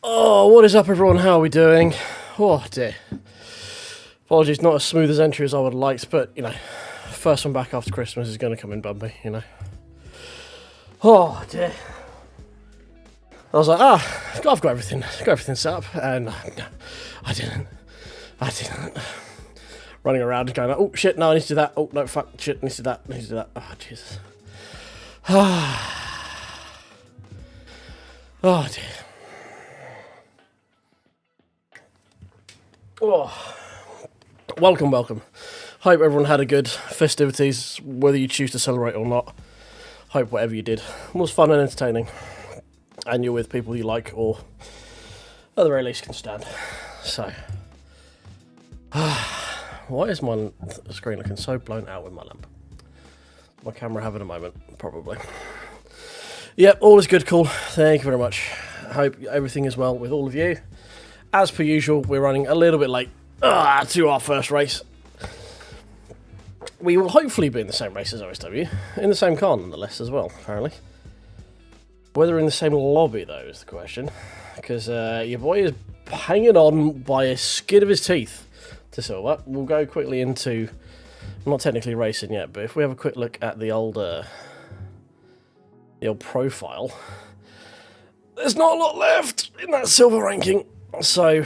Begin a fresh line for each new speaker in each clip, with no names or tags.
Oh, what is up everyone, how are we doing? Oh dear. Apologies, not as smooth as entry as I would have liked, but, you know, first one back after Christmas is going to come in bumpy, you know. Oh dear. I was like, I've got everything set up, and I didn't. Running around going, oh shit, no, I need to do that. Oh no, fuck, shit, I need to do that. Oh, Jesus. Oh dear. Oh. Welcome. Hope everyone had a good festivities, whether you choose to celebrate or not. Hope whatever you did was fun and entertaining, and you're with people you like, or at the very least can stand. So, why is my screen looking so blown out with my lamp? My camera having a moment, probably. Yep, all is good, cool. Thank you very much. Hope everything is well with all of you. As per usual, we're running a little bit late to our first race. We will hopefully be in the same race as OSW, in the same car nonetheless as well, apparently. Whether in the same lobby, though, is the question. Because your boy is hanging on by a skin of his teeth to silver. We'll go quickly into... I'm not technically racing yet, but if we have a quick look at the old profile, there's not a lot left in that silver ranking. So,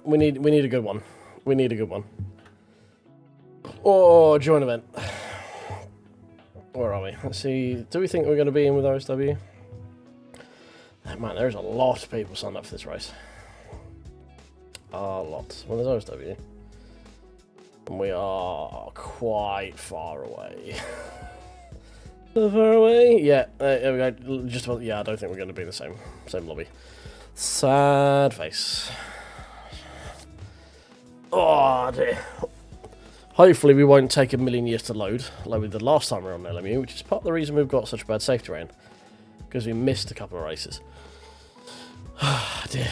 we need a good one. We need a good one. Or join event. Where are we? Let's see. Do we think we're going to be in with OSW? Oh, man, there's a lot of people signed up for this race. A lot. Well, there's OSW. And we are quite far away. So far away? Yeah, there we go. Just about, yeah, I don't think we're going to be in the same lobby. Sad face. Oh dear. Hopefully we won't take a million years to load, like we did last time we were on LMU, which is part of the reason we've got such a bad safety rain. Because we missed a couple of races. Oh dear.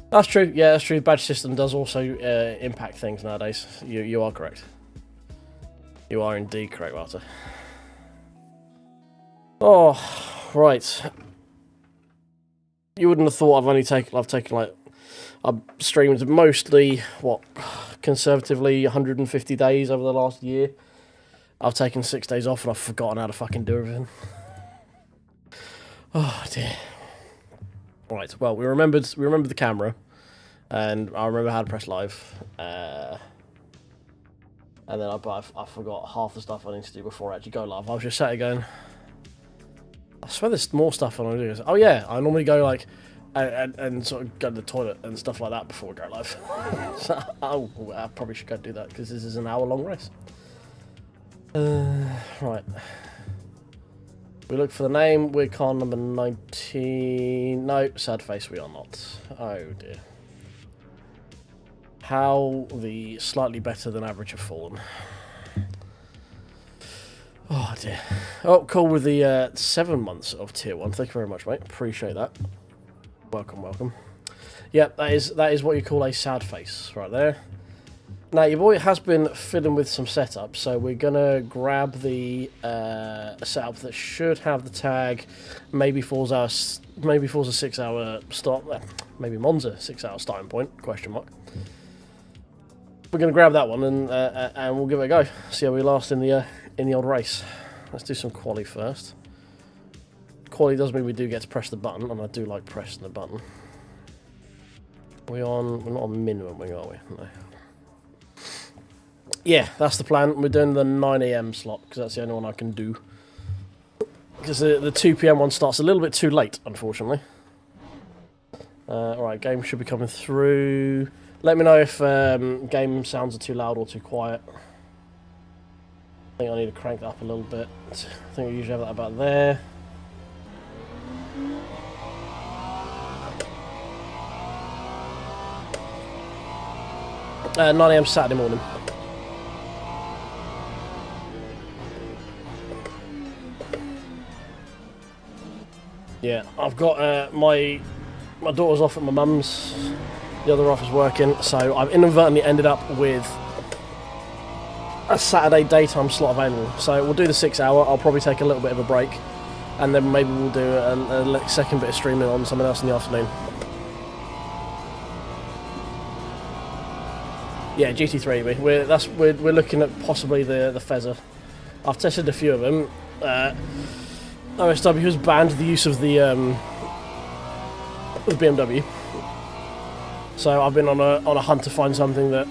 That's true, yeah, that's true. Badge system does also impact things nowadays. You are correct. You are indeed correct, Walter. Oh, right. You wouldn't have thought I've taken like, I've streamed mostly, what, conservatively 150 days over the last year. I've taken 6 days off and I've forgotten how to fucking do everything. Oh dear. Right, well, we remembered the camera, and I remember how to press live, and then I forgot half the stuff I need to do before I actually go live. I was just sat here going, I swear there's more stuff I want to do. Oh yeah, I normally go like, and sort of go to the toilet and stuff like that before we go live. So, I probably should go do that, because this is an hour-long race. Right. We look for the name. We're car number 19. No, sad face, we are not. Oh dear. How the slightly better than average have fallen. Oh dear. Oh, cool with the 7 months of tier 1. Thank you very much, mate. Appreciate that. Welcome. Yep, that is what you call a sad face right there. Now, your boy has been fiddling with some setup, so we're going to grab the setup that should have the tag, maybe Forza 6-hour start, maybe Monza 6-hour starting point, question mark. We're going to grab that one, and we'll give it a go, see how we last in the old race. Let's do some quali first. Quali does mean we do get to press the button, and I do like pressing the button. We're not on minimum wing, are we? No. Yeah, that's the plan. We're doing the 9 AM slot, because that's the only one I can do. Because the 2 PM one starts a little bit too late, unfortunately. Alright, game should be coming through. Let me know if game sounds are too loud or too quiet. I think I need to crank that up a little bit. I think we usually have that about there. Uh, 9 AM Saturday morning. Yeah, I've got my daughter's off at my mum's, the other office working, so I've inadvertently ended up with a Saturday daytime slot available. So we'll do the 6 hour, I'll probably take a little bit of a break, and then maybe we'll do a second bit of streaming on something else in the afternoon. Yeah, GT3. We're looking at possibly the Fezzer. I've tested a few of them. OSW has banned the use of the BMW, so I've been on a hunt to find something that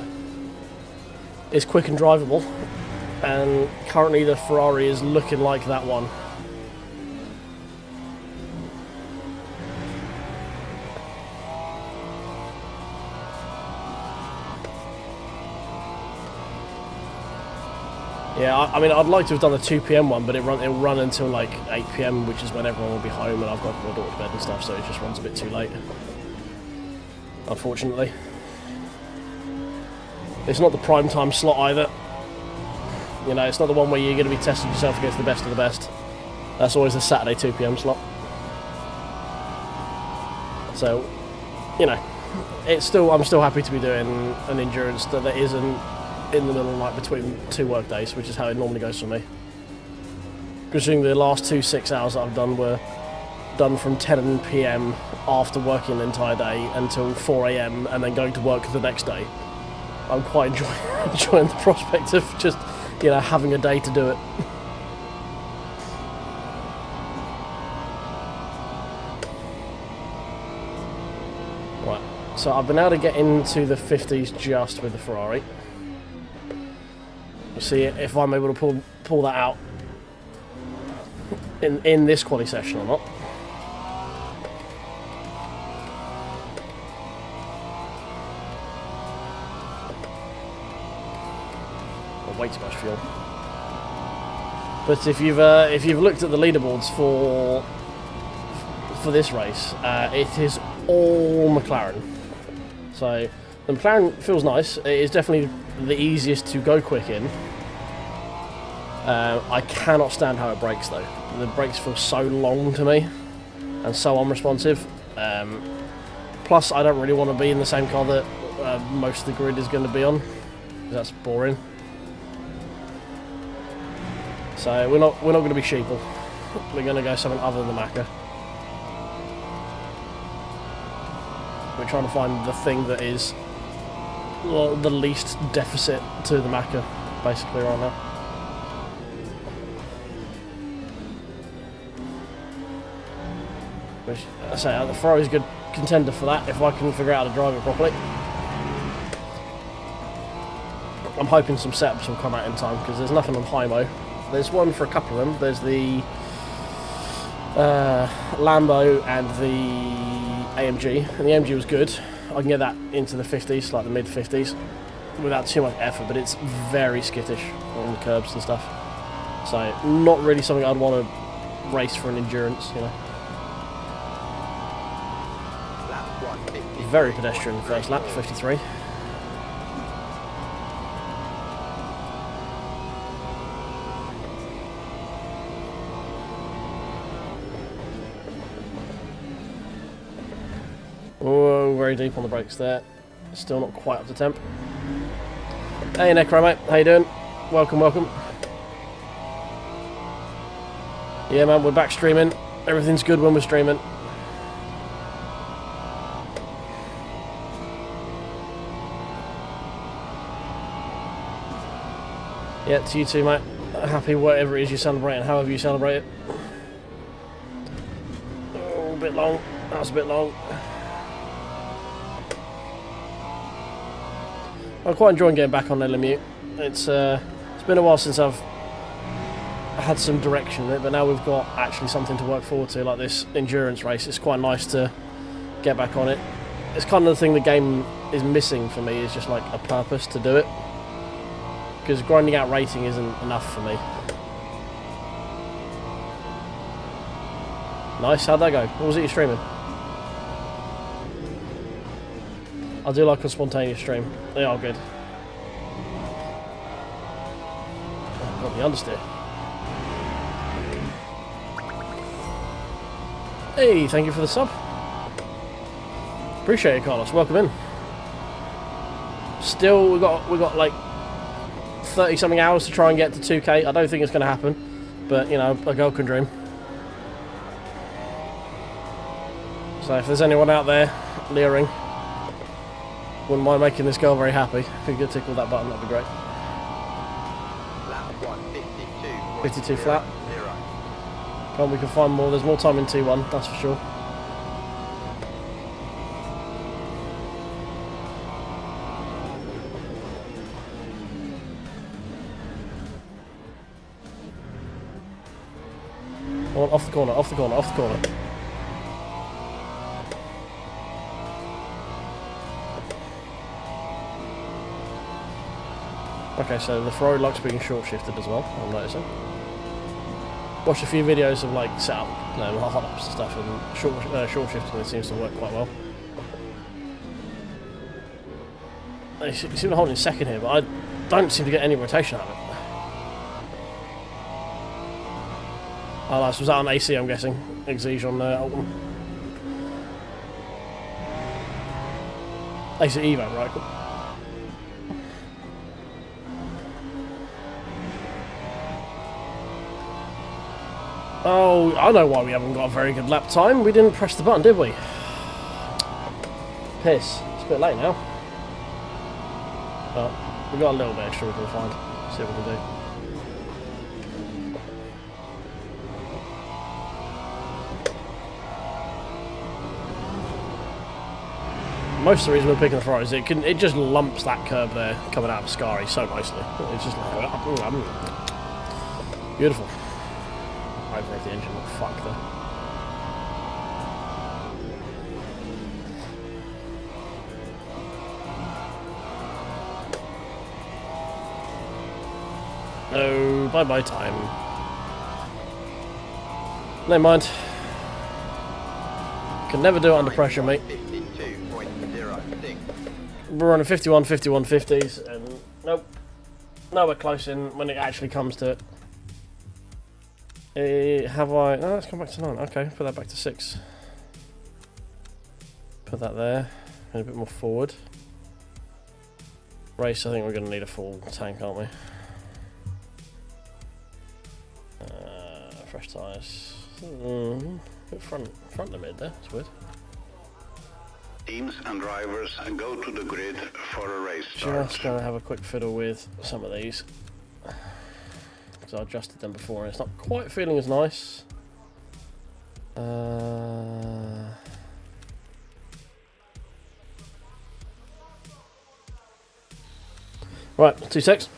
is quick and drivable, and currently the Ferrari is looking like that one. Yeah, I mean, I'd like to have done the 2 PM one, but it'll run until like 8 PM, which is when everyone will be home, and I've got my daughter to bed and stuff, so it just runs a bit too late, unfortunately. It's not the prime time slot either. You know, it's not the one where you're going to be testing yourself against the best of the best. That's always the Saturday 2 PM slot. So, you know, I'm still happy to be doing an endurance that isn't in the middle, like between 2 work days, which is how it normally goes for me. Considering the last 2 6 hours that I've done were done from 10 PM after working the entire day until 4 AM and then going to work the next day. I'm quite enjoying the prospect of just, you know, having a day to do it. Right, so I've been able to get into the 50s just with the Ferrari. See if I'm able to pull that out in this quali session or not. Oh, way too much fuel. But if you've looked at the leaderboards for this race, it is all McLaren. So the McLaren feels nice. It is definitely the easiest to go quick in. I cannot stand how it brakes though. The brakes feel so long to me and so unresponsive. Plus, I don't really want to be in the same car that most of the grid is going to be on. That's boring. So we're not going to be sheeple. We're going to go something other than the Maka. We're trying to find the thing that is the least deficit to the Maka, basically, right now. Which, I say, the Ferrari's a good contender for that if I can figure out how to drive it properly. I'm hoping some setups will come out in time because there's nothing on Hymo. There's one for a couple of them. There's the Lambo and the AMG, and the AMG was good. I can get that into the 50s, like the mid 50s, without too much effort, but it's very skittish on the curbs and stuff. So not really something I'd want to race for an endurance, you know. Very pedestrian first lap, 53. Oh, very deep on the brakes there. Still not quite up to temp. Hey Necro mate, how you doing? Welcome, welcome. Yeah man, we're back streaming. Everything's good when we're streaming. Yeah, to you too mate. Happy whatever it is you're celebrating, however you celebrate it. Oh, a bit long. That was a bit long. I'm quite enjoying getting back on LMU. It's been a while since I've had some direction in it, but now we've got actually something to work forward to, like this endurance race. It's quite nice to get back on it. It's kind of the thing the game is missing for me, is just like a purpose to do it. Because grinding out rating isn't enough for me. Nice, how'd that go? What was it you're streaming? I do like a spontaneous stream. They are good. Oh, got the understeer. Hey, thank you for the sub. Appreciate it, Carlos. Welcome in. Still, we got like 30-something hours to try and get to 2K. I don't think it's going to happen, but you know, a girl can dream. So if there's anyone out there leering, wouldn't mind making this girl very happy. If you could tickle that button, that'd be great.
Lap 1,
52 flat. Come on, we can find more. There's more time in T1, that's for sure. Come on, off the corner, off the corner, off the corner. Okay, so the Ferrari lock's being short shifted as well, I'm noticing. Watched a few videos of like setup, hot ups and stuff, and short shifting, it seems to work quite well. They seem to hold in second here, but I don't seem to get any rotation out of it. Oh, this was that on AC, I'm guessing. Exige on Ultim. AC Evo, right? Cool. Oh, I know why we haven't got a very good lap time. We didn't press the button, did we? Piss. It's a bit late now. But we got a little bit extra we can find. See what we can do. Most of the reason we're picking the Ferrari is it just lumps that curb there coming out of Scary so nicely. It's just like beautiful. Over if the engine will fuck there. No, bye time. Never mind. Can never do it under pressure, mate. We're running 51, 51, 50s, and nope. Nowhere close in when it actually comes to it. Have I... No, let's come back to 9. Okay, put that back to 6. Put that there. And a bit more forward. Race, I think we're going to need a full tank, aren't we? Fresh tyres. Bit front limit there, that's weird.
Teams and drivers go to the grid for a race start.
Just going to have a quick fiddle with some of these. I adjusted them before and it's not quite feeling as nice. Right, 2 secs.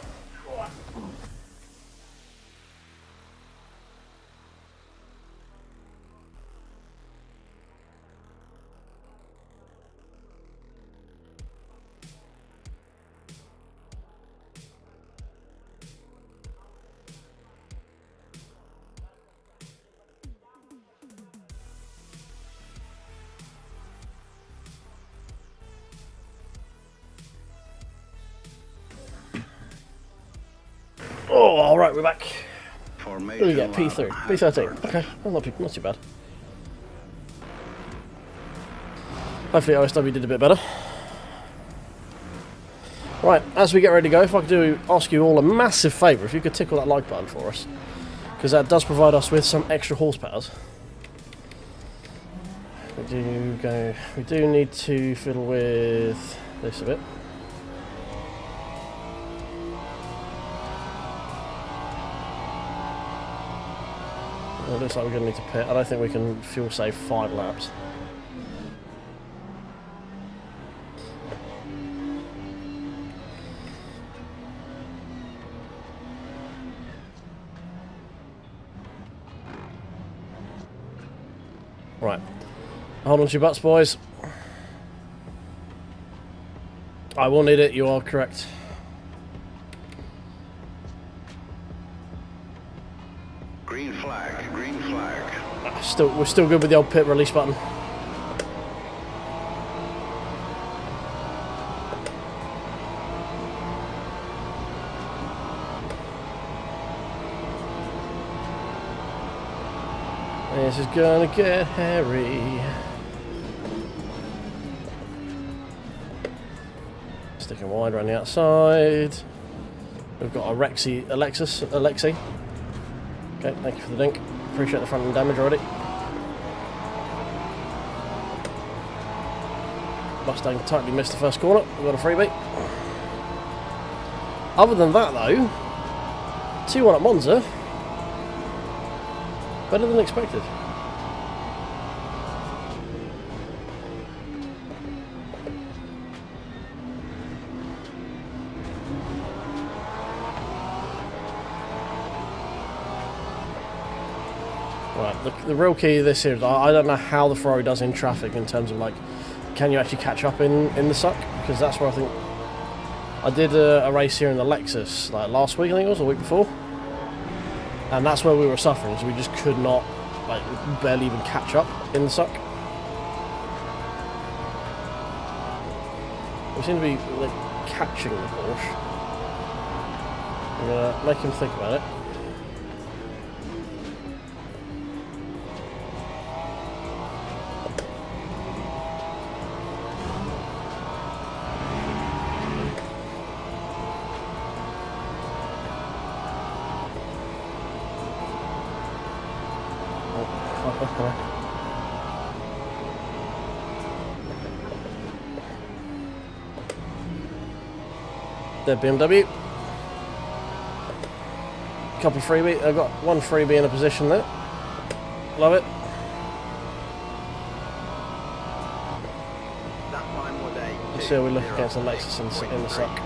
Oh, alright, we're back. What do we get? P3. P13. Okay, well, not too bad. Hopefully OSW did a bit better. Right, as we get ready to go, if I could ask you all a massive favour, if you could tickle that like button for us. Because that does provide us with some extra horsepowers. We do need to fiddle with this a bit. It looks like we're going to need to pit. I don't think we can fuel save 5 laps. Right. Hold on to your butts, boys. I will need it, you are correct.
Green flag, green flag.
We're still good with the old pit release button. This is gonna get hairy. Sticking wide around the outside. We've got a Alexi. Okay, thank you for the dink. Appreciate the front end damage already. Mustang totally missed the first corner. We got a freebie. Other than that, though, 2-1 at Monza. Better than expected. Right, the real key to this here is I don't know how the Ferrari does in traffic in terms of, like, can you actually catch up in the suck? Because that's where I think... I did a race here in the Lexus, like, last week, I think it was, or the week before. And that's where we were suffering, so we just could not, like, barely even catch up in the suck. We seem to be, like, catching the Porsche. I'm gonna make him think about it. The BMW. Couple freebie. I got one freebie in a position there. Love it.
That time was
Let's see how we look against the Lexus in the suck.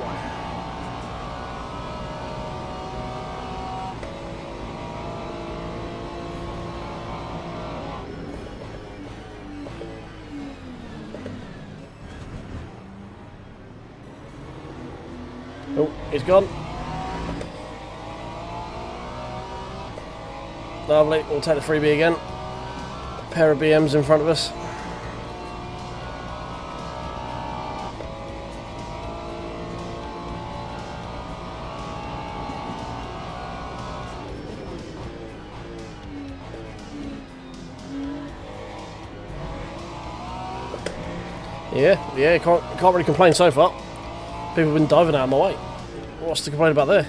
Oh, he's gone. Lovely, we'll take the freebie again. A pair of BMs in front of us. Yeah, can't really complain so far. People have been diving out of my way. What's to complain about there?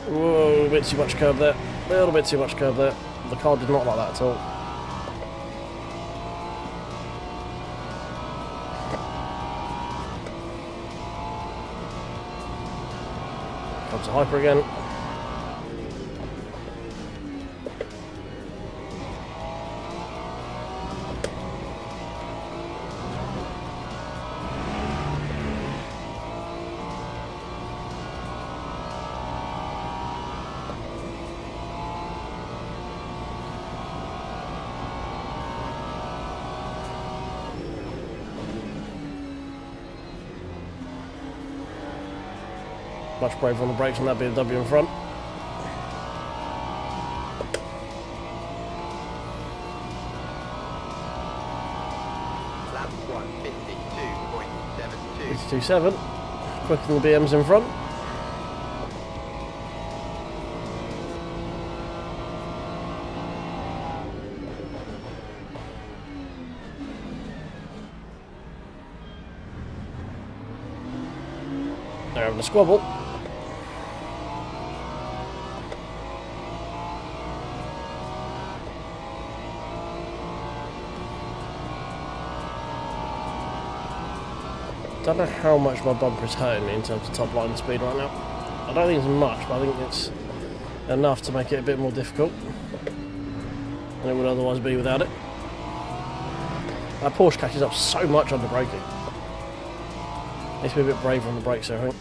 Whoa, a bit too much curb there. A little bit too much curb there. The car did not like that at all. Comes to hyper again. Much braver on the brakes on that BMW in front.
Lap 152.72.
52.7. Quicker than the BMs in front. They're having a squabble. I don't know how much my bumper's hurting me in terms of top line speed right now. I don't think it's much, but I think it's enough to make it a bit more difficult than it would otherwise be without it. That Porsche catches up so much under braking. Needs to be a bit braver on the brakes there, I think.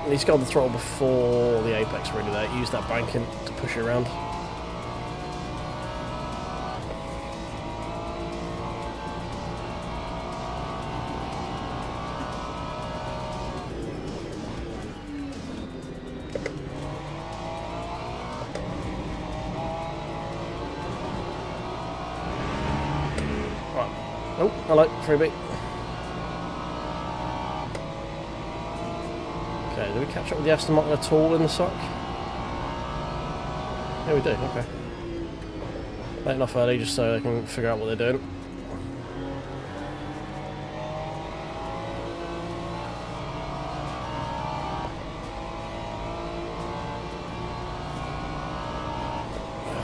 He's got the throttle before the apex really there. Use that banking to push it around. Right. Oh, hello, freebie. Okay, do we catch up with the Aston Martin at all in the suck? Yeah, we do, okay. Late enough early just so they can figure out what they're doing.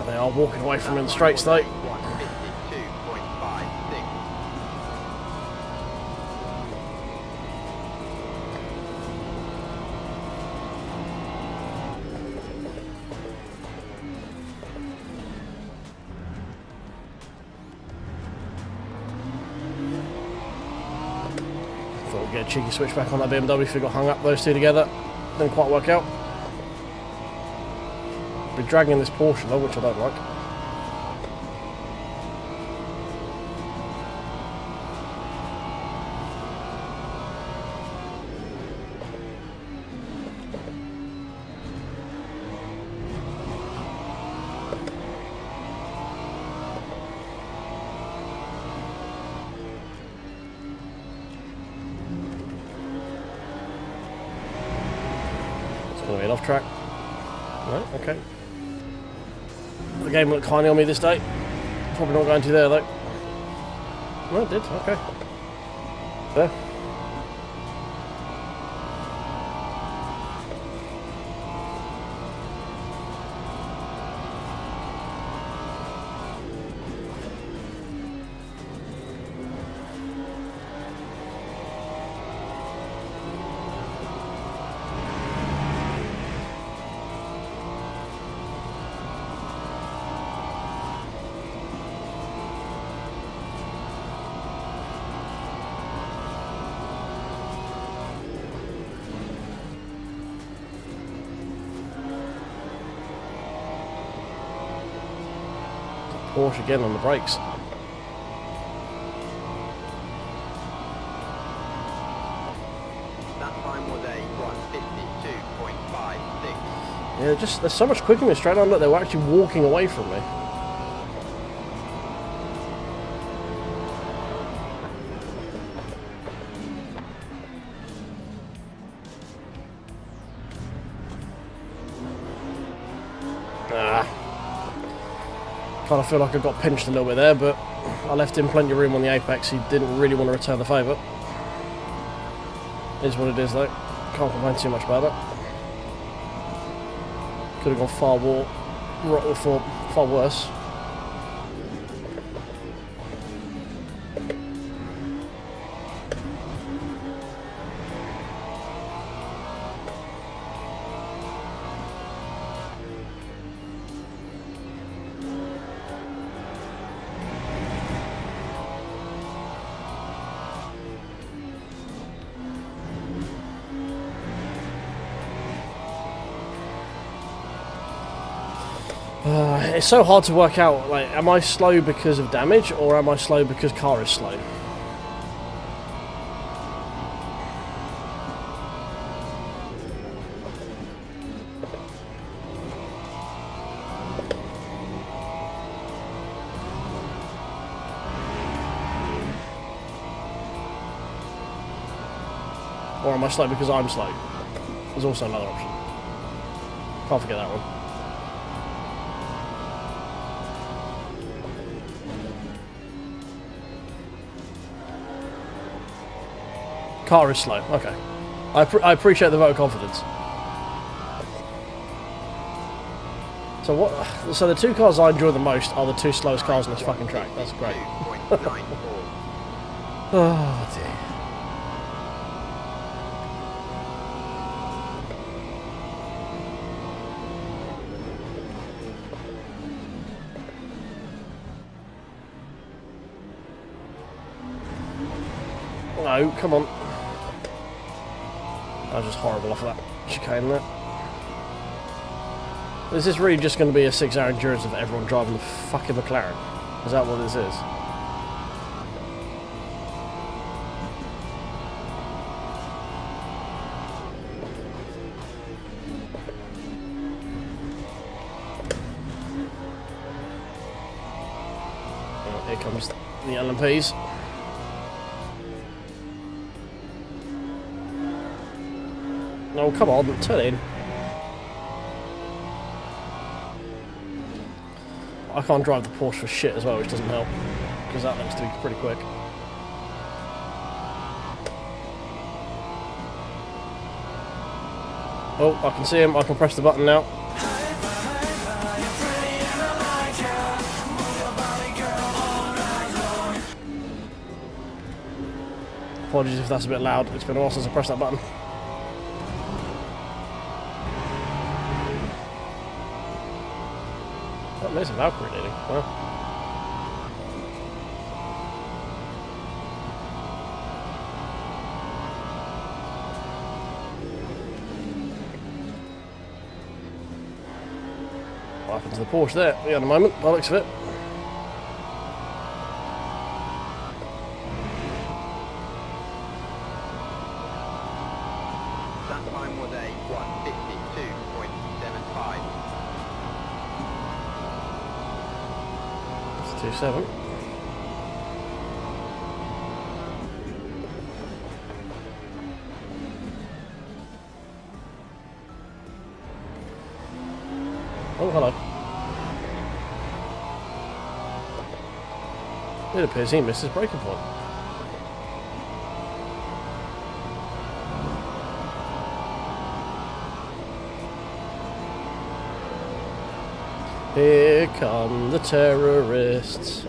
They are walking away from in the straights though.
152.56.
Thought we'd get a cheeky switch back on that BMW if we got hung up those two together. Didn't quite work out. Be dragging this Porsche though, which I don't like. It's going to be an off track. No, okay. The game looked kindly on me this day. Probably not going to there though. No, it did, okay. There. Porsche again on the brakes.
That time was a 152.56.
Yeah, just they're so much quicker than me straight on. Look, they were actually walking away from me. Kind of feel like I got pinched a little bit there, but I left him plenty of room on the apex. He didn't really want to return the favour. Is what it is though. Can't complain too much about it. Could have gone far worse. It's so hard to work out, like, am I slow because of damage, or am I slow because car is slow? Or am I slow because I'm slow? There's also another option. Can't forget that one. Car is slow. Okay. I appreciate the vote of confidence. So what? So the two cars I enjoy the most are the two slowest cars on this fucking track. That's great.
2.94.
Oh dear. No, come on. That was just horrible off of that chicane there. Is this really just going to be a 6-hour endurance of everyone driving the fucking McLaren? Is that what this is? Oh, here comes the LMPs. No, come on, turn in. I can't drive the Porsche for shit as well, which doesn't help, because that looks to be pretty quick. Oh, I can see him. I can press the button now. Apologies if that's a bit loud. It's been a while since I pressed that button. Oh, there's a Valkyrie nearly. Wow. What happened to the Porsche there? Yeah, in a moment, by the looks of it.
That time was a 1:52.75.
2.7. Oh, hello. It appears he missed his braking point. Here come the terrorists.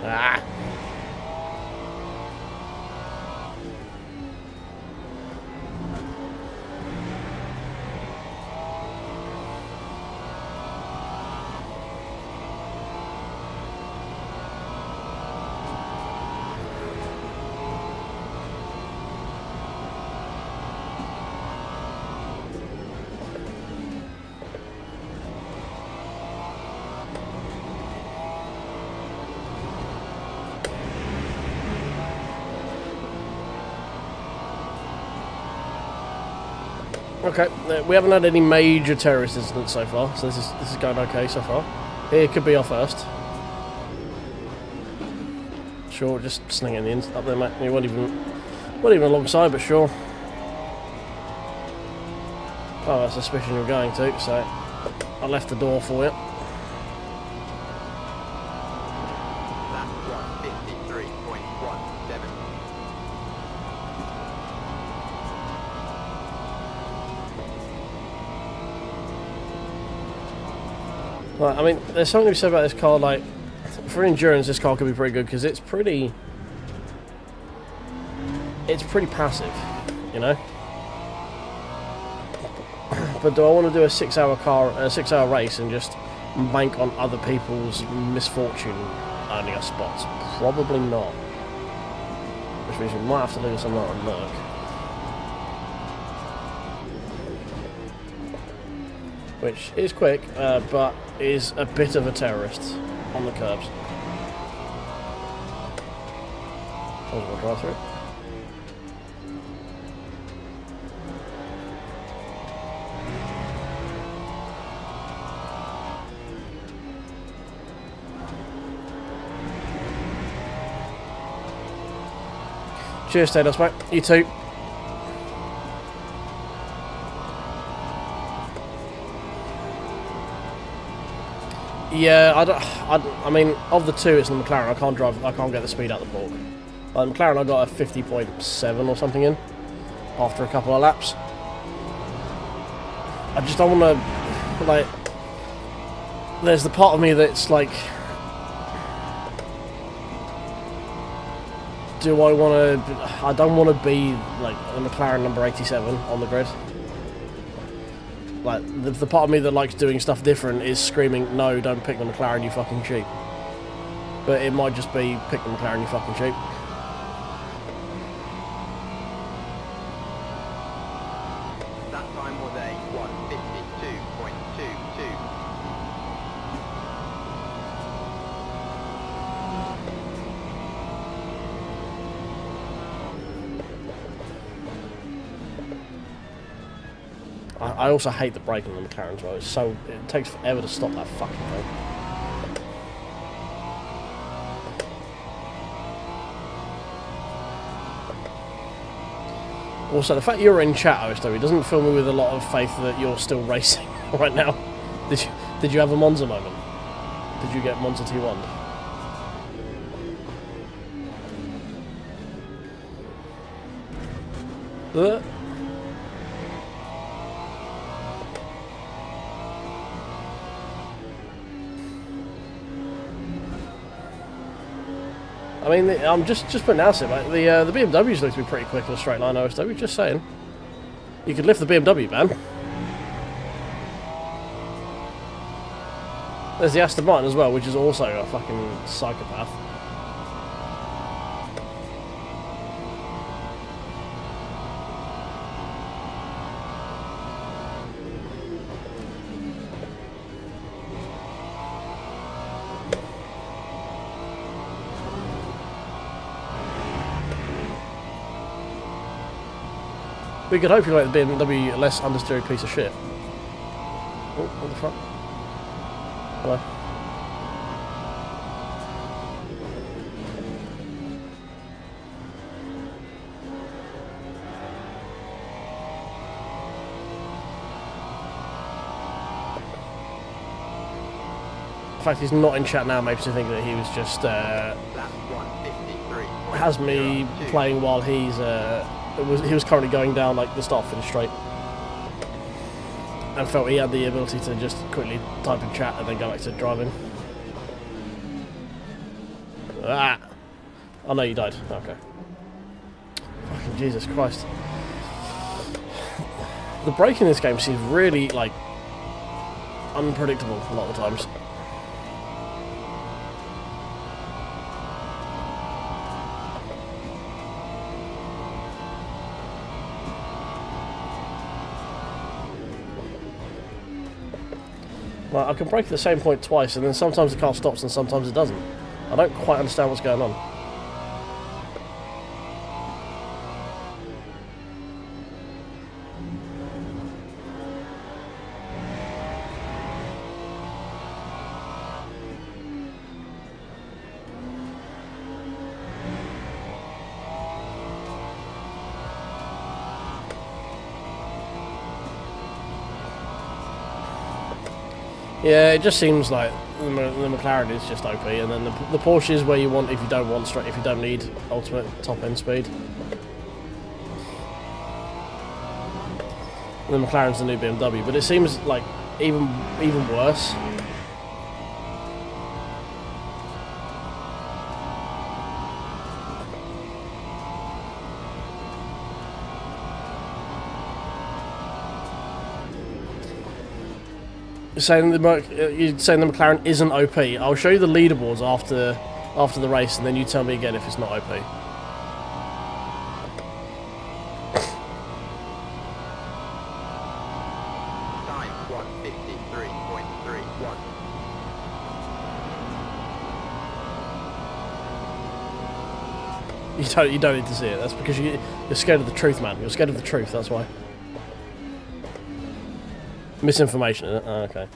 Ah. Okay, we haven't had any major terrorist incidents so far, so this is going okay so far. Here could be our first. Sure, just slinging the up there, mate. You weren't even alongside, but sure. Oh, that's a suspicion you're going to, so I left the door for you.
That's 1:53.17.
Right, I mean, there's something to be said about this car, like, for endurance this car could be pretty good, because it's pretty passive, you know? But do I want to do a 6-hour race and just bank on other people's misfortune earning us spots? Probably not. Which means we might have to lose some on luck. Which is quick, but is a bit of a terrorist on the curbs. We'll drive through. Cheers, Tados, mate. You too. Yeah, I mean, of the two, it's the McLaren. I can't get the speed out the pork. The McLaren, I got a 50.7 or something in after a couple of laps. I just don't want to, like, there's the part of me that's like, I don't want to be like the McLaren number 87 on the grid. Like, the part of me that likes doing stuff different is screaming, no, don't pick the McLaren, you fucking cheap. But it might just be, pick the McLaren, you fucking cheap.
That time was a 1:52.22.
I also hate the braking on the McLaren as well. It takes forever to stop that fucking thing. Also, the fact you're in chat, OSW, doesn't fill me with a lot of faith that you're still racing right now. Did you have a Monza moment? Did you get Monza T1? I mean, I'm just putting out it, mate. The BMWs look to be pretty quick in a straight line, OSW, just saying. You could lift the BMW, man. There's the Aston Martin as well, which is also a fucking psychopath. We could hopefully make the BMW a less understeered piece of shit. Oh, on the front. Hello. The fact he's not in chat now makes me think that he was just has me playing while he was currently going down like the start finish straight, and felt he had the ability to just quickly type in chat and then go back to driving. Ah! Oh no, you died. Okay. Fucking Jesus Christ. The braking in this game seems really, like, unpredictable a lot of the times. Like, I can brake at the same point twice, and then sometimes the car stops and sometimes it doesn't. I don't quite understand what's going on. Yeah, it just seems like the McLaren is just OP, and then the Porsche is where you want if you don't want straight, if you don't need ultimate top end speed. The McLaren's the new BMW, but it seems like even worse. You're saying the McLaren isn't OP. I'll show you the leaderboards after the race, and then you tell me again if it's not OP.
Time 153.31.
You don't need to see it. That's because you're scared of the truth, man. You're scared of the truth. That's why. Misinformation, isn't it? Oh, okay.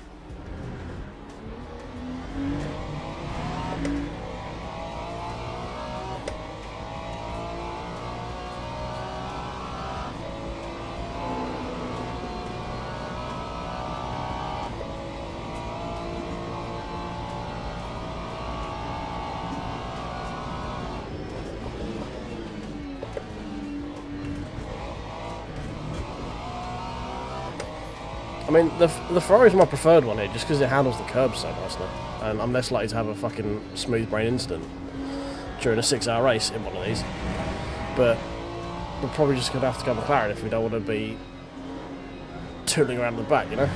I mean, the Ferrari is my preferred one here, just because it handles the curbs so nicely, and I'm less likely to have a fucking smooth brain incident during a 6-hour race in one of these. But we're probably just going to have to go McLaren if we don't want to be tooling around the back, you know?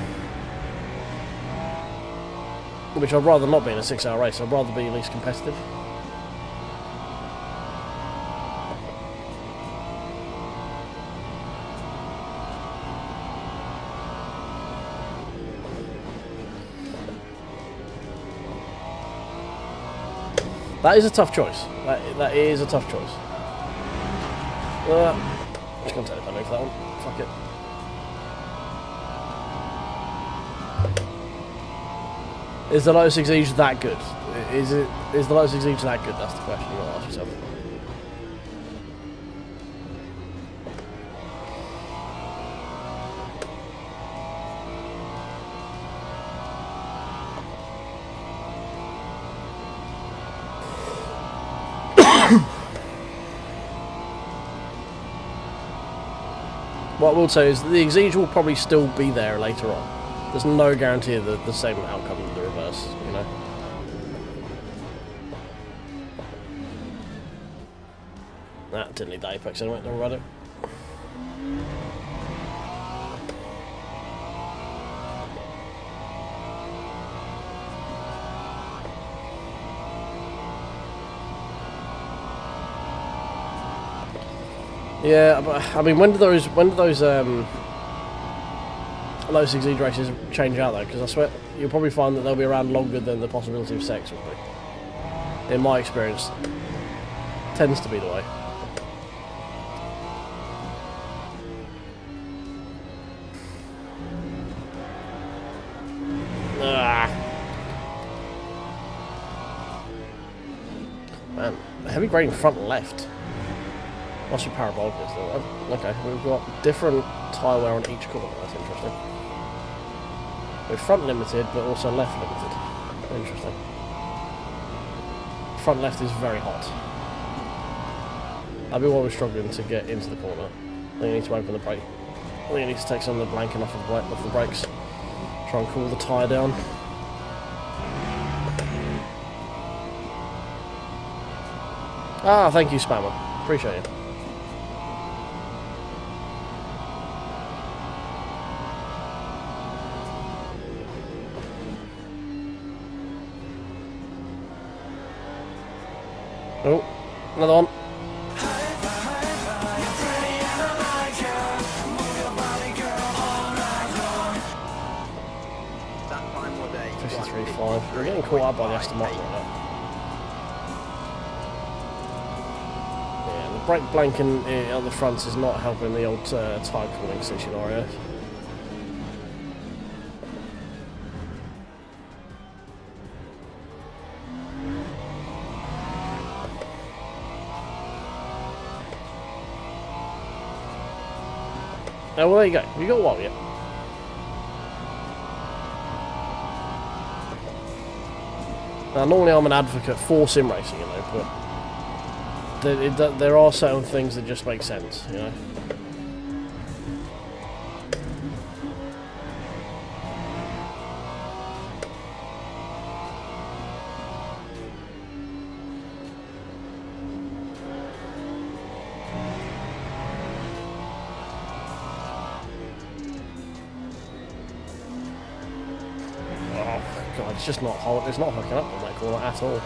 Which I'd rather not be in a 6-hour race. I'd rather be at least competitive. That is a tough choice. That is a tough choice. I'm just going to take the penalty for that one. Fuck it. Is the Lotus Exige that good? Is the Lotus Exige that good? That's the question you got to ask yourself. What I will say is the Exige will probably still be there later on. There's no guarantee of the same outcome in the reverse, you know. That didn't need the apex anyway, don't worry about it. Yeah, but I mean, when do those Exige races change out though? Because I swear you'll probably find that they'll be around longer than the possibility of sex will be. In my experience, tends to be the way. Man, heavy braking front left. Must be parabolic though. Okay, we've got different tyre wear on each corner. That's interesting. We're front limited, but also left limited. Interesting. Front left is very hot. That'll be why we're struggling to get into the corner. I think you need to open the brake. I think you need to take some of the blanking off the brakes. Try and cool the tyre down. Ah, thank you, Spammer. Appreciate it. Oh, another one.
That time or day.
53.5. We're getting caught up by the Aston Martin right now. Yeah, the brake blanking on the front is not helping the old tyre cooling scenario. Oh, well, there you go. You got one yet? Now, normally I'm an advocate for sim racing, you know, but there are certain things that just make sense, you know. God, it's just not hooking up on that corner at all.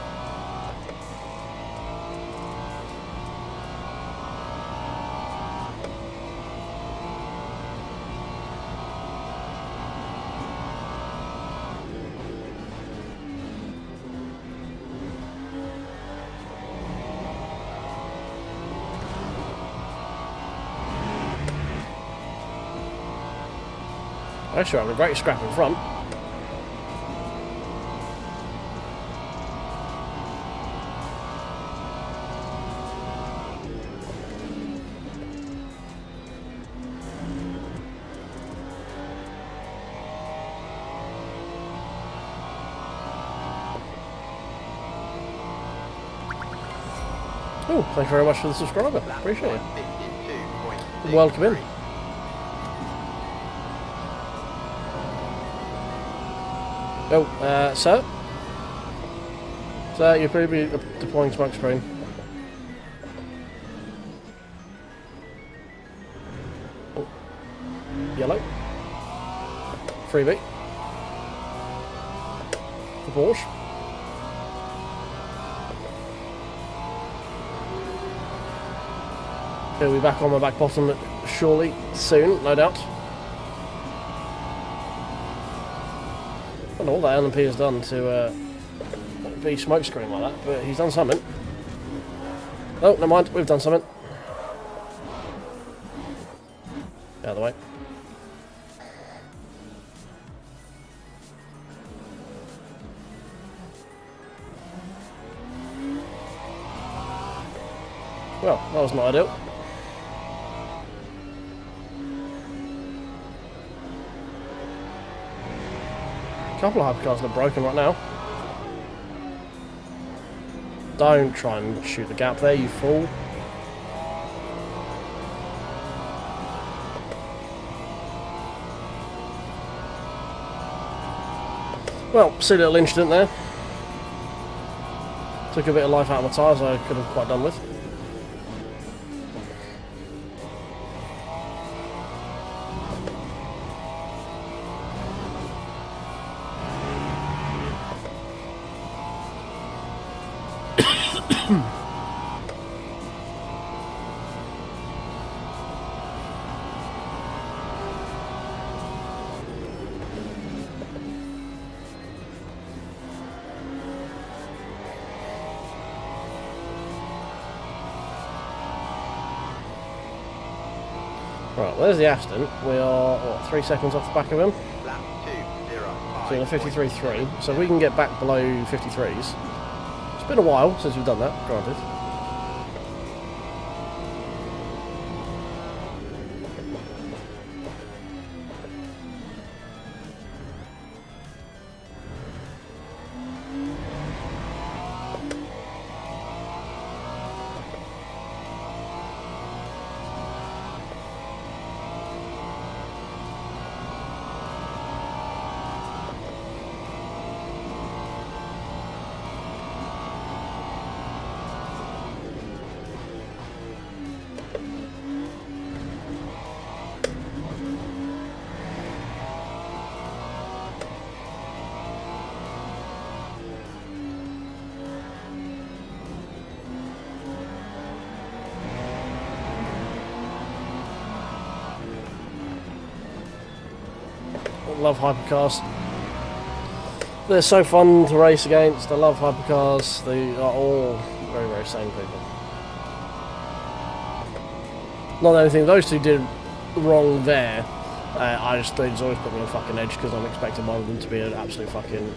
Actually, having a great scrap in front. Oh, thank you very much for the subscriber. Appreciate it. Welcome in. Oh, sir? Sir, you're probably deploying smoke screen. Oh. Yellow. Freebie. For Porsche. He'll be back on my back bottom surely soon, no doubt. I don't know what that LMP has done to be smokescreen like that, but he's done something. Oh, never mind, we've done something. Out of the way. Well, that was not ideal. A couple of hypercars that are broken right now. Don't try and shoot the gap there, you fool. Well, silly little incident there. Took a bit of life out of my tyres I could have quite done with. Right, there's the Aston. We are, what, 3 seconds off the back of him?
Lap 2, 0,
So in a 53.3, so we can get back below 53s. It's been a while since we've done that, granted. Love hypercars. They're so fun to race against. I love hypercars. They are all very, very sane people. Not the only thing those two did wrong there. They just always put me on fucking edge because I'm expecting one of them to be an absolute fucking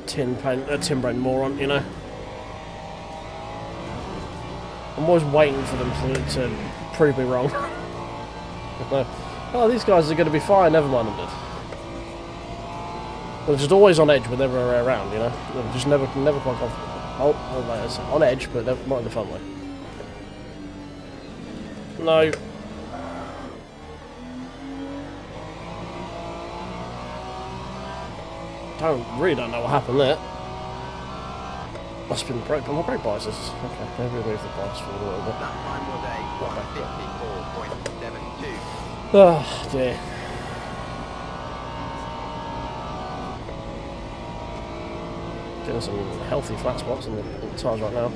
tin-brain moron, you know. I'm always waiting for them to prove me wrong. Oh, these guys are going to be fine, never mind them did. They're just always on edge whenever they're around, you know? They're just never quite confident. Oh, there's on edge, but not in the fun way. No. Really don't know what happened there. Must have been my brake biases. Okay, maybe we'll move the bias forward a little bit.
That time was a 154.72.
Oh dear. Getting some healthy flat spots in the tyres right now.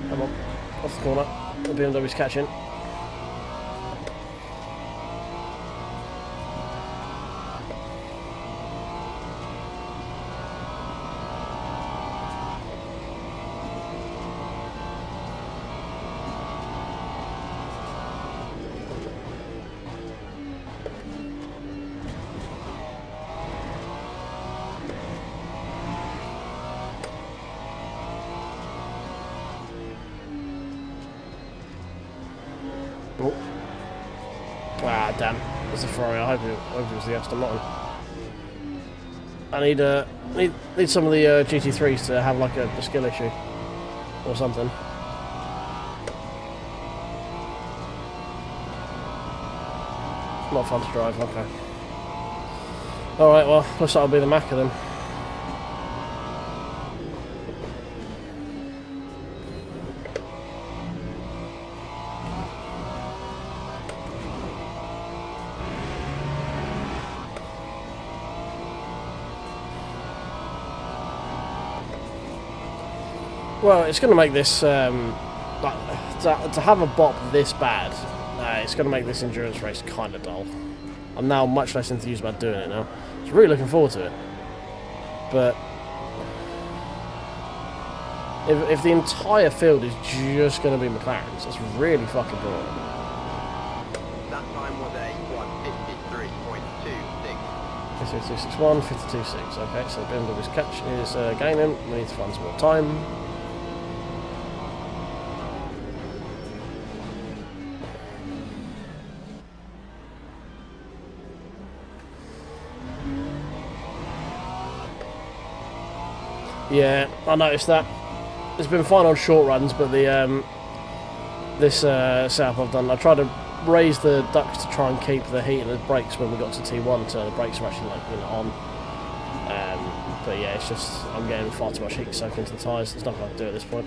Come on, off the corner. The BMW's catching. Oh. Ah, damn. It's a Ferrari. I hope it was the Aston Martin. I need some of the GT3s to have like a skill issue or something. Not fun to drive, okay. Alright, well, looks like that'll be the Macca then. Well, it's going to make this, like, to have a bop this bad, it's going to make this endurance race kind of dull. I'm now much less enthused about doing it now. I was really looking forward to it. But if the entire field is just going to be McLarens, that's really fucking boring.
That time was a 153.26.
52.61, 52.6. Okay, so the BMW's catch is gaining. We need to find some more time. Yeah, I noticed that. It's been fine on short runs, but the this setup I've done, I tried to raised the ducts to try and keep the heat in the brakes when we got to T1, so the brakes are actually like, you know, on. But yeah, it's just I'm getting far too much heat soaked into the tyres. There's nothing I can do at this point.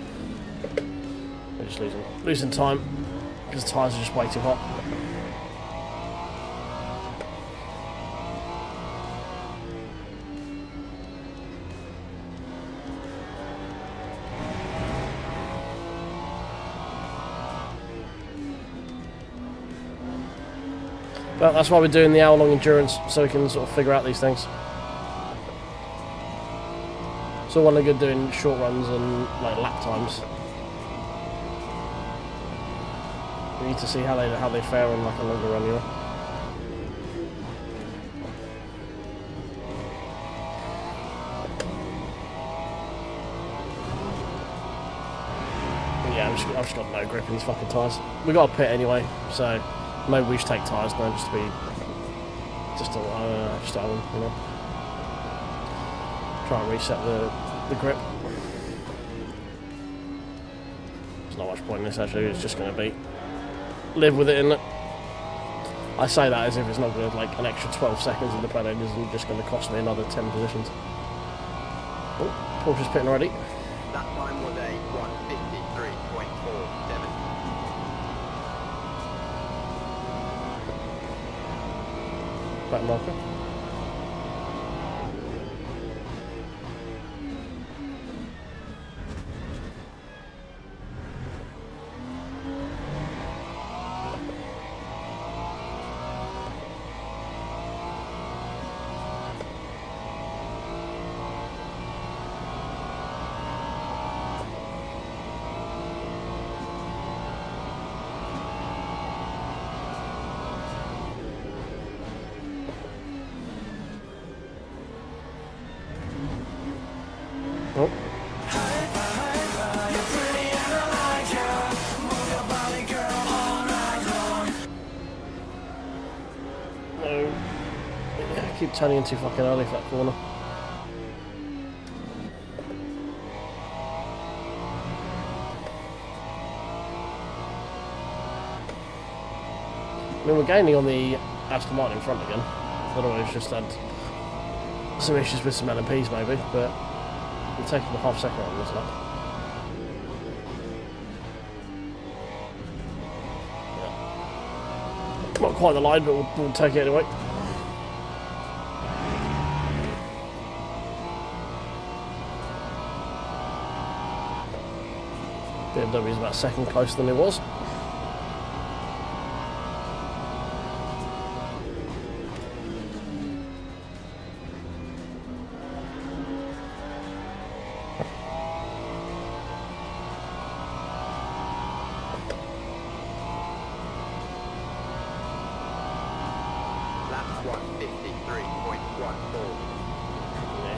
We're just losing time because the tyres are just way too hot. But that's why we're doing the hour-long endurance, so we can sort of figure out these things. It's all well and good doing short runs and like lap times. We need to see how they fare on like a longer run, you know. Yeah, I've just got no grip in these fucking tyres. We got a pit anyway, so maybe we should take tyres now just to be just to have them, you know. Try and reset the grip. There's not much point in this actually. It's just going to be live with it, isn't it? I say that as if it's not going to like an extra 12 seconds in the paddock isn't just going to cost me another 10 positions. Oh, Porsche's pitting already.
That time was a 1:53.47.
Back marker. Oh. No. Yeah, I keep turning in too fucking early for that corner. I mean, we're gaining on the Aston Martin in front again. I don't know, we've just had some issues with some LMPs maybe, but we're taking a half second on this lap. Yeah. Not quite the line, but we'll take it anyway. BMW is about a second closer than it was.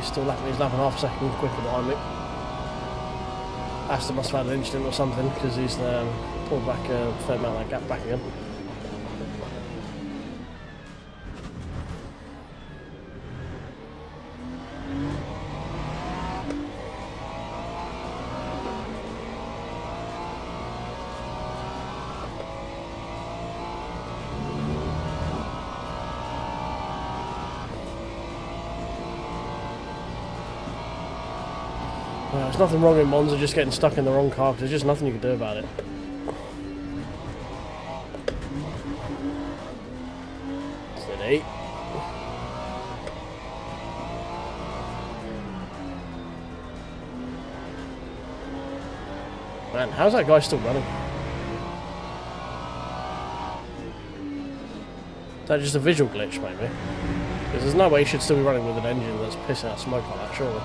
Still he's lapping half a second quicker behind me. Aston must have had an incident or something because he's pulled back a fair amount of that gap back again. Well, there's nothing wrong with Monza just getting stuck in the wrong car because there's just nothing you can do about it. Steady. Man, how's that guy still running? Is that just a visual glitch maybe? Because there's no way he should still be running with an engine that's pissing out smoke like that, surely.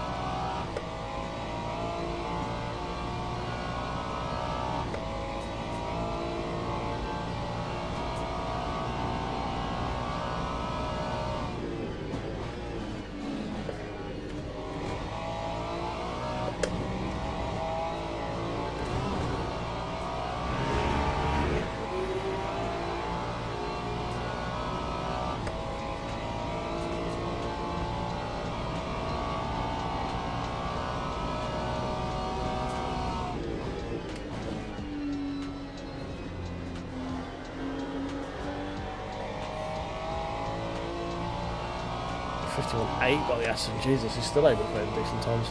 51.8, got the Aston. Jesus, he's still able to play in decent times.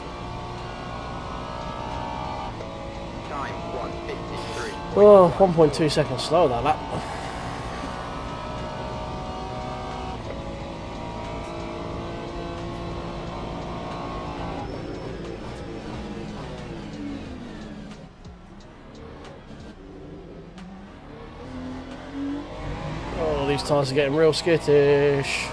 Time 1:53.
Oh, 1.2 seconds slower that lap. Oh, these tyres are getting real skittish.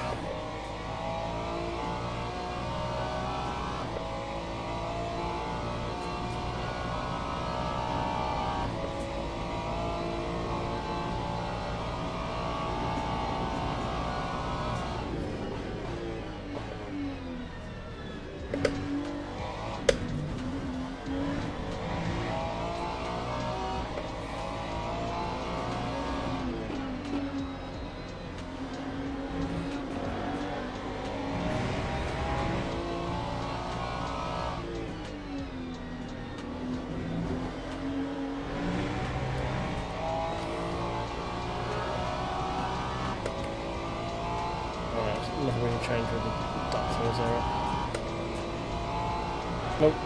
Nothing we can change with the duct thing, is there? Nope.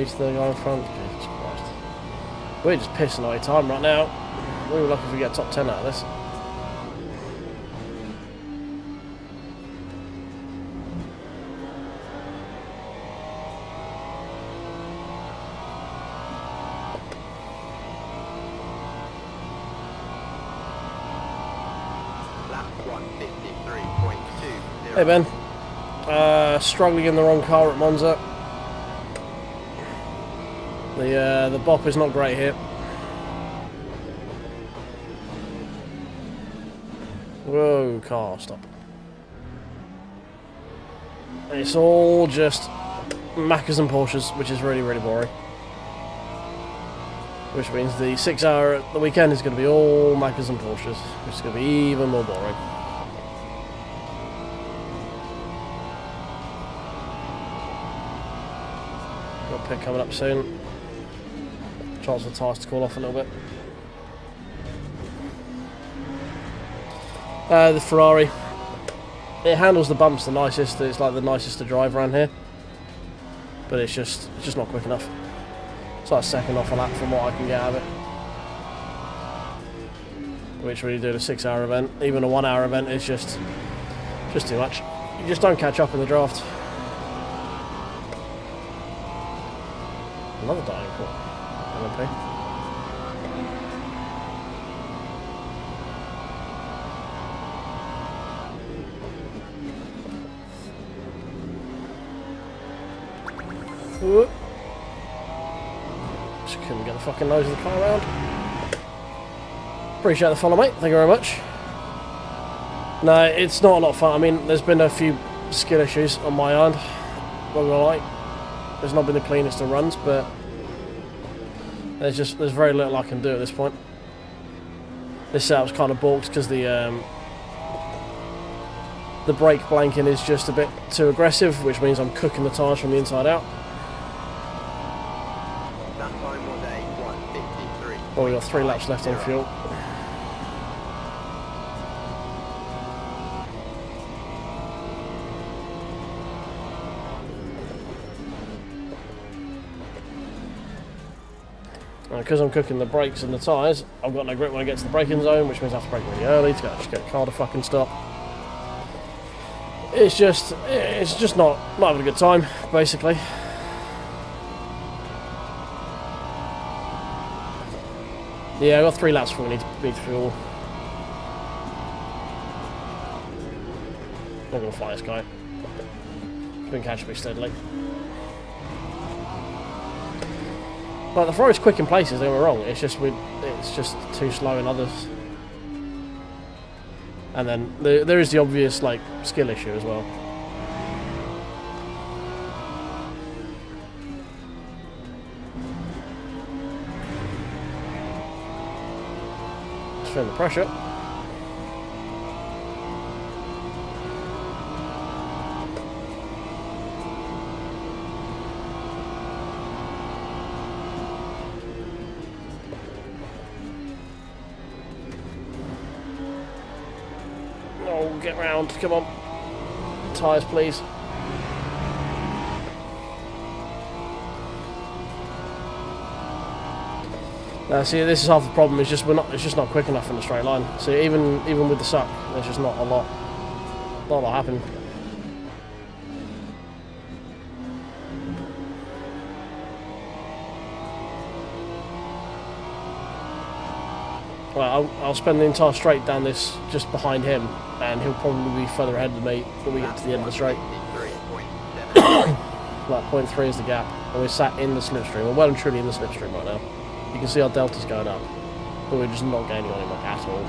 to the guy in front. Jesus Christ. We're just pissing away time right now. We were lucky if we get top 10 out of this. Hey Ben, struggling in the wrong car at Monza. The bop is not great here. Whoa, car, stop. It's all just Macas and Porsches, which is really, really boring. Which means the 6 hour at the weekend is going to be all Macas and Porsches, which is going to be even more boring. Got a pit coming up soon. Chance for the tyres to cool off a little bit. The Ferrari. It handles the bumps the nicest. It's like the nicest to drive around here. But it's just not quick enough. It's like a second off a lap from what I can get out of it. Which when you do a 6 hour event, even a 1 hour event, is just too much. You just don't catch up in the draft. Another dying port. LMP. Whoop. Just couldn't get the fucking nose of the car around. Appreciate the follow, mate. Thank you very much. No, it's not a lot of fun. I mean, there's been a few skill issues on my end. Not gonna lie. There's not been the cleanest of runs, but there's very little I can do at this point. This setup's kind of balked because the brake blanking is just a bit too aggressive, which means I'm cooking the tyres from the inside out. Well, we've got 3 laps left on fuel. Because I'm cooking the brakes and the tyres, I've got no grip when I get to the braking zone, which means I have to brake really early to just get the car to fucking stop. It's just not having a good time, basically. Yeah, I've got 3 laps before we need to fuel. Not gonna fly this guy. He's been catching me steadily. Like, the Ferrari's quick in places, don't get me wrong, it's just too slow in others. And then there is the obvious, like, skill issue as well. Just feeling the pressure. get round. Come on. Tyres, please. See, this is half the problem. It's just it's just not quick enough in a straight line. See, even with the suck, there's just not a lot happening. Well, I'll spend the entire straight down this just behind him, and he'll probably be further ahead than me when we get to the end of the straight. Like 0.3 is the gap, and we're sat in the slipstream. We're well and truly in the slipstream right now. You can see our delta's going up, but we're just not gaining on him at all.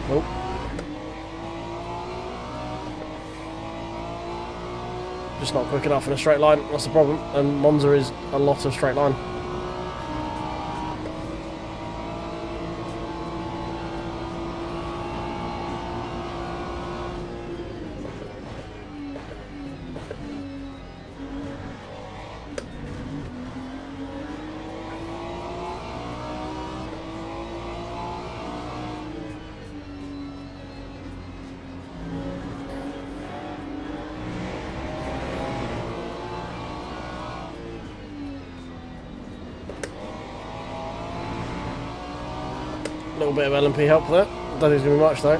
Nope. Just not quick enough in a straight line, that's the problem. And Monza is a lot of straight line. A little bit of LMP help there. Don't think it's going to be much though.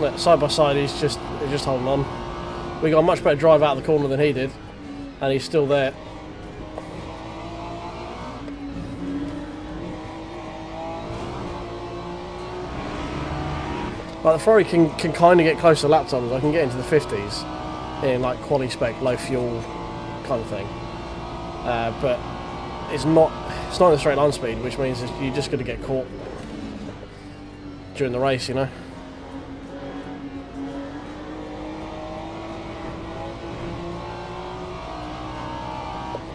Look, side by side, he's just holding on. We got a much better drive out of the corner than he did, and he's still there. Like the Ferrari can kind of get close to lap times. I can get into the 50s in like quali spec, low fuel kind of thing, but it's not in the straight line speed, which means you're just going to get caught during the race, you know.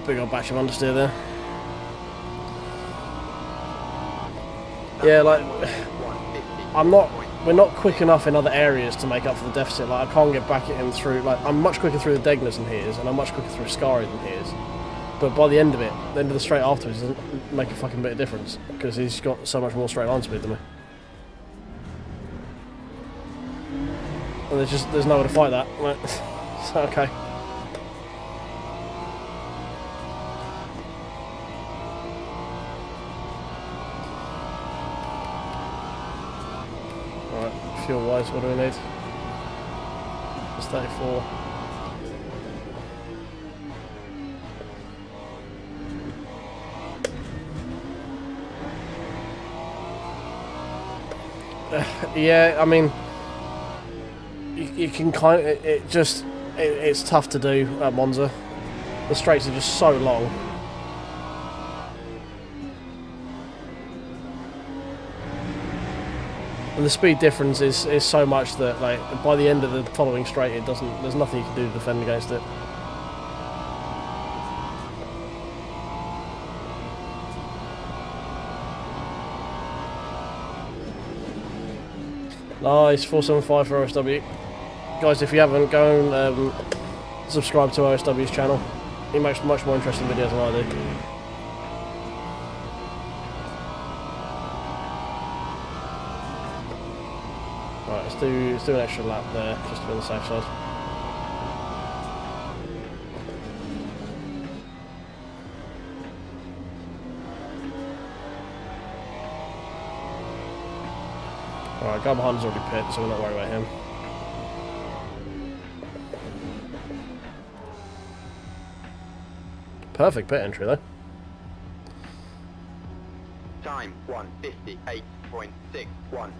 Big old batch of understeer there. Yeah, like we're not quick enough in other areas to make up for the deficit. Like I can't get back at him through, like I'm much quicker through the Degners than he is, and I'm much quicker through Scari than he is. But by the end of it, the end of the straight afterwards doesn't make a fucking bit of difference, because he's got so much more straight line speed than me. And there's no way to fight that. Like, so, okay. Fuel wise, what do we need? It's 34. Yeah, I mean, you can kind of, it's tough to do at Monza. The straights are just so long. And the speed difference is so much that, like, by the end of the following straight, there's nothing you can do to defend against it. Nice, 475 for OSW. Guys, if you haven't, go and subscribe to OSW's channel. He makes much more interesting videos than I do. Right, let's do an extra lap there, just to be on the safe side. Alright, guy behind us already pit, so we're not worried about him. Perfect pit entry though.
Time 1:58.61.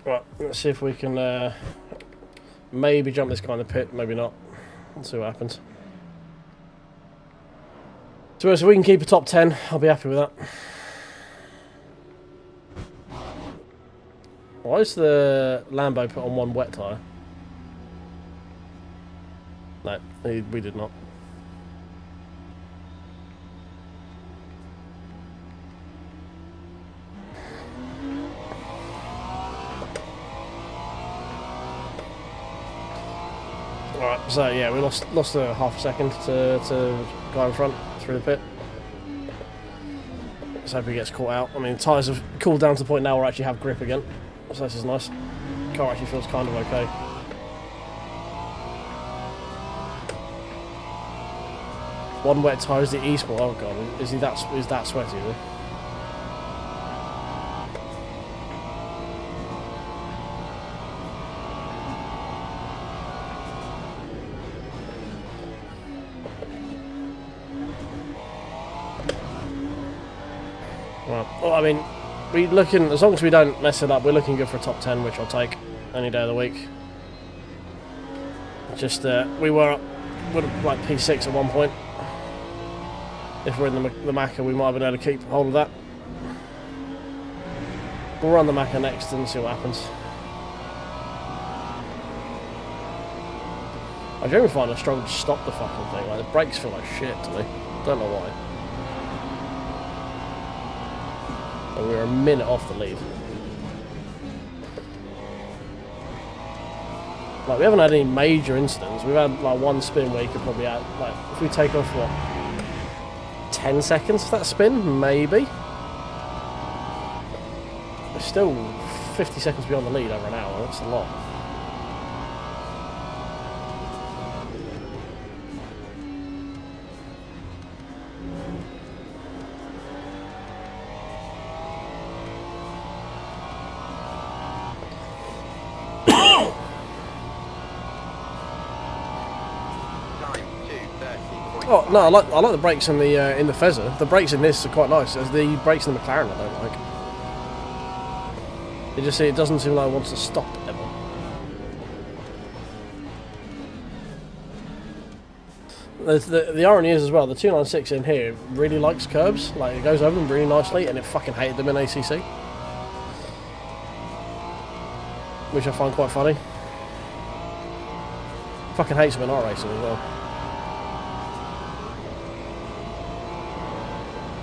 Right, let's see if we can maybe jump this guy in the pit, maybe not. Let's see what happens. So if we can keep a top 10, I'll be happy with that. Why is the Lambo put on one wet tyre? No, we did not. Right, so yeah, we lost a half a second to guy in front through the pit. Let's hope he gets caught out. I mean, tyres have cooled down to the point now where I actually have grip again, so this is nice. Car actually feels kind of okay. One wet tyre is the e-sport. Oh god, is that sweaty? Is he? Well, I mean, as long as we don't mess it up, we're looking good for a top 10, which I'll take any day of the week. Just, we were like P6 at one point. If we're in the Maka, we might have been able to keep hold of that. We'll run the Maka next and see what happens. I generally find I struggle to stop the fucking thing. Like, the brakes feel like shit to me. Don't know why. But we're a minute off the lead. Like, we haven't had any major incidents. We've had like one spin where you could probably add, like, if we take off what, 10 seconds for that spin, maybe. We're still 50 seconds beyond the lead over an hour. That's a lot. Oh no, I like the brakes in the Fezzer. The brakes in this are quite nice. As the brakes in the McLaren I don't like. It doesn't seem like it wants to stop ever. The irony is as well, the 296 in here really likes curbs. Like, it goes over them really nicely, and it fucking hated them in ACC, which I find quite funny. Fucking hates them in our racing as well.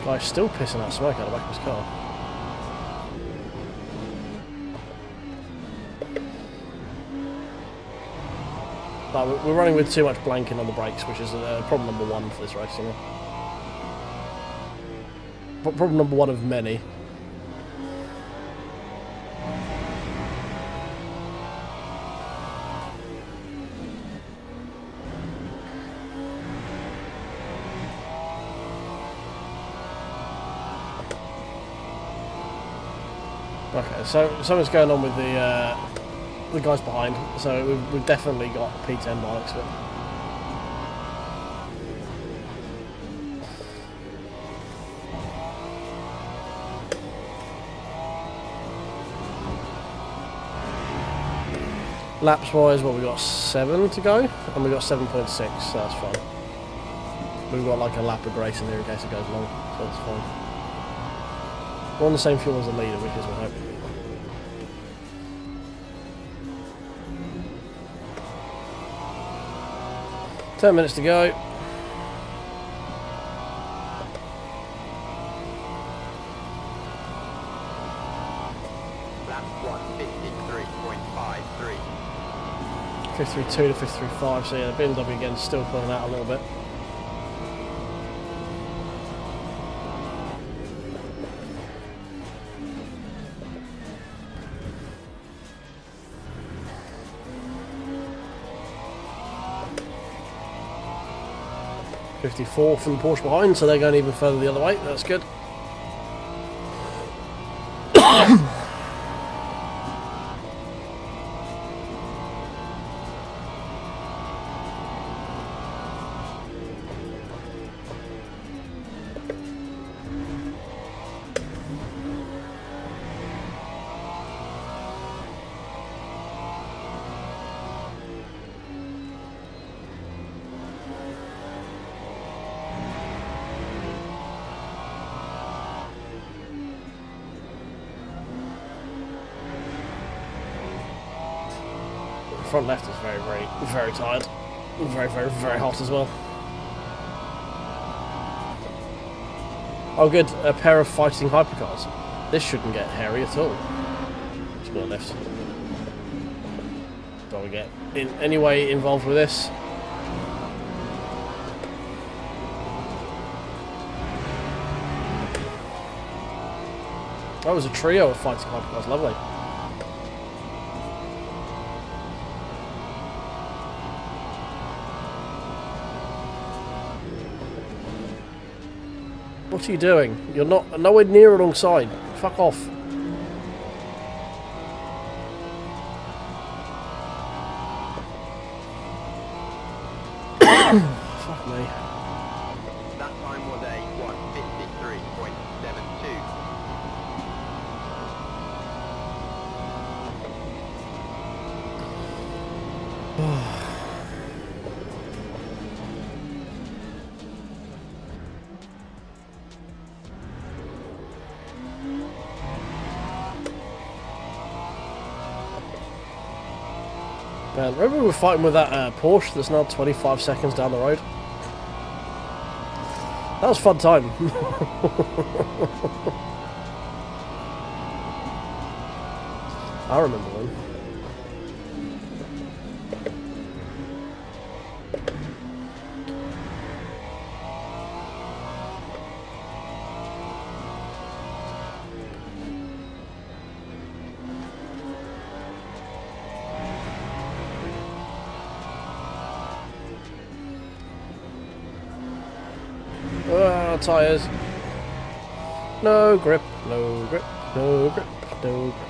Guy's still pissing out smoke out of the back of his car. Like, we're running with too much blanking on the brakes, which is problem number one for this race, you know. Problem number one of many. Okay, so something's going on with the guys behind. So we've definitely got P10 by looks of it. Laps wise, well, we got 7 to go, and we got 7.6, so that's fine. We've got like a lap of grace in there in case it goes long, so that's fine. We're on the same fuel as the leader, which is my hope. Ten minutes to go.
Lap 1:53.53.
53.2 to 53.5, so yeah, the BMW again still pulling out a little bit. .54 from the Porsche behind, so they're going even further the other way. That's good. Front left is very, very, very tired. Very, very, very hot as well. Oh good, a pair of fighting hypercars. This shouldn't get hairy at all. Just go left. Don't we get in any way involved with this? That was a trio of fighting hypercars, lovely. What are you doing? You're not nowhere near alongside. Fuck off. Fuck me.
That time was a 1:53.72.
Man, remember we were fighting with that Porsche that's now 25 seconds down the road? That was a fun time. I remember one. Tires. No grip, no grip, no grip, no grip.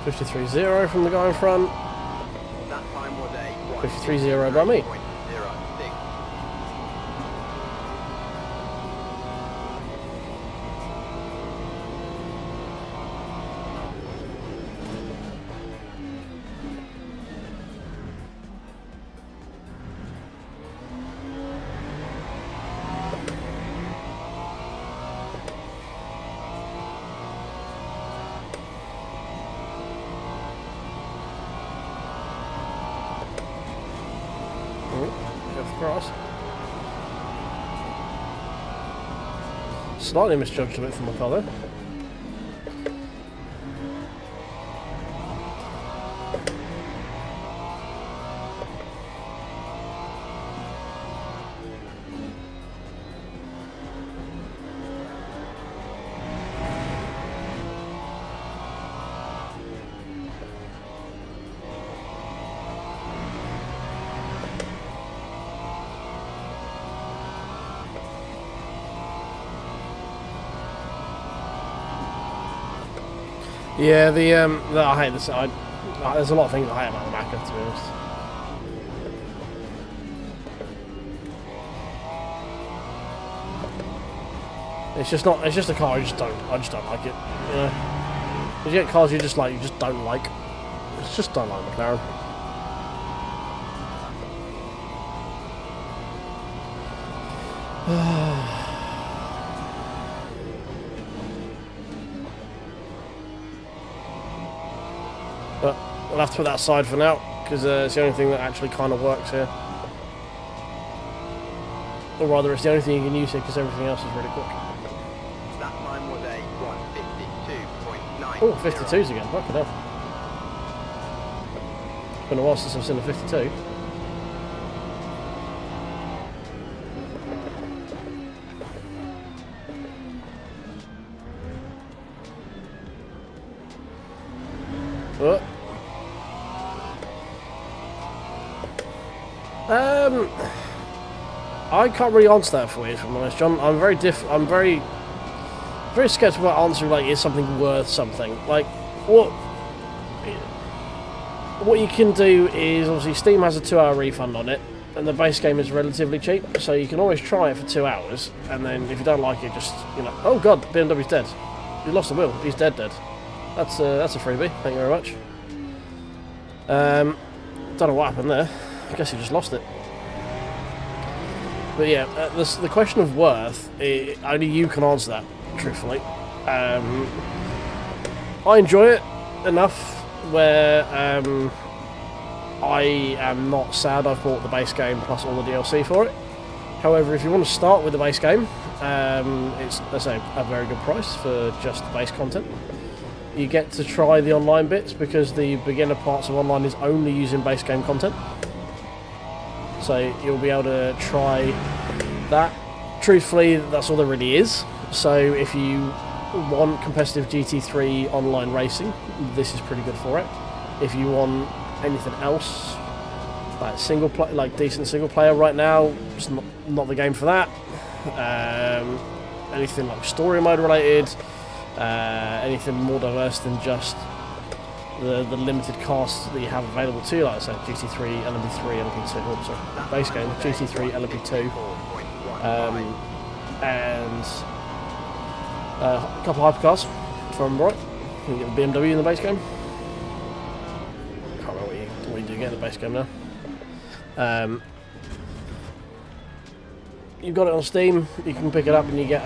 .53.0 from the guy in front.
That time was a
53.0 by me.
1:53.06.
Cross. Slightly misjudged a bit from my car there. Yeah, I hate this. There's a lot of things I hate about the Macca, to be honest. It's just not. It's just a car I just don't like it. You know, you get cars you just don't like. It's just don't like McLaren. But we'll have to put that aside for now, because it's the only thing that actually kind of works here. Or rather, it's the only thing you can use here, because everything else is really quick.
That time was a 1:52.9.
Oh, 52s again, fucking hell. It's been a while since I've seen a 52. What? I can't really answer that for you, if I'm honest, John. I'm very skeptical about answering, like, is something worth something? Like, what? what you can do is, obviously Steam has a 2-hour refund on it, and the base game is relatively cheap, so you can always try it for 2 hours, and then if you don't like it, just, you know, oh god, BMW's dead. You lost the wheel. He's dead. That's a freebie. Thank you very much. Don't know what happened there. I guess he just lost it. But yeah, the question of worth, only you can answer that, truthfully. I enjoy it enough where I am not sad I've bought the base game plus all the DLC for it. However, if you want to start with the base game, it's, let's say, a very good price for just base content. You get to try the online bits because the beginner parts of online is only using base game content. So you'll be able to try that. Truthfully, that's all there really is. So if you want competitive GT3 online racing, this is pretty good for it. If you want anything else, like decent single player right now, it's not the game for that. Anything like story mode related, anything more diverse than just the limited cast that you have available to you, like I said, GT3, LMP3, LMP2, oh, sorry, base game, GT3, LMP2, and a couple of hypercars from right. You can get the BMW in the base game. Can't remember what you do get in the base game now. You've got it on Steam, you can pick it up and you get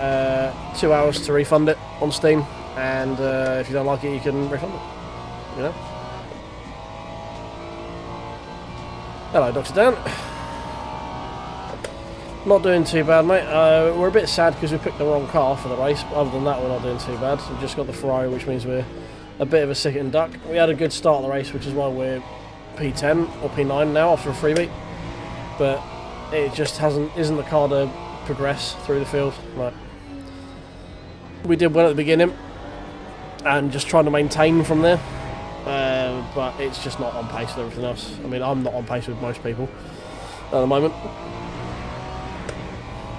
2 hours to refund it on Steam, and if you don't like it you can refund it, you know. Hello Dr. Dan. Not doing too bad, mate. We're a bit sad because we picked the wrong car for the race, but other than that we're not doing too bad. We've just got the Ferrari, which means we're a bit of a sitting duck. We had a good start of the race, which is why we're P10 or P9 now after a freebie, but it just isn't the car to progress through the field. Right. We did well at the beginning and just trying to maintain from there, but it's just not on pace with everything else. I mean, I'm not on pace with most people at the moment.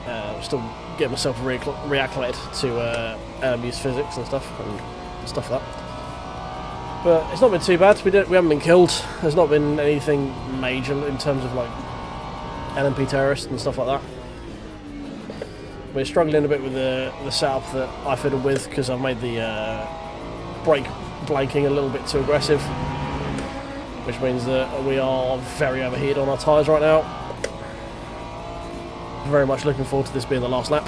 I'm still getting myself reacclimated to LMU's physics and stuff like that. But it's not been too bad. We haven't been killed. There's not been anything major in terms of like LMP terrorists and stuff like that. We're struggling a bit with the setup that I fiddled with because I've made the brake blanking a little bit too aggressive, which means that we are very overheated on our tyres right now. Very much looking forward to this being the last lap.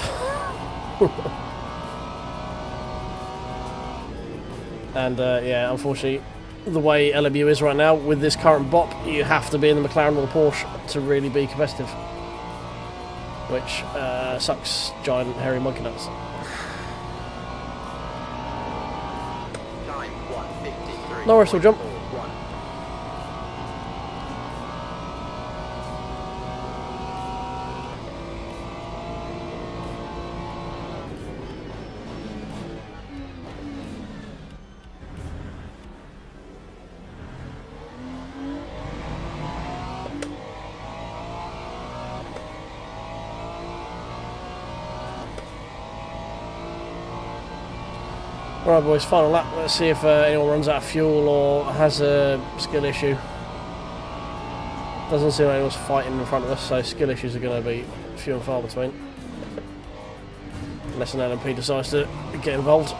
And yeah, unfortunately, the way LMU is right now, with this current bop, you have to be in the McLaren or the Porsche to really be competitive. Which sucks, giant hairy monkey nuts. Norris will jump. Alright boys, final lap. Let's see if anyone runs out of fuel or has a skill issue. Doesn't seem like anyone's fighting in front of us, so skill issues are going to be few and far between. Unless an LMP decides to get involved.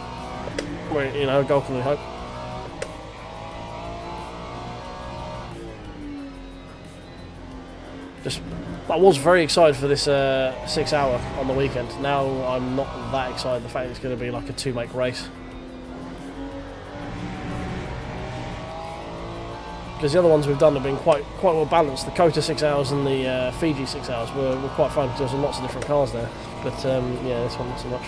Well, you know, a goal can we hope. I was very excited for this 6 hour on the weekend. Now I'm not that excited. The fact it's going to be like a 2-make race. Because the other ones we've done have been quite well balanced. The Kota 6 hours and the Fiji 6 hours were quite fun because there was lots of different cars there. But yeah, this one not so much.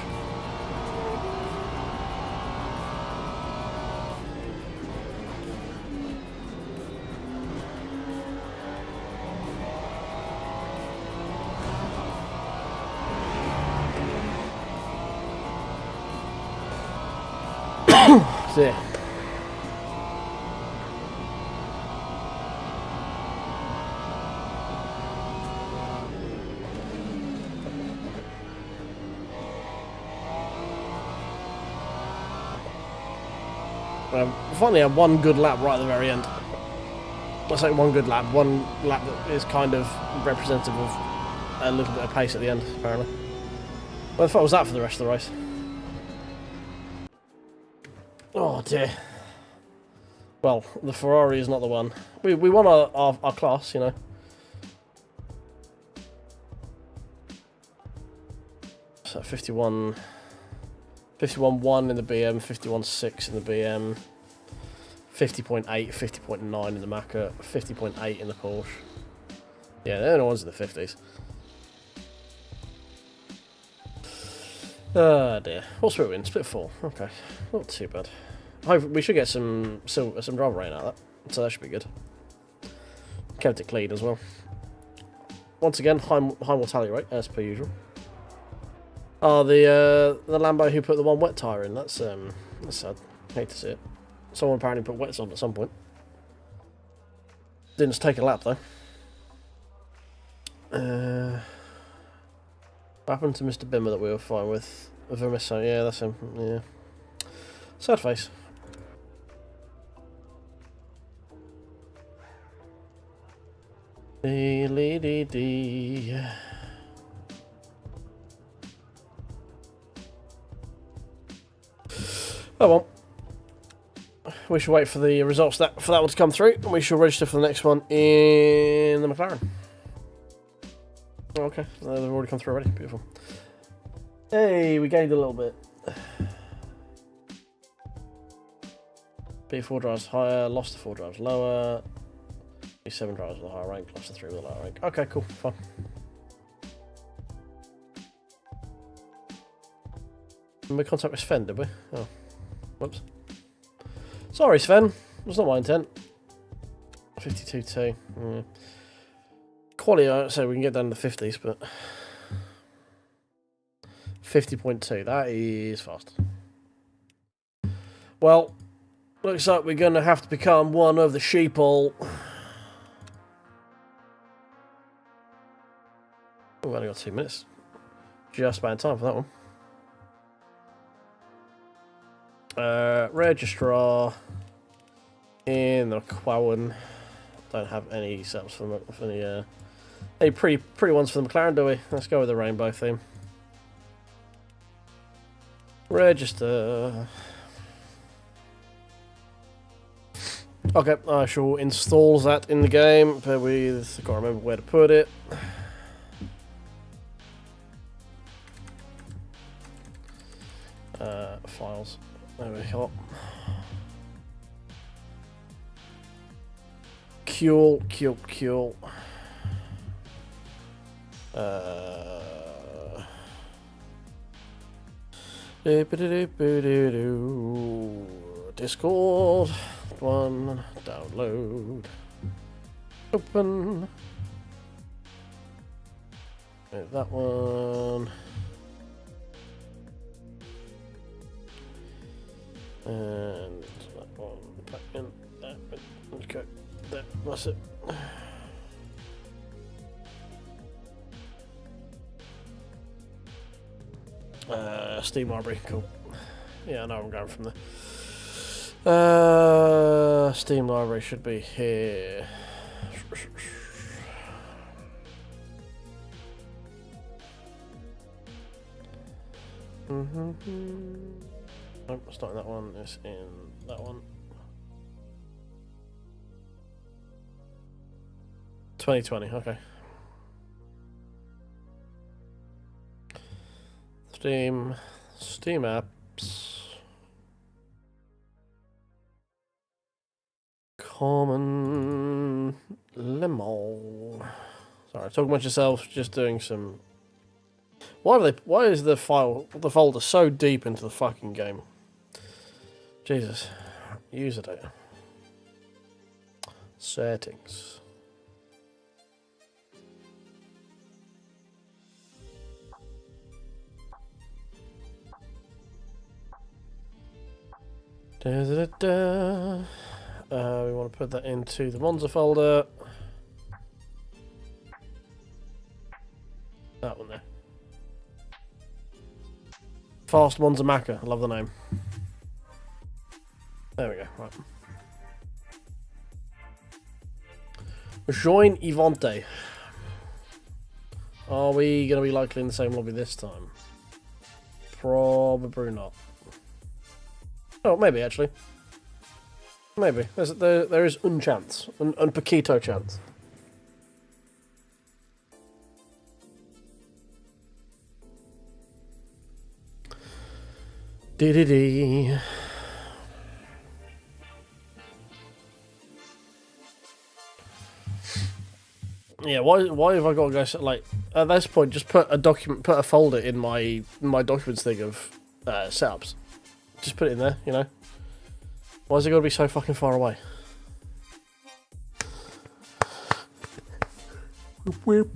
Yeah. Finally had one good lap right at the very end. let's say one good lap. One lap that is kind of representative of a little bit of pace at the end, apparently. Where the fuck was that for the rest of the race? Oh dear. Well, the Ferrari is not the one. We won our class, you know. So 51-1 in the BM, 51.6 in the BM, 50.8, 50.9 in the Macca, 50.8 in the Porsche. Yeah, they're the ones in the 50s. Oh dear. What split win? Split 4. Okay. Not too bad. We should get some driver rain out of that. So that should be good. Kept it clean as well. Once again, high mortality rate, as per usual. Oh, the Lambo who put the one wet tyre in. That's sad. Hate to see it. Someone apparently put wets on at some point. Didn't just take a lap though. What happened to Mr. Bimmer that we were fine with? Vermisso, yeah, that's him. Yeah. Sad face. Dee. Oh well. We should wait for the results for that one to come through, and we shall register for the next one in the McLaren. Okay, they've already come through already. Beautiful. Hey, we gained a little bit. B4 drives higher, lost the 4 drives lower. B7 drives with a higher rank, lost the 3 with a lower rank. Okay, cool, fine. Did we contact with Sven, did we? Oh, whoops. Sorry, Sven. That's not my intent. 52.2. Yeah. Quality, I'd say we can get down to the 50s, but 50.2, that is fast. Well, looks like we're going to have to become one of the sheeple. We've only got 2 minutes. Just about in time for that one. Registrar in the Quowan. Don't have any setups for any pretty ones for the McLaren, do we? Let's go with the rainbow theme. Register. Okay, I shall install that in the game. But I can't remember where to put it. Files. There we go. Cool. Discord. One. Download. Open. That one. And that one back in. That one. Okay. That's it. Steam library, cool. Yeah, I know I'm going from there. Steam library should be here. Nope, it's not in that one, it's in that one. 2020, okay. Steam apps. Common limo. Sorry, talking about yourself, just doing some. Why is the folder so deep into the fucking game? Jesus. User data. Settings. We want to put that into the Monza folder. That one there. Fast Monza Macca. I love the name. There we go. Right. Join Ivante. Are we going to be likely in the same lobby this time? Probably not. Oh, maybe actually. Maybe. There is un chance. Un poquito chance. Dee. Yeah, why have I got to go like at this point? Just put a folder in my documents thing of setups. Just put it in there, you know. Why is it got to be so fucking far away? Whip.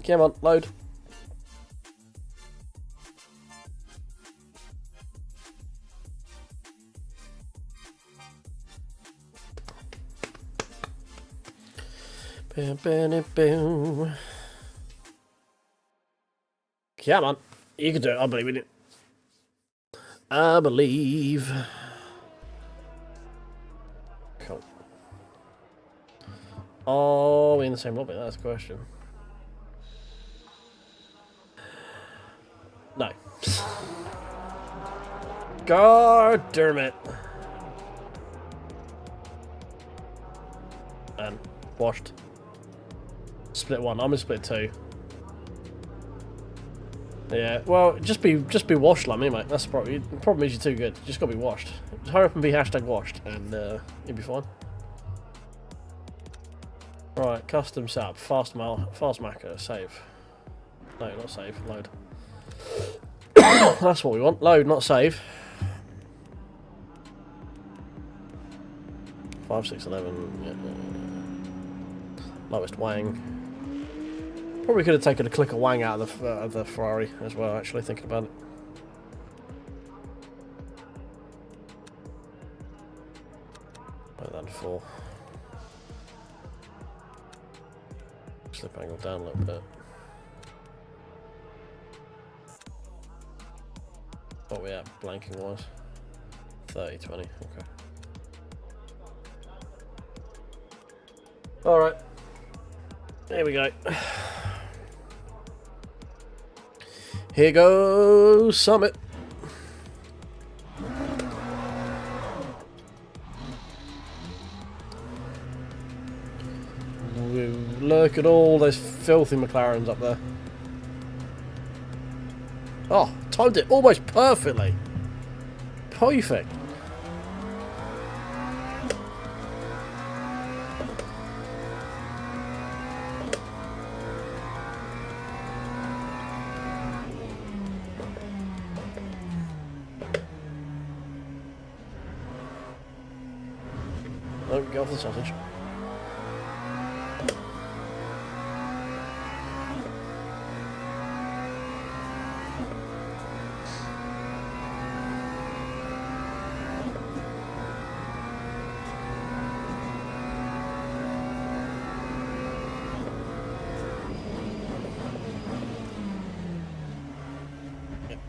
Come on, load. Boom. Come on, you can do it. I believe in it. I believe. Cool. Are we in the same lobby? That's the question. No. God damn it. And washed. Split one. I'm in split two. Yeah. Well, just be washed like me, mate. That's the problem. The problem is you're too good. You just gotta be washed. Just hurry up and be #washed, and you'll be fine. Right. Custom setup. Fast macro. Save. No, not save. Load. That's what we want. Load, not save. 5, 6, 11. Yeah. Lowest wang. Probably could have taken a click of wang out of the Ferrari as well. Actually, thinking about it. Better than 4. Slip angle down a little bit. What we at blanking wise? 30, 20, okay. Alright. Here we go. Here goes Summit. Look at all those filthy McLarens up there. Oh, timed it almost perfectly. Perfect. Oh, get off the sausage.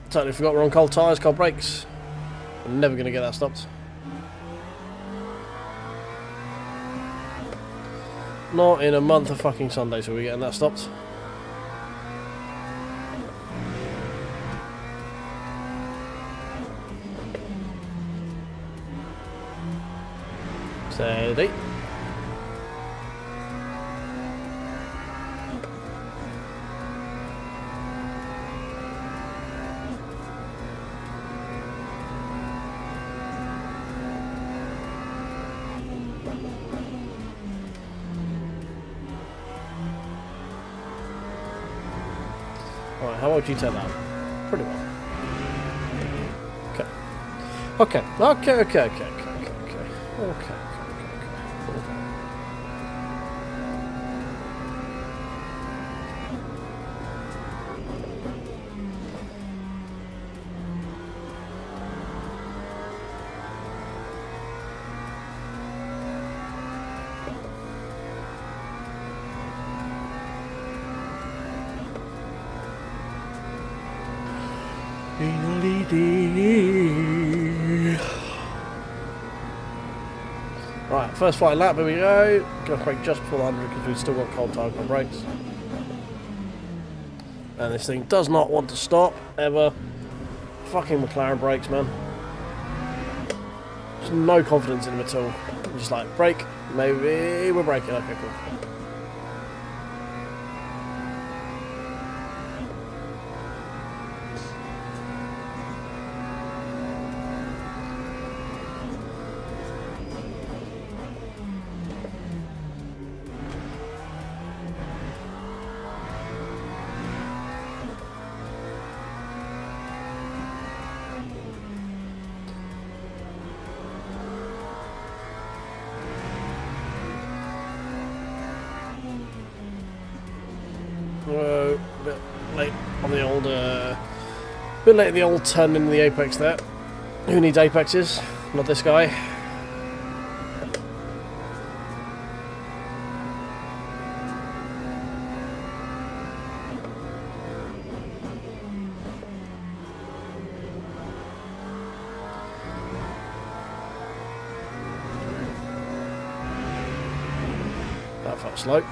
Totally forgot we're on cold tyres, cold brakes. I'm never going to get that stopped. Not in a month of fucking Sundays will we getting that stopped. Steady. Alright, how would you tell that? Pretty well. Okay. Okay. first flight lap, here we go. Gonna brake just before the 100 because we've still got cold tire on brakes. And this thing does not want to stop, ever. Fucking McLaren brakes, man. There's no confidence in them at all. I'm just like, brake, maybe we're braking. Okay, cool. A bit late on the old, bit late in the old turn in the apex there. Who needs apexes? Not this guy. That felt slow.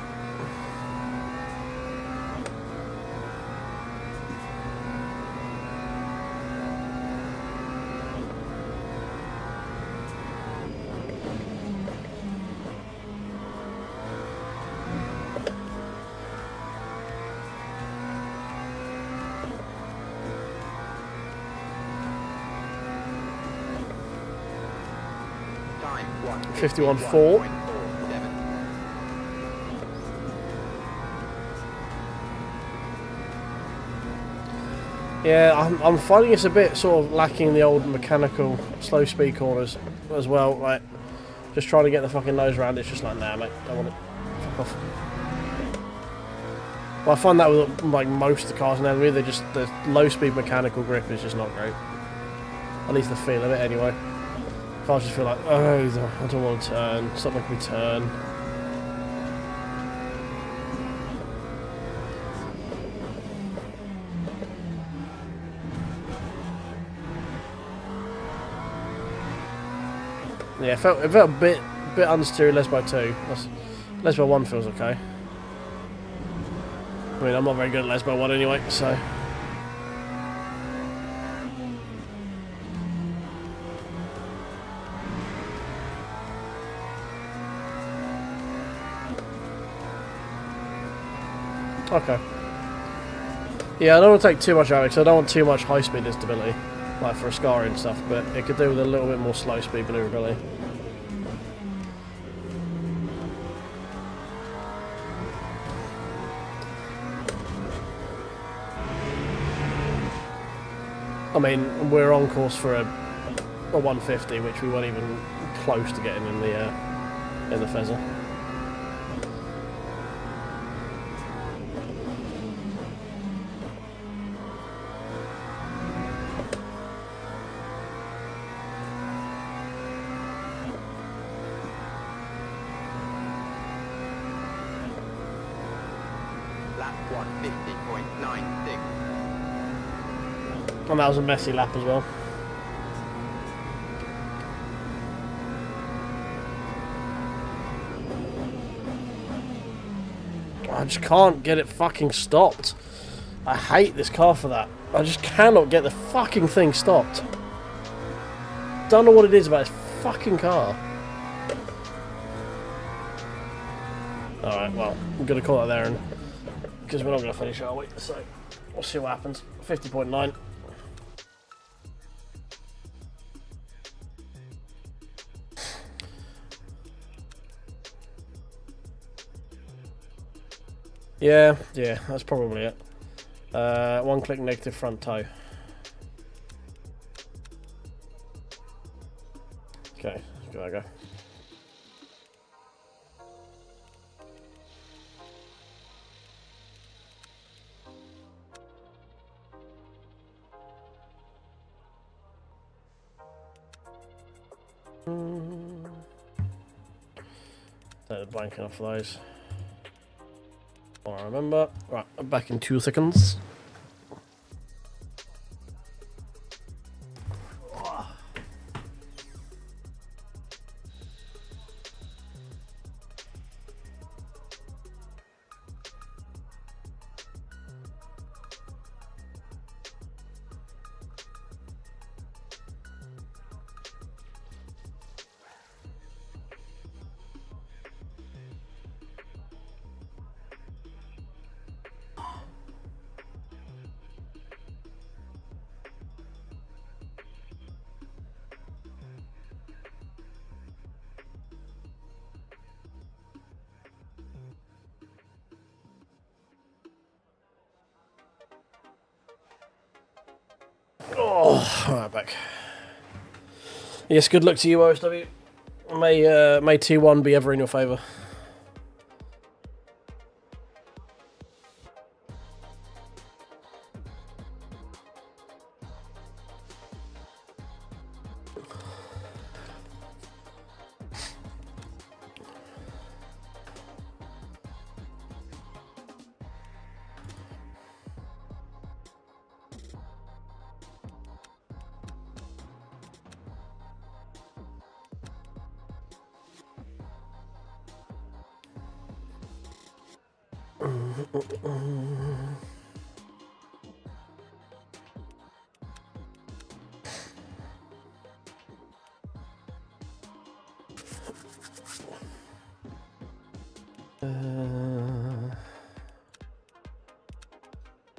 Time
51.4. Yeah, I'm finding it's a bit sort of lacking the old mechanical slow speed corners as well. Like, just trying to get the fucking nose around it's just like, nah, mate, don't want it. Fuck off. Well, I find that with like most of the cars in LMU, they're just the low speed mechanical grip is just not great. At least the feel of it, anyway. Cars just feel like, oh, I don't want to turn. Stop making me turn. Yeah, it felt a bit understeery, less by 2. Less by 1 feels okay. I mean, I'm not very good at less by 1 anyway, so. Okay. Yeah, I don't want to take too much out of it, because I don't want too much high-speed instability, like for Ascari and stuff, but it could do with a little bit more slow-speed manoeuvrability. I mean, we're on course for a 150, which we weren't even close to getting in the Fezzer.
Lap 150.96.
And that was a messy lap as well. I just can't get it fucking stopped. I hate this car for that. I just cannot get the fucking thing stopped. Don't know what it is about this fucking car. Alright, well, I'm going to call it there, and because we're not going to finish, are we? So, we'll see what happens. 50.9. Yeah, that's probably it. 1 click negative front toe. Okay, go I go. Take the blanking off those. I remember. Right, I'm back in 2 seconds. Oh, alright, back. Yes, good luck to you, OSW. May T1 be ever in your favour.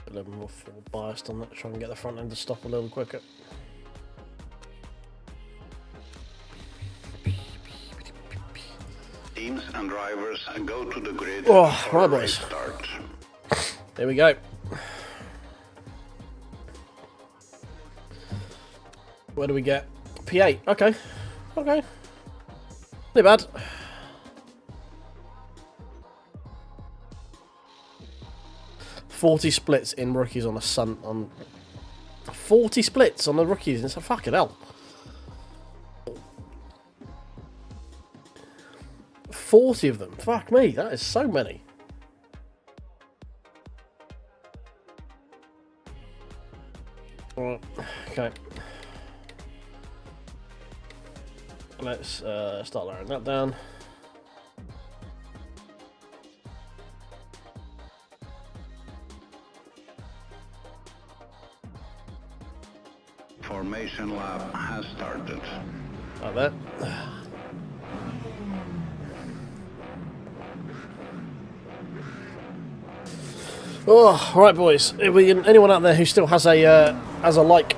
A little more forward biased on that, try and get the front end to stop a little quicker.
Teams and drivers go to the grid
Oh,
for
right,
a race
boys.
start.
There we go. Where do we get? P8. Okay. Okay. Not bad. $40 splits in rookies on a sun on 40 splits on the rookies. It's a fucking hell. 40 of them. Fuck me, that is so many. Alright, okay. Let's start lowering that down.
Formation lap has started.
Like that. Oh, right, boys. If we can, anyone out there who still has a like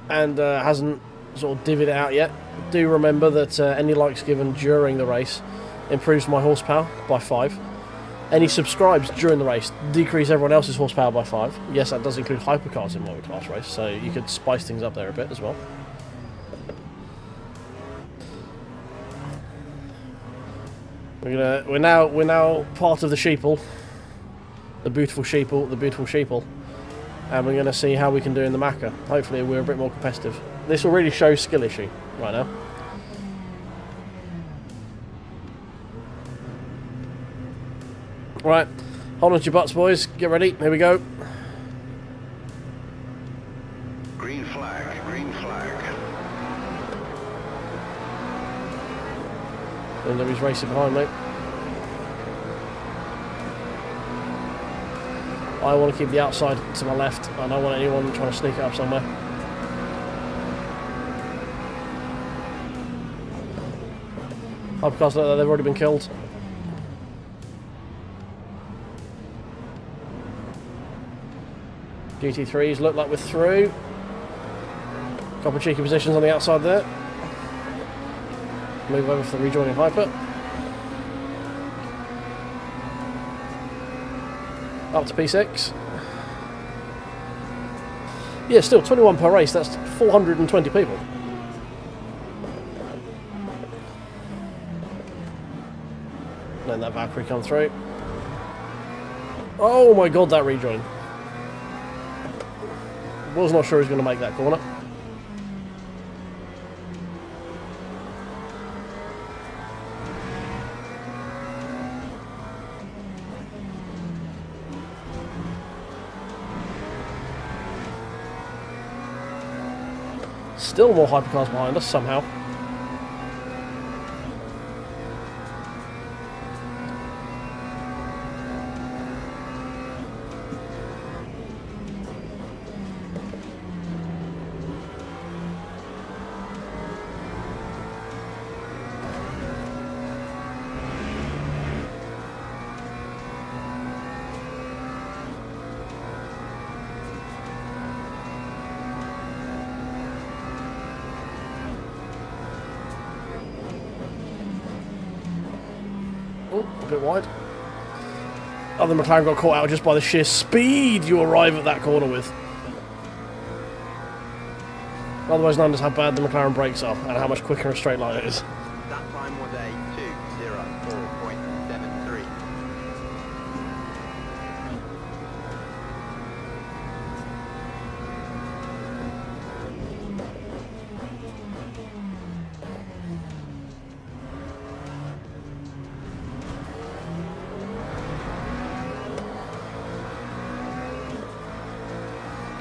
and hasn't sort of divvied it out yet, do remember that any likes given during the race improves my horsepower by 5. Any subscribes during the race decrease everyone else's horsepower by 5. Yes, that does include hypercars in multi-class race, so you could spice things up there a bit as well. We're now part of the sheeple, the beautiful sheeple, and we're gonna see how we can do in the Macca. Hopefully, we're a bit more competitive. This will really show skill issue right now. Right, hold on to your butts, boys. Get ready. Here we go.
Green flag, green flag.
NW's racing behind, mate. I want to keep the outside to my left. I don't want anyone trying to sneak it up somewhere. Hypercars like that, they've already been killed. GT3s look like we're through. Couple of cheeky positions on the outside there. Move over for the rejoining Hyper. Up to P6. Yeah, still 21 per race, that's 420 people. Letting that Valkyrie come through. Oh my god, that rejoin. Was not sure he was going to make that corner. Still more hypercars behind us somehow. Oh, a bit wide. Oh, the McLaren got caught out just by the sheer speed you arrive at that corner with. Otherwise known as how bad the McLaren brakes are and how much quicker a straight line it is.
That time was a 2:04.73.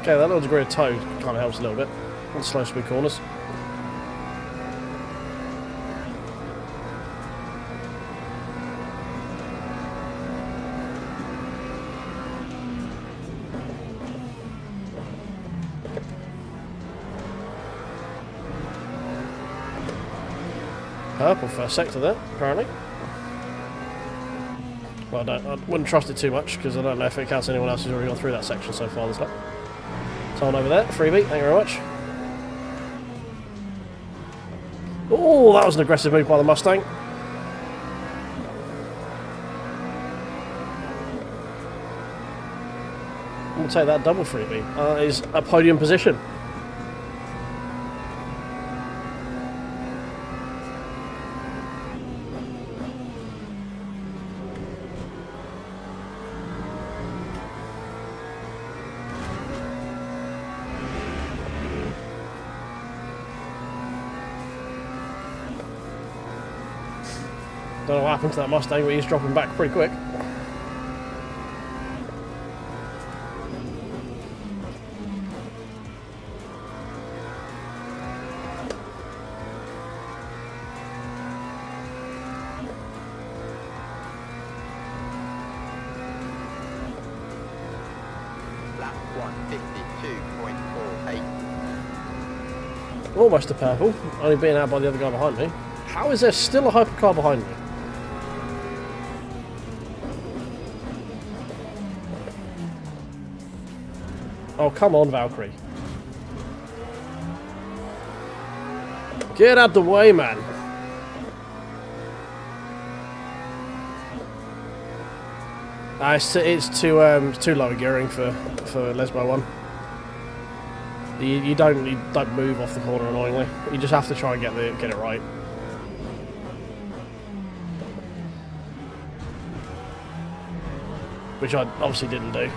Okay, that little degree of toe kind of helps a little bit on slow speed corners. Purple first sector there, apparently. Well, I wouldn't trust it too much because I don't know if it counts anyone else who's already gone through that section so far this lap. Someone over there, freebie, thank you very much. Oh, that was an aggressive move by the Mustang. We'll take that double freebie. Is a podium position. Don't know what happened to that Mustang, but he's dropping back pretty quick.
Lap 1:52.48.
Almost a purple, only being out by the other guy behind me. How is there still a hypercar behind me? Oh, come on, Valkyrie. Get out the way, man. It's too low a gearing for Lesbo 1. You don't move off the corner annoyingly. You just have to try and get it right. Which I obviously didn't do.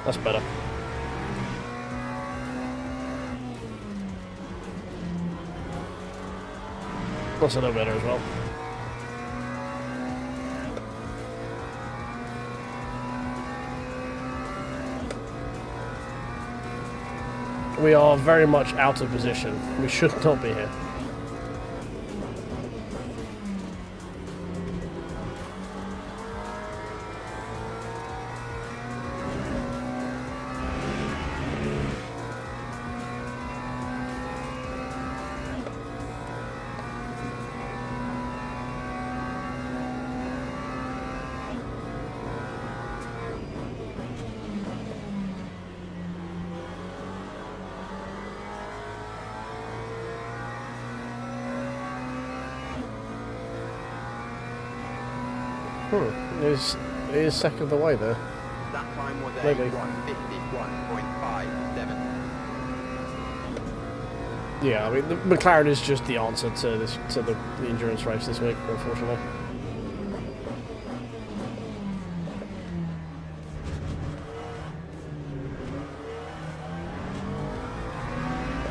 That's better. That's a little better as well. We are very much out of position. We should not be here. He is second of the way there.
That time was a
Maybe.
1:51.57.
Yeah, I mean, the McLaren is just the answer to the endurance race this week, unfortunately.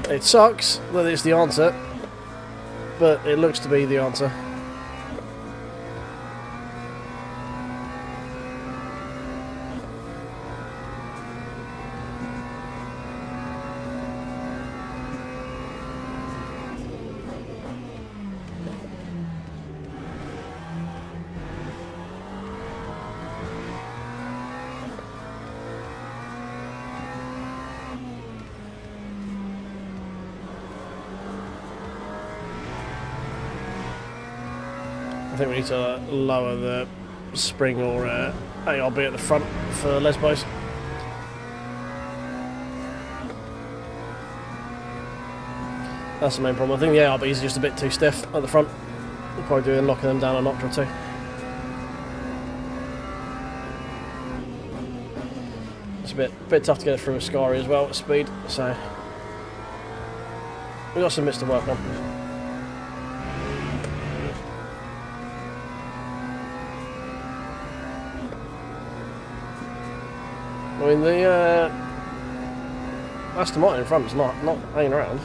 It sucks that it's the answer, but it looks to be the answer. I think we need to lower the spring or ARB at the front for Lesbos. That's the main problem. I think the ARBs are just a bit too stiff at the front. We'll probably do locking them down a notch or two. It's a bit tough to get through a Scary as well at speed, so we've got some bits to work on. I mean, the Aston Martin in front is not hanging around.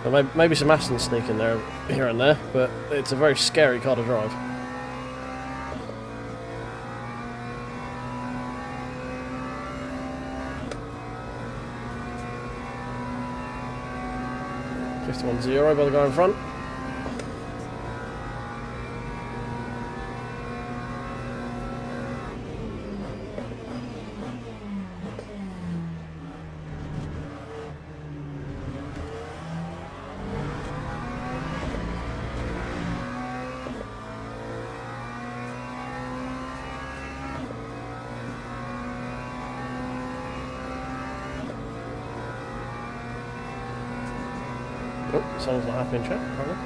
Well, maybe some Astons sneak in there here and there, but it's a very scary car to drive. .51.0 by the guy in front. Oh, someone's not happy in chat, apparently.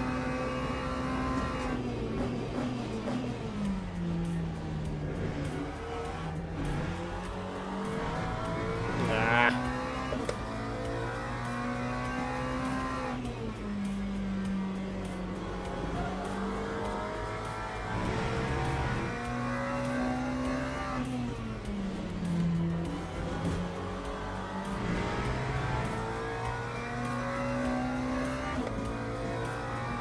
Nah.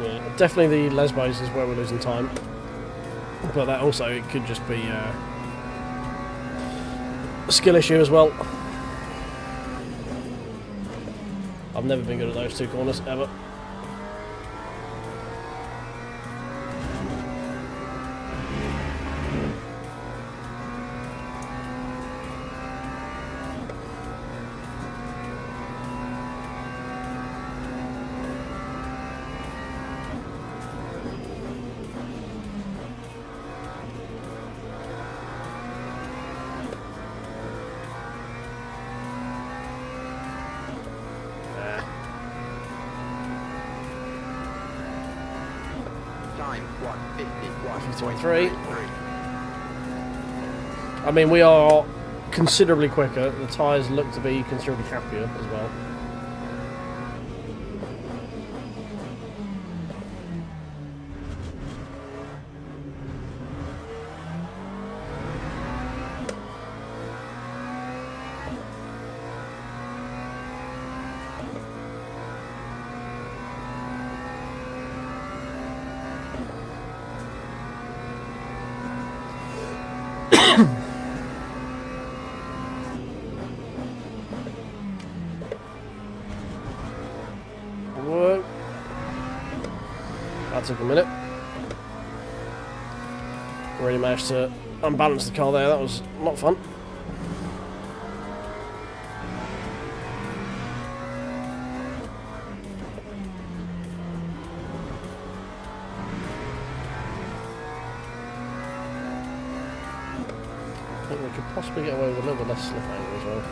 Yeah, definitely the Lesbos is where we're losing time, but that also, it could just be a skill issue as well. I've never been good at those two corners, ever.
Time
1:51.3. I mean, we are considerably quicker. The tyres look to be considerably happier as well. Whoa. That took a minute. Really managed to unbalance the car there, that was not fun. I think we could possibly get away with a little bit less slip angle as well.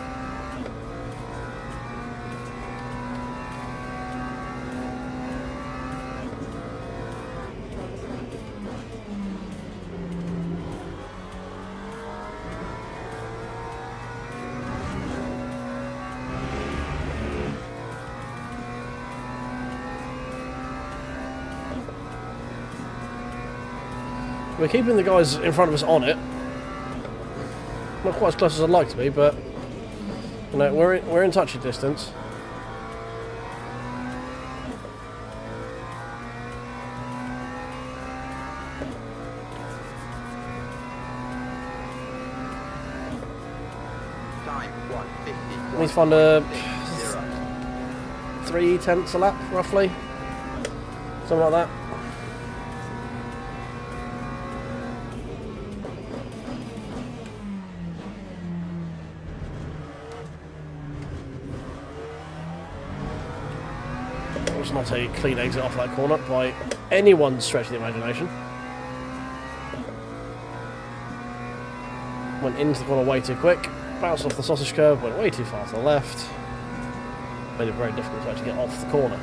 We're keeping the guys in front of us on it. Not quite as close as I'd like to be, but you know, we're in touchy distance.
Time 1:50.
Need to find a 3/10 a lap, roughly, something like that. It's not a clean exit off that corner by anyone's stretch of the imagination. Went into the corner way too quick, bounced off the sausage curve, went way too far to the left. Made it very difficult to actually get off the corner.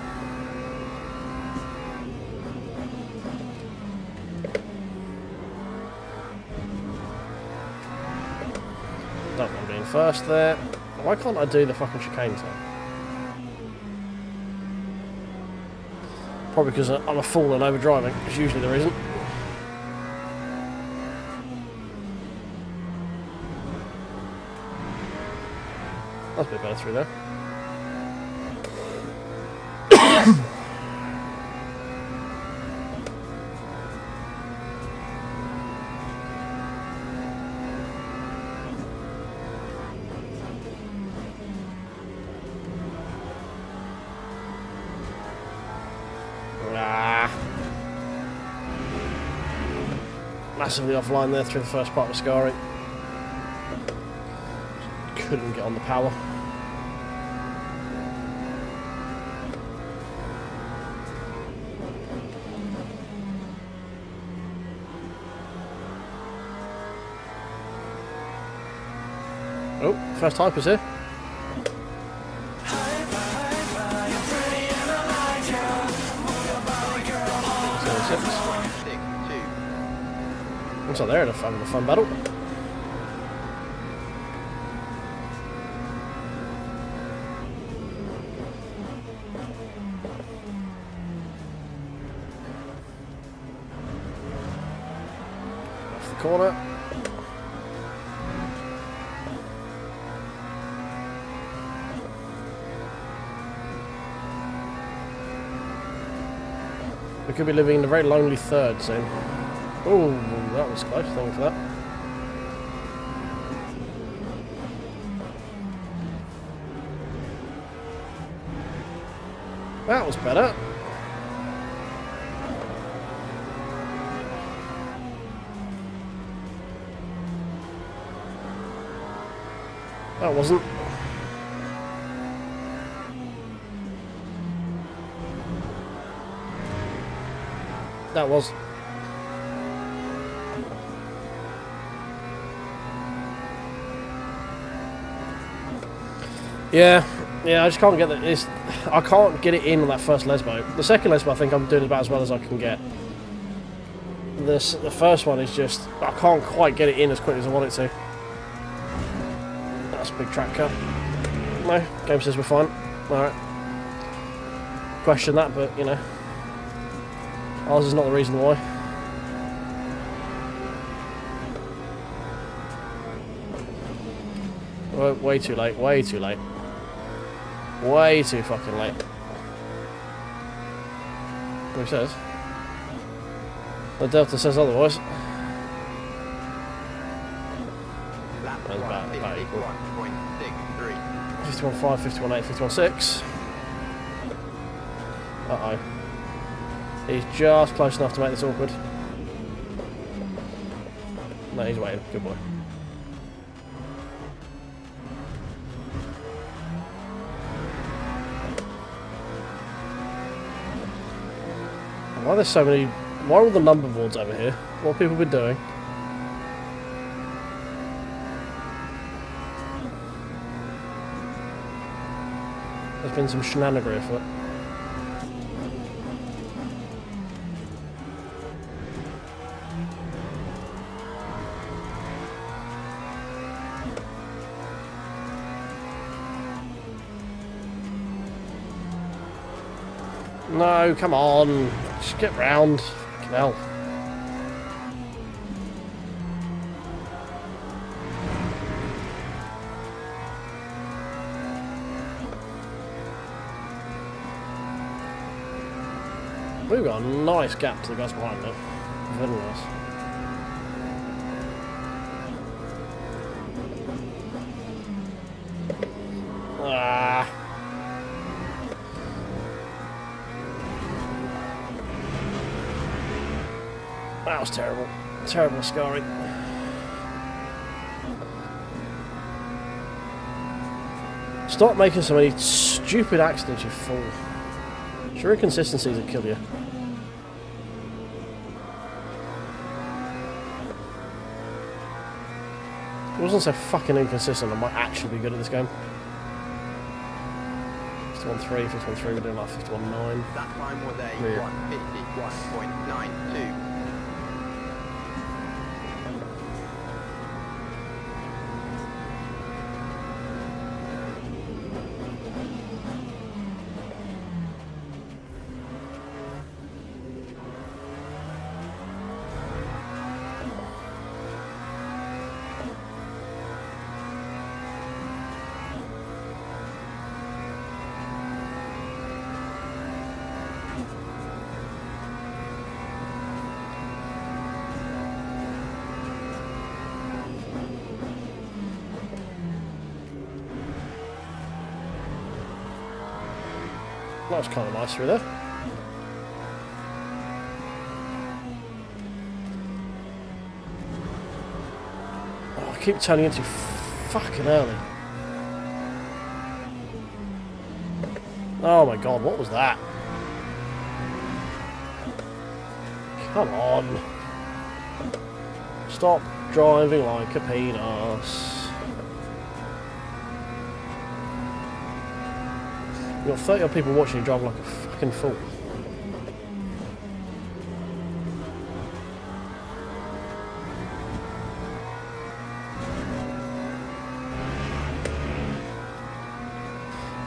first there. Why can't I do the fucking chicane turn? Probably because I'm a fool and overdriving, is usually the reason. That's a bit better through there. Massively offline there through the first part of Scary. Couldn't get on the power. Oh, first typers here. Looks like they're having a fun battle. Off the corner. We could be living in a very lonely third soon. Oh, that was close. Thank you for that. That was better. That wasn't. That was. Yeah, I just can't get that. I can't get it in on that first lesbo. The second lesbo, I think I'm doing about as well as I can get. The first one is just, I can't quite get it in as quickly as I want it to. That's a big track cut. No, game says we're fine. Alright. Question that, but you know. Ours is not the reason why. Way too late, way too late. Way too fucking late. What he says? The Delta says otherwise. That's about equal. 51.5, 51.8, 51.6. Uh-oh. He's just close enough to make this awkward. No, he's waiting. Good boy. Why are there so many... Why are all the number boards over here? What have people been doing? There's been some shenanigery afoot. No, come on. Just get round. Fucking hell. We've got a nice gap to the guys behind though. Very nice. Ah. That was terrible. Terrible scarring. Stop making so many stupid accidents, you fool. Sure, inconsistencies that kill you. If it wasn't so fucking inconsistent, I might actually be good at this game. 51.3, 51.3, we're doing like 51.9.
That time was a 151.92.
that was kind of nice through there. Oh, I keep turning into fucking early. Oh my god, what was that? Come on. Stop driving like a penis. You've got 30 odd people watching you drive like a fucking fool.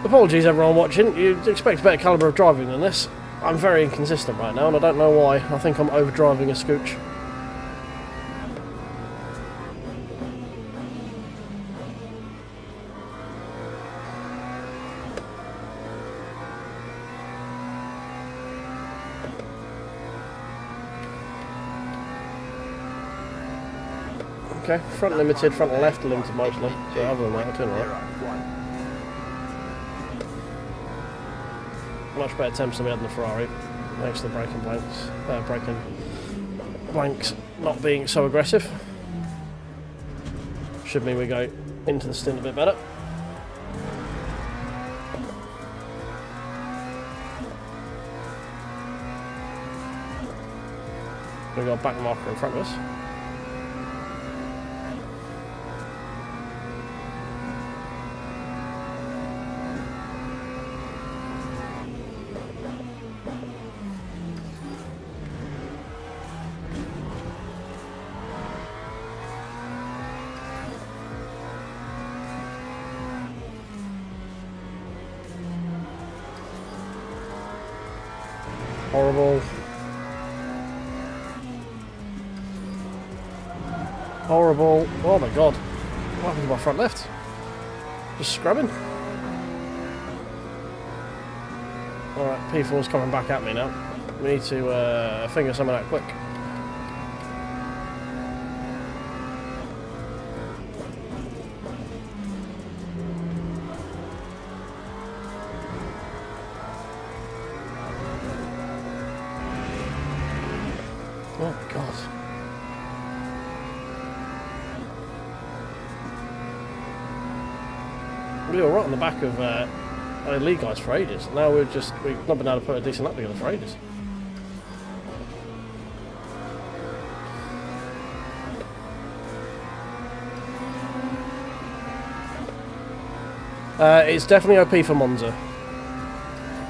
Apologies everyone watching, you'd expect a better calibre of driving than this. I'm very inconsistent right now and I don't know why. I think I'm overdriving a scooch. Okay, front limited, front left limited mostly. So other than that, I'm doing alright. Much better temps than we had in the Ferrari, thanks to the braking blanks not being so aggressive. Should mean we go into the stint a bit better. We've got a back marker in front of us. Horrible. Horrible. Oh my god. What happened to my front left? Just scrubbing. Alright, P4's coming back at me now. We need to finger some of that quick. Oh my god. We were right on the back of our league guys for ages. Now we've not been able to put a decent lap together for ages. It's definitely OP for Monza.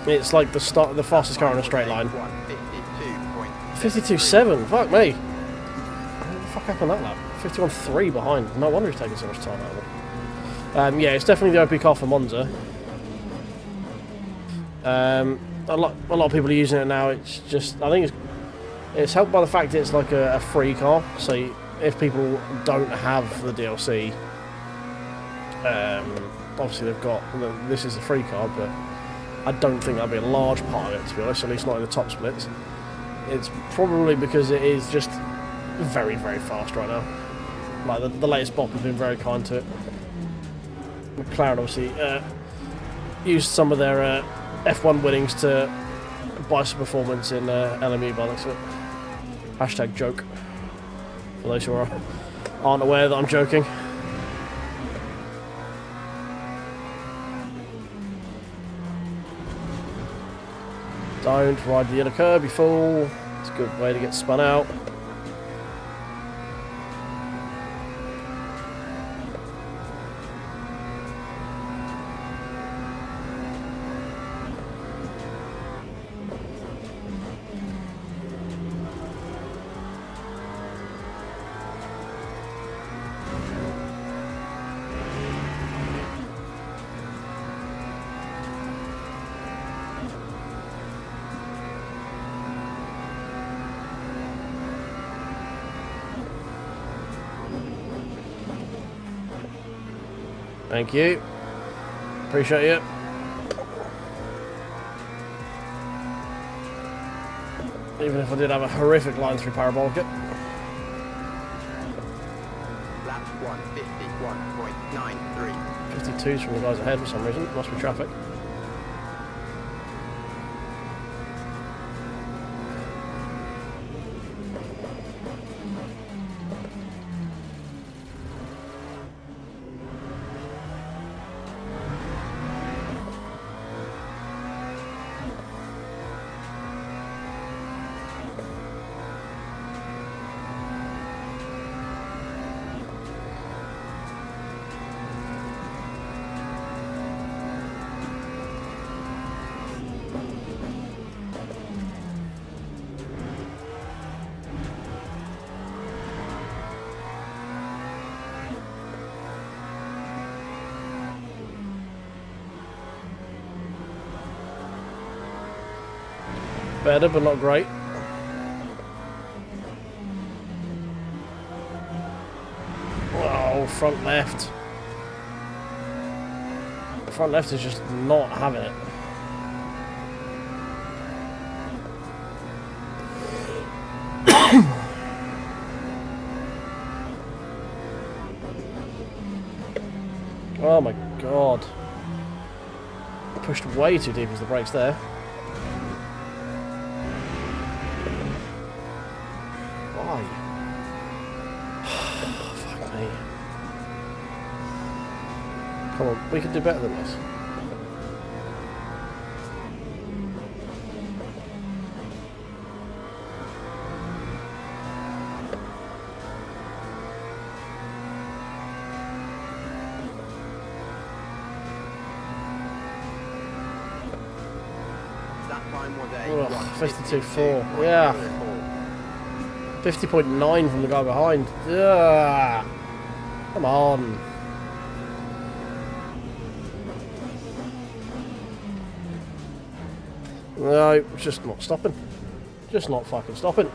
It's like the fastest car in a straight line. 52.7, fuck me. What the fuck happened that lap? 51.3 behind. No wonder he's taking so much time out of it. Yeah, it's definitely the OP car for Monza. A lot of people are using it now. It's just, I think it's helped by the fact it's like a free car. So if people don't have the DLC, obviously they've got, this is a free car, but I don't think that'll be a large part of it, to be honest, at least not in the top splits. It's probably because it is just very, very fast right now. Like the latest BOP has been very kind to it. McLaren obviously used some of their F1 winnings to buy some performance in LMU by the looks of it. Hashtag joke. For those who aren't aware that I'm joking. Don't ride the inner curb, you fool. It's a good way to get spun out. Thank you. Appreciate it. Even if I did have a horrific line through parabolic.
Lap 151.93.
52's from the guys ahead for some reason. Must be traffic. better, but not great. Oh, front left. Front left is just not having it. Oh my god. Pushed way too deep as the brakes there. Why? Fuck me. Come on, we can do better than this.
That time was a
52.4. Yeah. 50.9 from the guy behind. Yeah. Come on. No, it's just not stopping. Just not fucking stopping.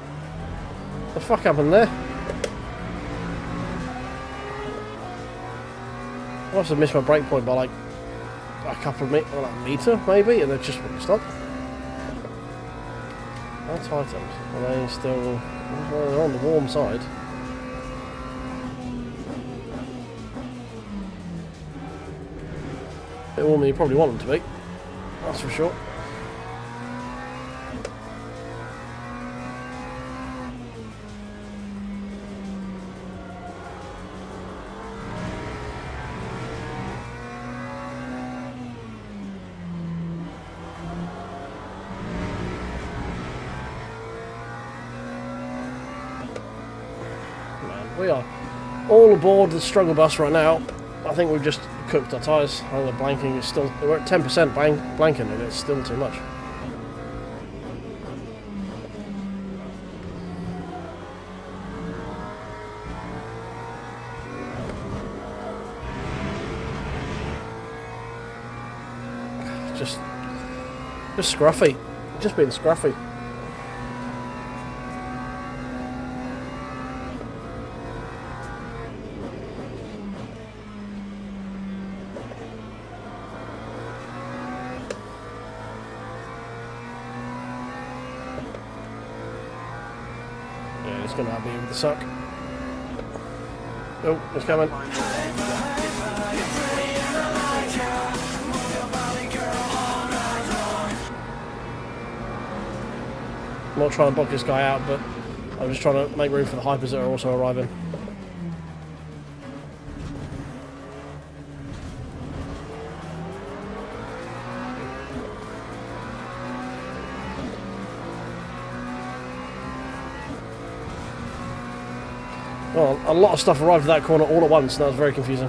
The fuck happened there? I must have missed my brake point by like a couple of meters, like a metre maybe, and it just wouldn't stop. That's items. Are they still... Well, they're on the warm side. A bit warmer than you probably want them to be. That's for sure. We are all aboard the struggle bus right now. I think we've just cooked our tyres. I think the blanking is still... We're at 10% blanking and it's still too much. Just scruffy. Just being scruffy. It's going to have me with the suck. Oh, it's coming. I'm not trying to block this guy out, but I'm just trying to make room for the hypers that are also arriving. Well, a lot of stuff arrived at that corner all at once, and that was very confusing.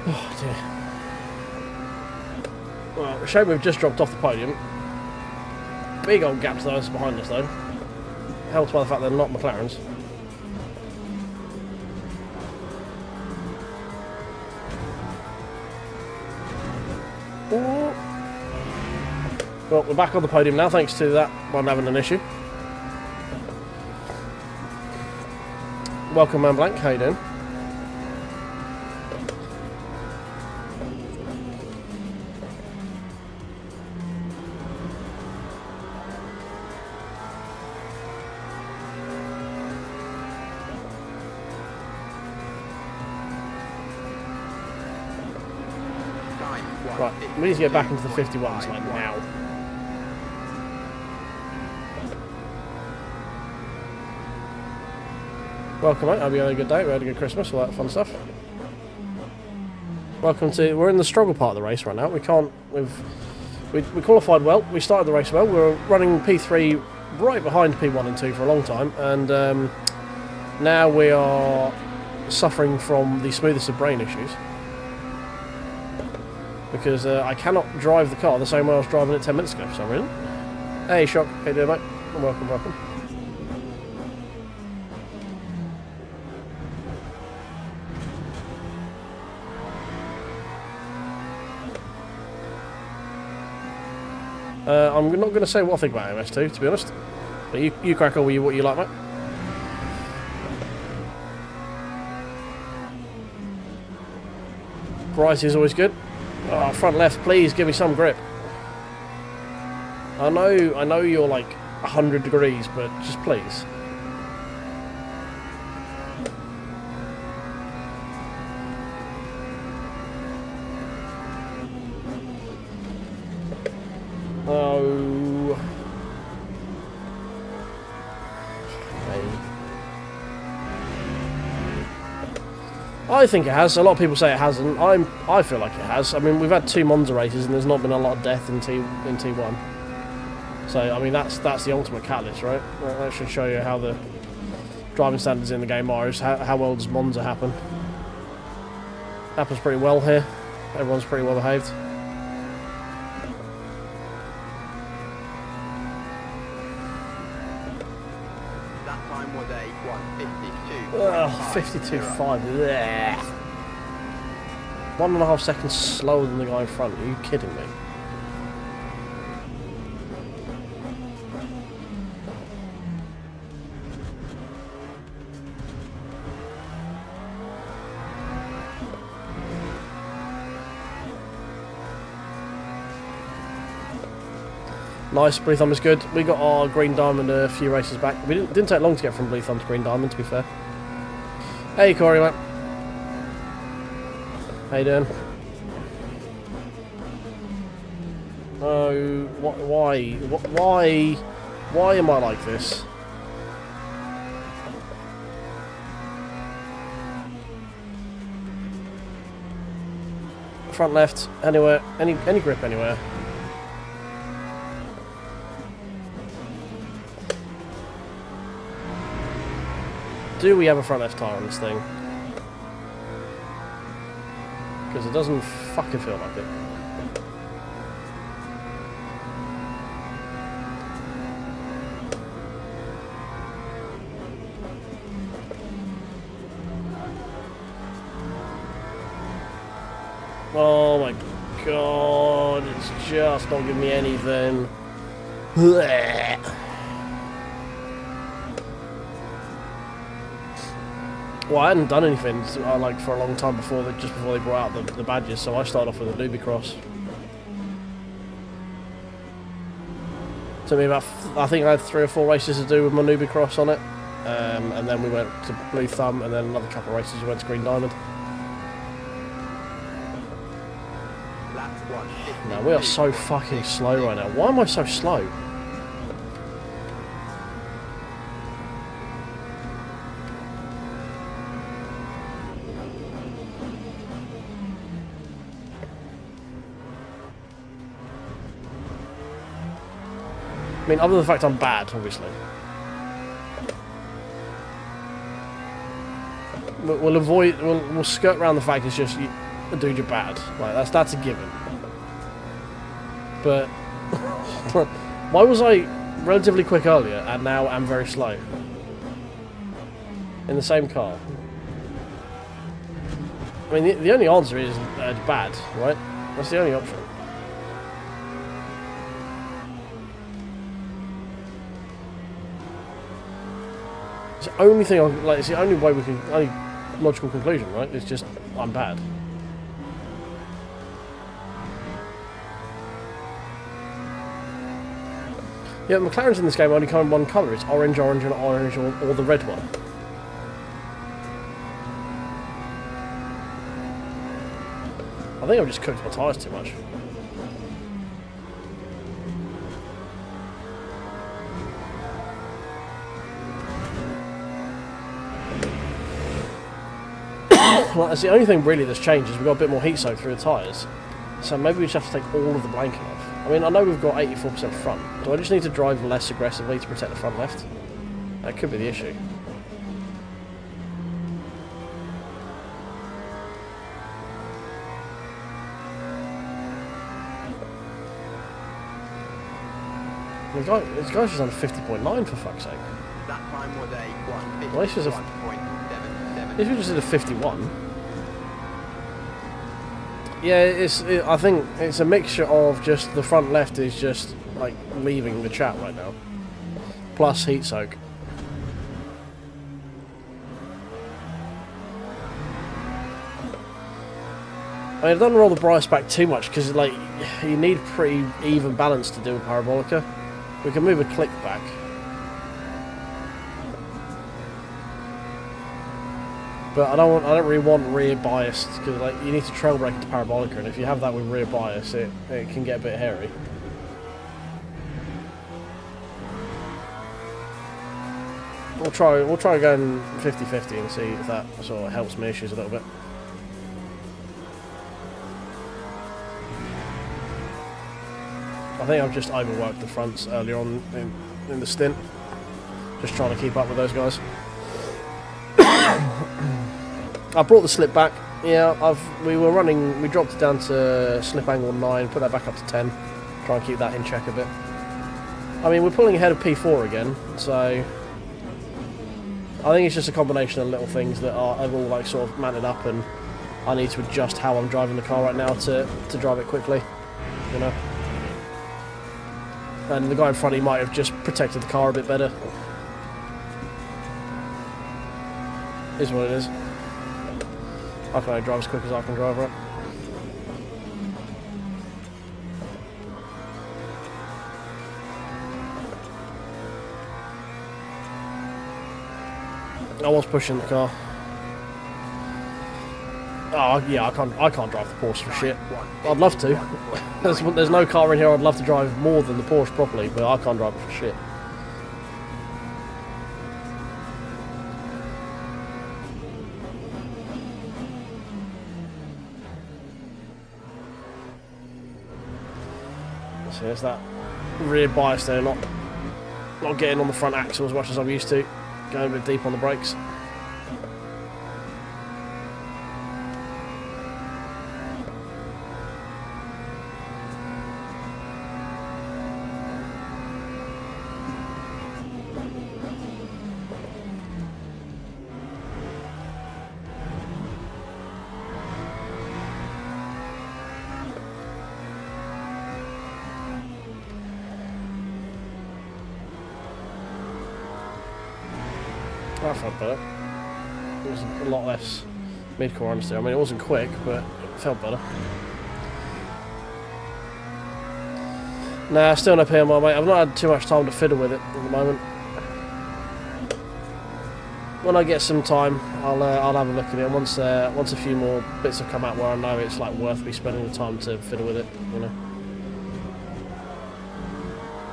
Oh dear. Well, the shame we've just dropped off the podium. Big old gaps those behind us though. Helped by the fact they're not McLarens. Ooh. Well, we're back on the podium now thanks to that one having an issue. Welcome, Man Blank. How you doing? Right, we need to get back into the 51s like now. Welcome mate, hope you had a good day, we had a good Christmas, all that fun stuff. Welcome to... We're in the struggle part of the race right now. We can't... We qualified well. We started the race well. We were running P3 right behind P1 and 2 for a long time. And now we are suffering from the smoothest of brain issues. Because I cannot drive the car the same way I was driving it 10 minutes ago for some reason. Hey, Shock. How you doing, mate? Welcome, welcome. I'm not going to say what I think about MS2, to be honest. But you crack on with what you like, mate. Bright is always good. Oh, front left, please give me some grip. I know you're like 100 degrees, but just please. Oh. I think it has. A lot of people say it hasn't. I feel like it has. I mean, we've had 2 Monza races and there's not been a lot of death in T1. So I mean, that's the ultimate catalyst, right? That should show you how the driving standards in the game are. Is how well does Monza happen? Happens pretty well here. Everyone's pretty well behaved.
That time was a 1:52.
Ugh, 52.5. Yeah. 1.5 seconds slower than the guy in front. Are you kidding me? Nice, Blue Thumb is good. We got our Green Diamond a few races back. We didn't take long to get from Blue Thumb to Green Diamond, to be fair. Hey, Corey, mate. How you doing? Oh, why am I like this? Front left, anywhere, any grip anywhere. Do we have a front left tyre on this thing? Because it doesn't fucking feel like it. Oh my god, it's just not giving me anything. Well, I hadn't done anything like for a long time before, just before they brought out the badges, so I started off with a newbie cross. Took me about, I think I had 3 or 4 races to do with my newbie cross on it, and then we went to Blue Thumb, and then another couple of races we went to Green Diamond. Now we are so fucking slow right now. Why am I so slow? I mean, other than the fact I'm bad, obviously. But we'll skirt around the fact it's just, dude, you're bad. Like, that's a given. But why was I relatively quick earlier and now I'm very slow? In the same car. I mean, the only answer is bad, right? That's the only option. It's the only thing, it's the only way we can, only logical conclusion, right? It's just, I'm bad. Yeah, McLarens in this game only come in one colour. It's orange, orange, and orange, or the red one. I think I've just cooked my tyres too much. like, that's the only thing really that's changed is we've got a bit more heat soak through the tyres. So maybe we just have to take all of the blanket off. I mean, I know we've got 84% front. Do I just need to drive less aggressively to protect the front left? That could be the issue. This guy's just on 50.9 for fuck's sake.
That time was a
Well, this was
1:51.77.
If we just did a 51. Yeah, I think it's a mixture of just the front left is just like leaving the chat right now, plus heat soak. I mean, I don't roll the Bryce back too much because like you need pretty even balance to do a parabolica. We can move a click back. But I don't really want rear bias because like you need to trail brake into parabolica, and if you have that with rear bias, it can get a bit hairy. We'll try going 50-50 and see if that sort of helps my issues a little bit. I think I've just overworked the fronts earlier on in the stint, just trying to keep up with those guys. I brought the slip back. Yeah, we dropped it down to slip angle 9, put that back up to 10, try and keep that in check a bit. I mean, we're pulling ahead of P4 again, so I think it's just a combination of little things that are all like sort of mounted up, and I need to adjust how I'm driving the car right now to drive it quickly, you know. And the guy in front, he might have just protected the car a bit better. Is what it is. I can only drive as quick as I can drive, right? I was pushing the car. Oh yeah, I can't drive the Porsche for shit. I'd love to. There's no car in here I'd love to drive more than the Porsche properly, but I can't drive it for shit. So there's that rear bias there, not getting on the front axle as much as I'm used to, going a bit deep on the brakes. That felt better. It was a lot less mid-core understeer. I mean, it wasn't quick, but it felt better. Nah, still no PMR, mate. I've not had too much time to fiddle with it at the moment. When I get some time, I'll have a look at it. And once a few more bits have come out where I know it's like worth me spending the time to fiddle with it, you know.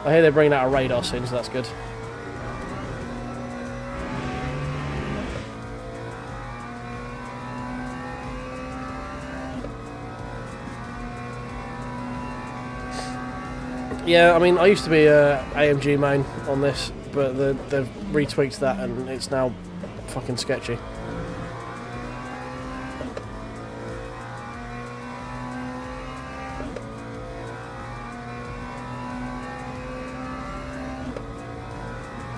I hear they're bringing out a radar soon, so that's good. Yeah, I mean, I used to be a AMG main on this, but they've retweaked that and it's now fucking sketchy.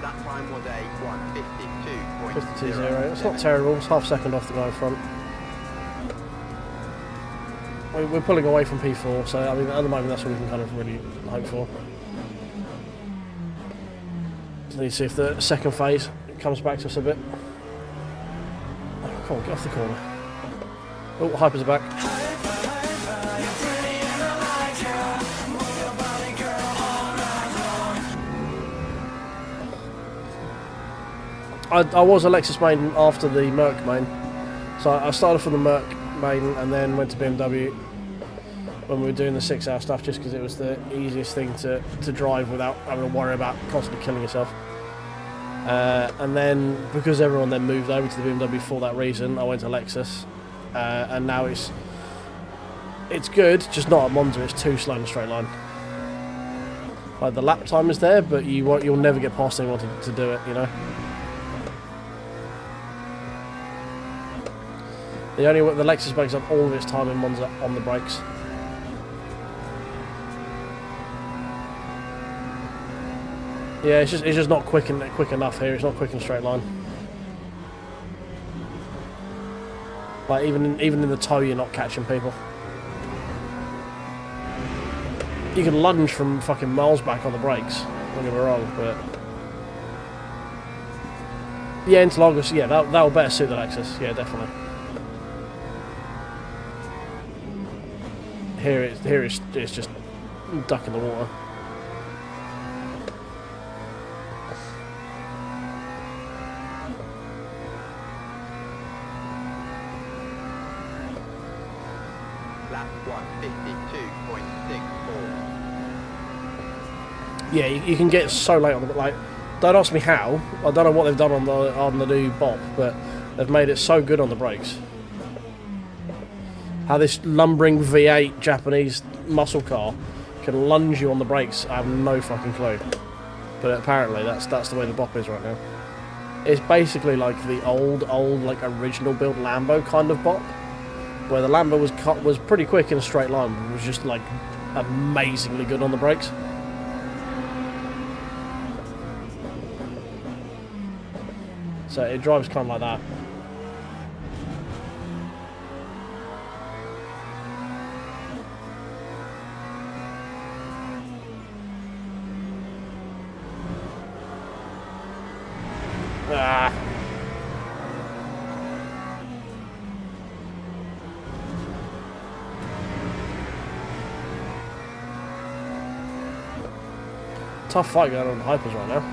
That time was a
52.0. It's not terrible. It's half a second off the guy in front. We're pulling away from P4, so I mean, at the moment that's all we can kind of really hope for. Just need to see if the second phase comes back to us a bit. Oh, come on, get off the corner. Oh, Hypers are back. I was a Lexus main after the Merc main. So I started from the Merc main and then went to BMW when we were doing the 6-hour stuff, just because it was the easiest thing to drive without having to worry about constantly killing yourself. And then because everyone then moved over to the BMW for that reason, I went to Lexus, and now it's good, just not at Monza. It's too slow in a straight line. Like the lap time is there, but you'll never get past anyone to do it. You know. The Lexus makes up all of its time in Monza on the brakes. Yeah, it's just not quick enough here. It's not quick in a straight line. Like even in the toe, you're not catching people. You can lunge from fucking miles back on the brakes. Don't get me wrong, but yeah, Interlagos, yeah, that'll better suit the Lexus. Yeah, definitely. Here it's just duck in the water.
Lap 152.64.
Yeah, you can get so late on the, like, don't ask me how. I don't know what they've done on the new BOP, but they've made it so good on the brakes. How this lumbering V8 Japanese muscle car can lunge you on the brakes, I have no fucking clue. But apparently that's the way the BOP is right now. It's basically like the old like original build Lambo kind of BOP, where the Lambo was pretty quick in a straight line, but it was just like amazingly good on the brakes. So it drives kind of like that. Ah. Tough fight going on the hypers right now.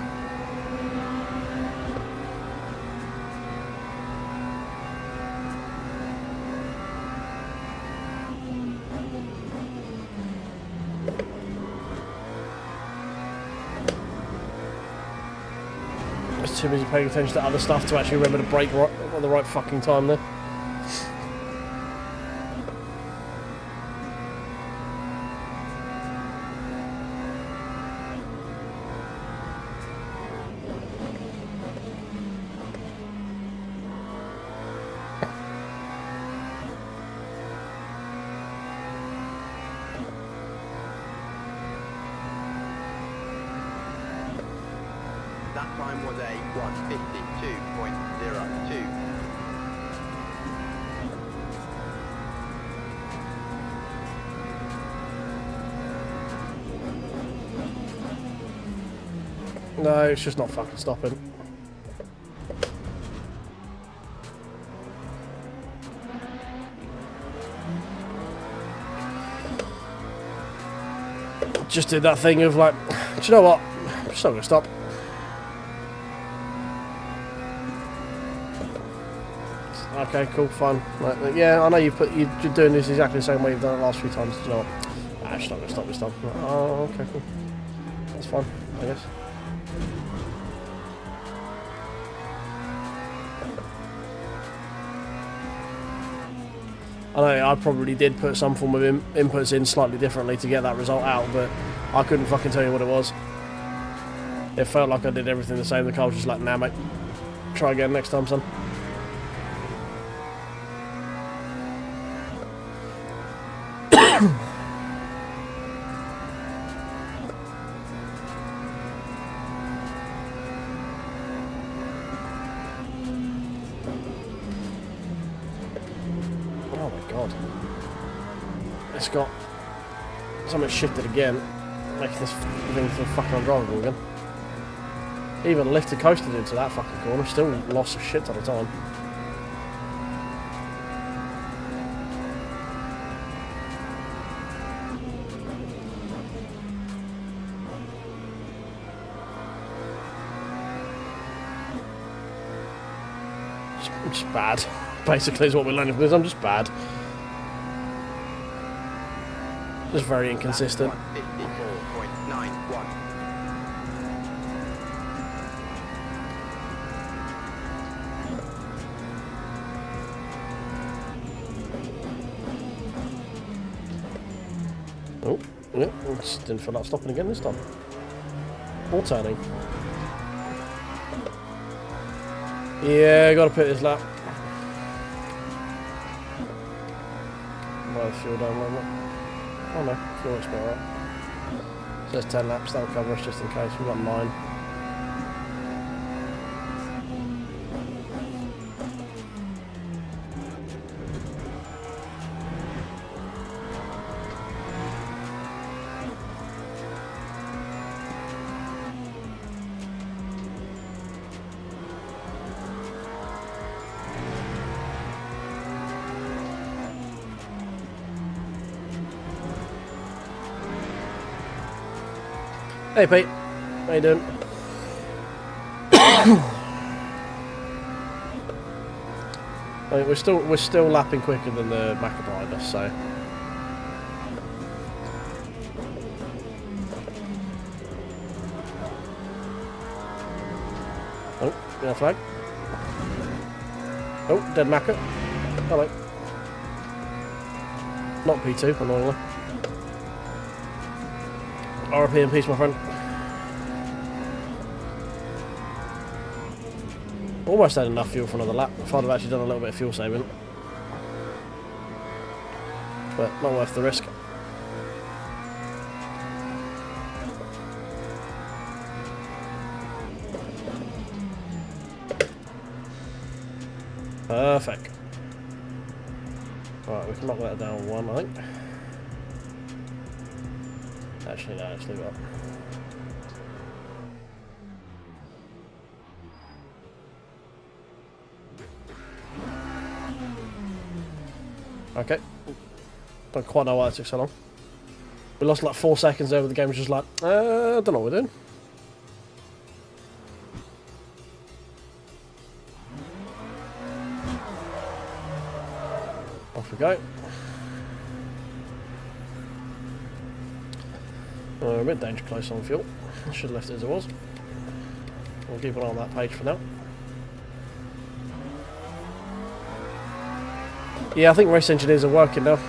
Too busy paying attention to other stuff to actually remember to brake right at the right fucking time there.
That time was a 152.02.
No, it's just not fucking stopping. Just did that thing of like, do you know what? I'm just not gonna stop. Okay, cool, fine. Right, yeah, I know you're doing this exactly the same way you've done it the last few times. Do you know what? I'm just not gonna stop this time. Oh, okay, cool. That's fine, I guess. I know I probably did put some form of inputs in slightly differently to get that result out, but I couldn't fucking tell you what it was. It felt like I did everything the same. The car was just like, nah, mate, try again next time, son. It's got something shifted again, making this thing fucking undrivable again. Even lifted coasted into that fucking corner, still lost a shit ton of time. I'm just bad, basically, is what we're learning from this. I'm just bad. Just very inconsistent.
154.91.
Yep, just didn't feel like stopping again this time. Or turning. Yeah, gotta put this lap. Might have fuel down a little bit. Oh no, fuel looks about right. Says 10 laps, that'll cover us just in case. We've got 9. Hey Pete, how you doing? I mean, we're still lapping quicker than the Macca behind us, so. Oh, yeah, flag. Oh, dead Macca. Hello. Not P2, annoyingly. RP in peace, my friend. Almost had enough fuel for another lap if I'd have actually done a little bit of fuel saving. But not worth the risk. Perfect. Right, we can knock that down 1, I think. Actually, no, let's leave it up. Okay. Don't quite know why it took so long. We lost like 4 seconds there, but the game was just like, I don't know what we're doing. Off we go. We're a bit danger close on fuel. I should have left it as it was. We'll keep an eye on that page for now. Yeah, I think race engineers are working now. As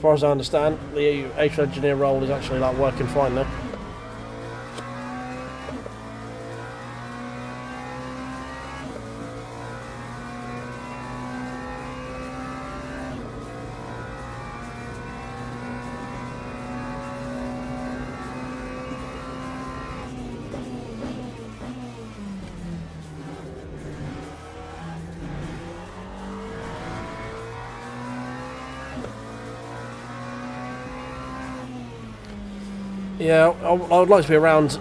far as I understand, the race engineer role is actually like working fine now. Yeah, I would like to be around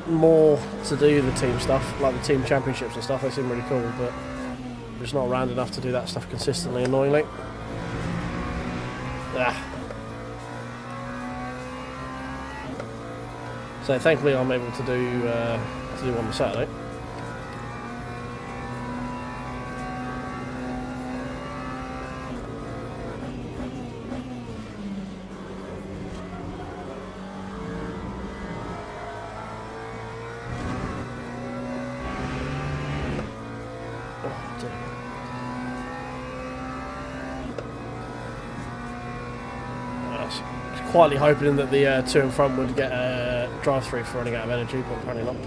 more to do the team stuff, like the team championships and stuff. They seem really cool, but I'm just not around enough to do that stuff consistently, annoyingly. Ah. So thankfully I'm able to do one on Saturday. Quietly hoping that the two in front would get a drive-through for running out of energy, but apparently not.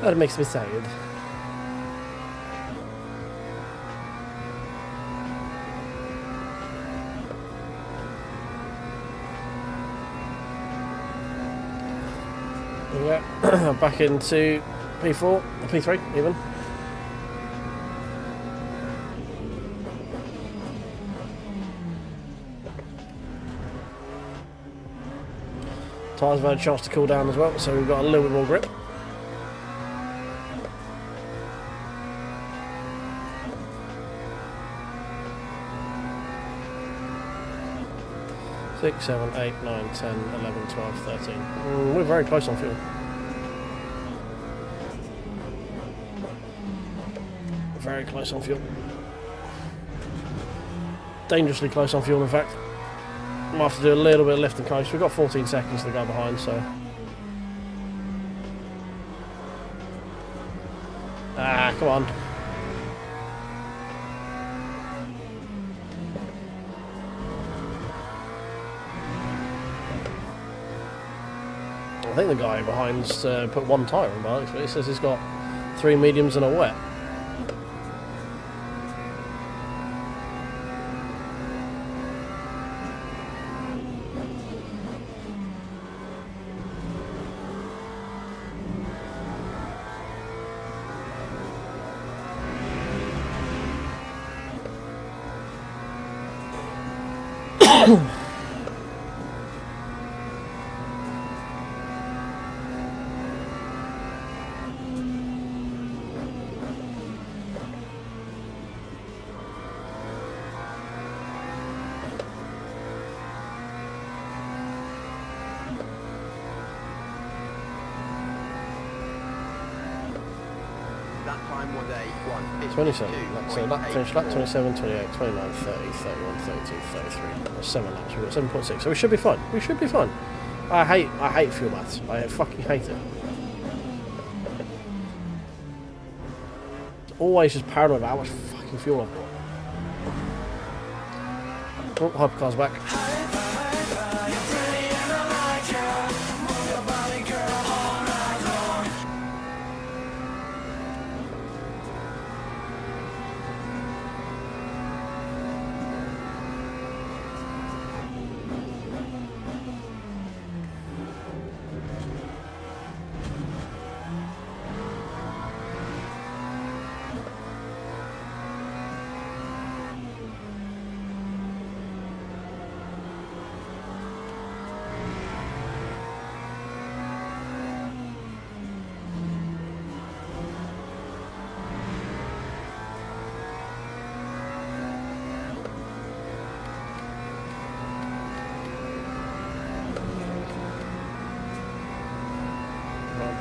That makes me sad. Yeah, back into P4, P3 even. Tyres have had a chance to cool down as well, so we've got a little bit more grip. Six, 7, 8, 9, 10, 11, 12, 13. We're very close on fuel. Very close on fuel. Dangerously close on fuel, in fact. Might have to do a little bit of lift and coast. We've got 14 seconds to the guy behind, so. Ah, come on. I think the guy behind's put one tyre on Marks, but he says he's got 3 mediums and a wet.
That time was a
27. That's a lap finish lap 27, 28, 29, 30, 31, 32, 33. That's 7 laps. We've got 7.6. So we should be fine. We should be fine. I hate fuel maths. I fucking hate it. It's always just paranoid about how much fucking fuel I've got. Oh, hypercar's back.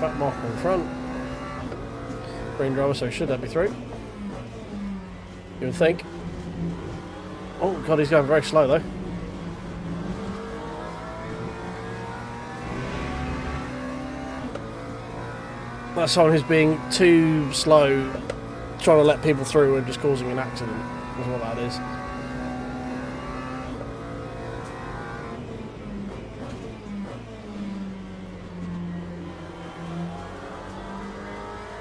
Back mark on front. Green driver, so should that be through? You would think. Oh god, he's going very slow though. That's someone who's being too slow, trying to let people through and just causing an accident. That's what that is.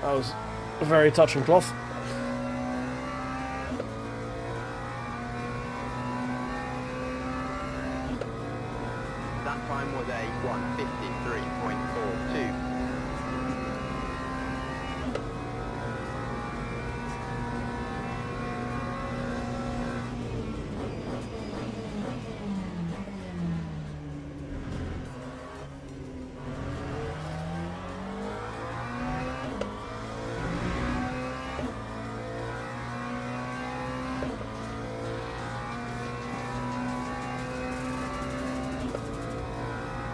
That was a very touching cloth.
That time was a 1:53.42.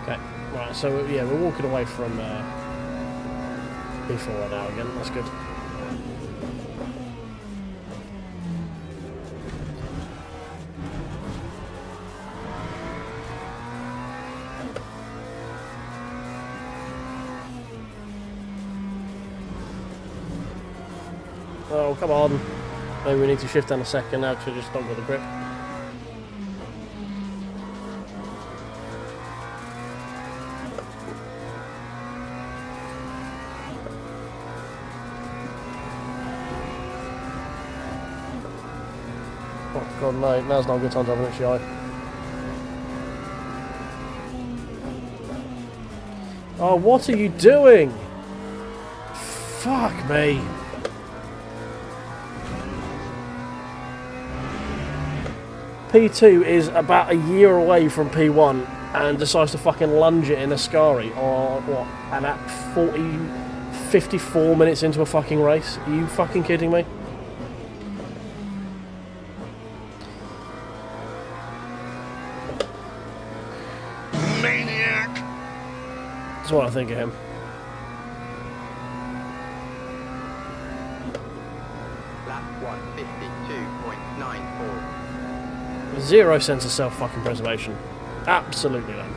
Okay, right, so yeah, we're walking away from B4 now again, that's good. Oh, come on. Maybe we need to shift down a second now because we just don't got the grip. Oh god, no, now's not a good time to have an HCI. Oh, what are you doing? Fuck me. P2 is about a year away from P1 and decides to fucking lunge it in Ascari or what? And at 54 minutes into a fucking race? Are you fucking kidding me?
Maniac!
That's what I think of him.
Lap 1:52.94.
Zero sense of self fucking preservation. Absolutely none.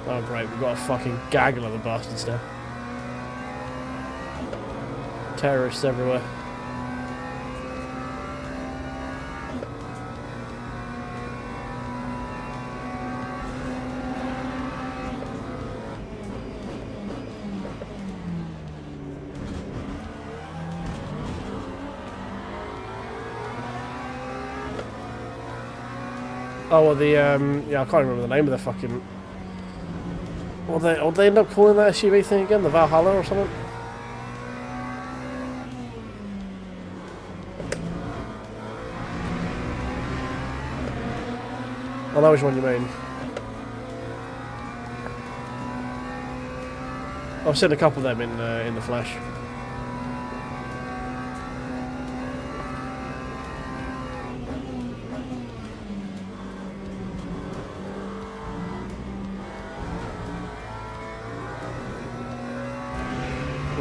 Oh great, we've got a fucking gaggle of the bastards now. Terrorists everywhere. Oh, well, yeah, I can't remember the name of the fucking... What they end up calling that SUV thing again? The Valhalla or something? I know which one you mean. I've seen a couple of them in the flesh.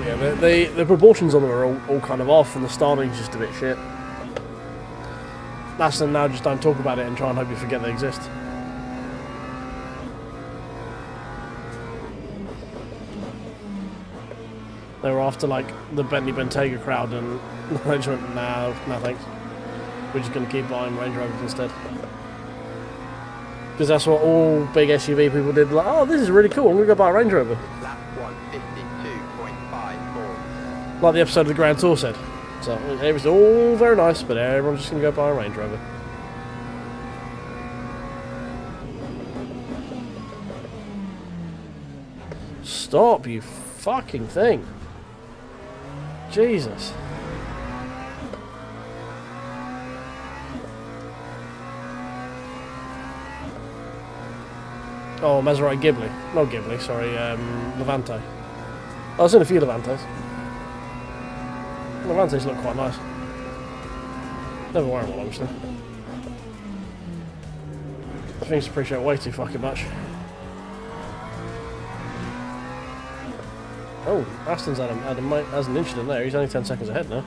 Yeah, the proportions on them are all kind of off, and the styling is just a bit shit. That's them now, just don't talk about it and try and hope you forget they exist. They were after like the Bentley Bentayga crowd, and they just went, no thanks. We're just going to keep buying Range Rovers instead. Because that's what all big SUV people did. Like, oh, this is really cool, I'm going to go buy a Range Rover.
Lap 152.54.
Like the episode of the Grand Tour said. So it was all very nice, but everyone's just going to go buy a Range Rover. Stop, you fucking thing. Jesus. Oh, Maserati Ghibli. No Ghibli, sorry, Levante. I was in a few Levantes. Levantes look quite nice. Never wear one, obviously. Things appreciate way too fucking much. Oh, Aston's has an incident there. He's only 10 seconds ahead now.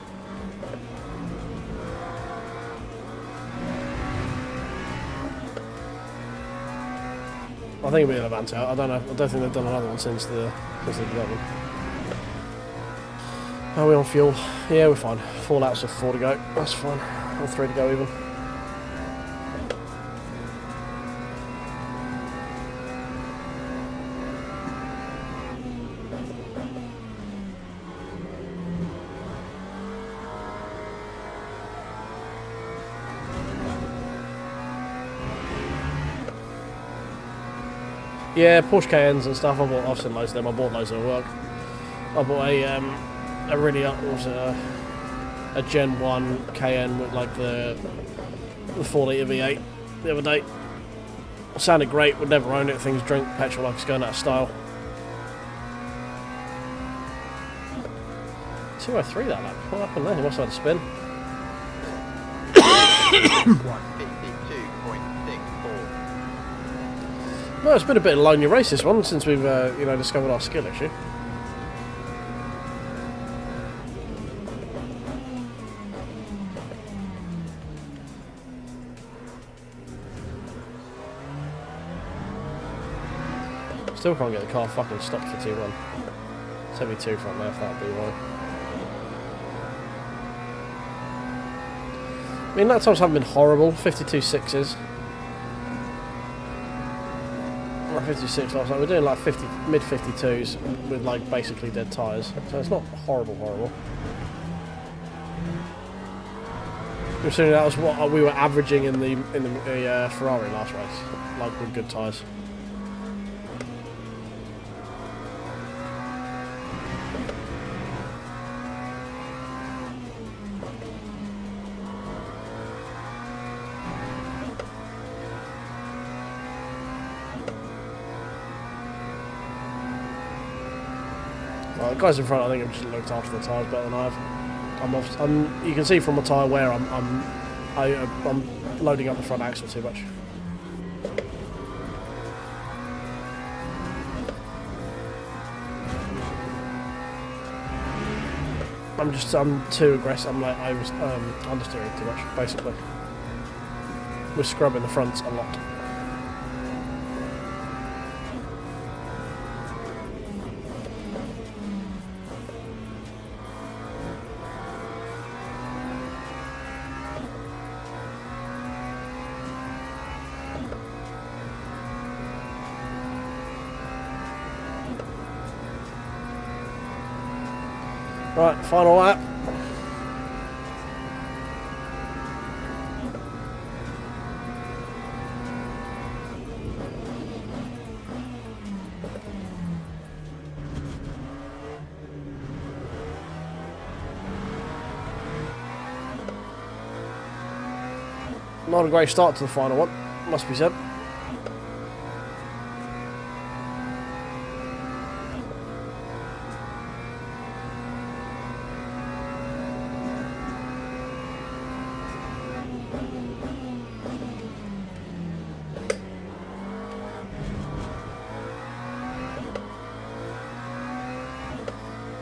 I think it'll be a Levante. I don't know. I don't think they've done another one since the development. Are we on fuel? Yeah, we're fine. 4 laps of 4 to go. That's fine. Or 3 to go even. Yeah, Porsche Cayennes and stuff. I've seen loads of them. I bought loads of work. I bought a really a Gen 1 Cayenne with like the 4 litre V8 the other day. It sounded great. Would never own it. Things drink petrol like it's going out of style. 203 that lap. What happened there? He must have had a spin.
152.64.
No, it's been a bit of a lonely race this one since we've discovered our skill issue. Still can't get the car fucking stopped for 2-1. It's heavy 2 front left, that'd be why. I mean, lap times haven't been horrible. 52.6s. 56 last night. We're doing like mid 52s with like basically dead tyres, so it's not horrible. Considering that was what we were averaging in the Ferrari last race, like with good tyres. The guys in front, I think, have just looked after the tyres better than I have. You can see from my tyre wear, I'm loading up the front axle too much. I'm too aggressive. I'm like I was understeering too much, basically. We're scrubbing the fronts a lot. Right, final lap. Not a great start to the final one, must be said.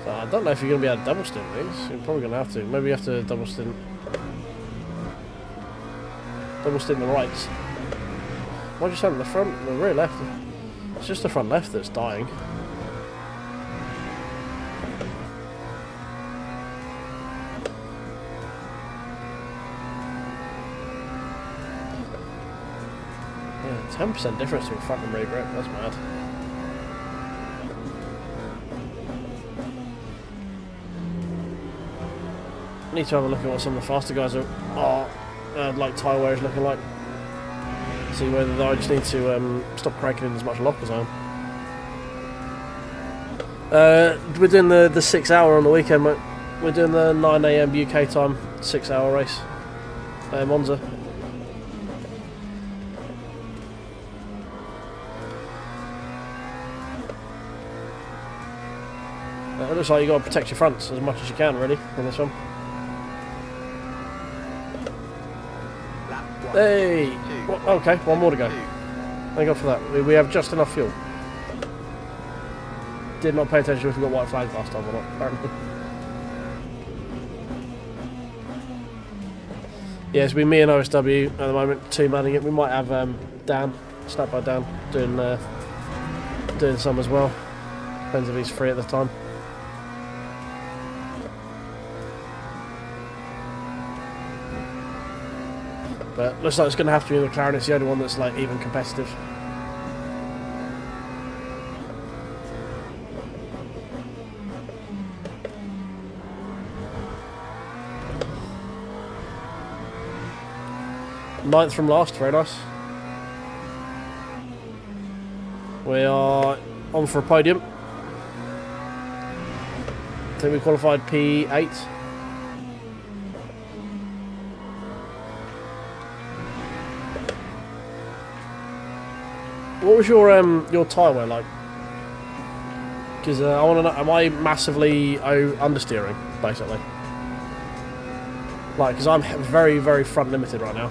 So I don't know if you're going to be able to double stint these. You're probably going to have to. Maybe you have to double stint the rights. Why'd you stand in the front? The rear left. It's just the front left that's dying. Yeah, 10% difference between front and rear grip. That's mad. I need to have a look at what some of the faster guys are like tyre wear is looking like. See whether I just need to stop cranking in as much lock as I am. We're doing the 6 hour on the weekend, mate. We're doing the 9 AM UK time 6 hour race. Monza. It looks like you got to protect your fronts as much as you can, really, in this one. Hey! Well, okay, one more to go. Thank God for that. We have just enough fuel. Did not pay attention if we got white flag last time or not, apparently. Yeah, it's been me and OSW at the moment, two manning it. We might have Dan, Snap by Dan, doing some as well. Depends if he's free at the time. But looks like it's going to have to be the McLaren. It's the only one that's like even competitive. Ninth from last, very nice. We are on for a podium. I think we qualified P8. What was your tyre wear like? Because I want to know, am I massively understeering, basically? Like, because I'm very, very front limited right now.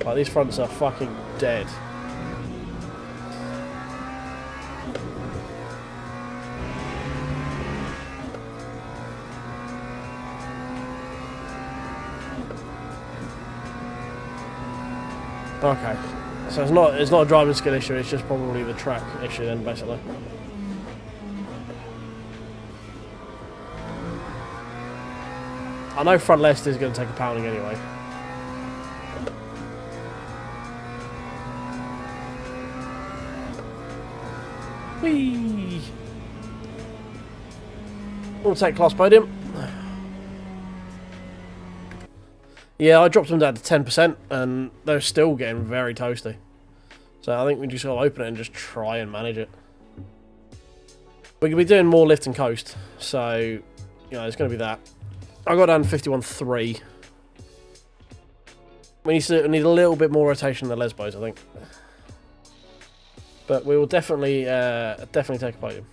Like, these fronts are fucking dead. Okay, so it's not a driving skill issue. It's just probably the track issue then, basically. I know front left is going to take a pounding anyway. Whee! We'll take class podium. Yeah, I dropped them down to 10%, and they're still getting very toasty. So I think we just got to open it and just try and manage it. We're going to be doing more lift and coast, so you know it's going to be that. I got down to 51.3. We need a little bit more rotation than the Lesbos, I think. But we will definitely take a podium.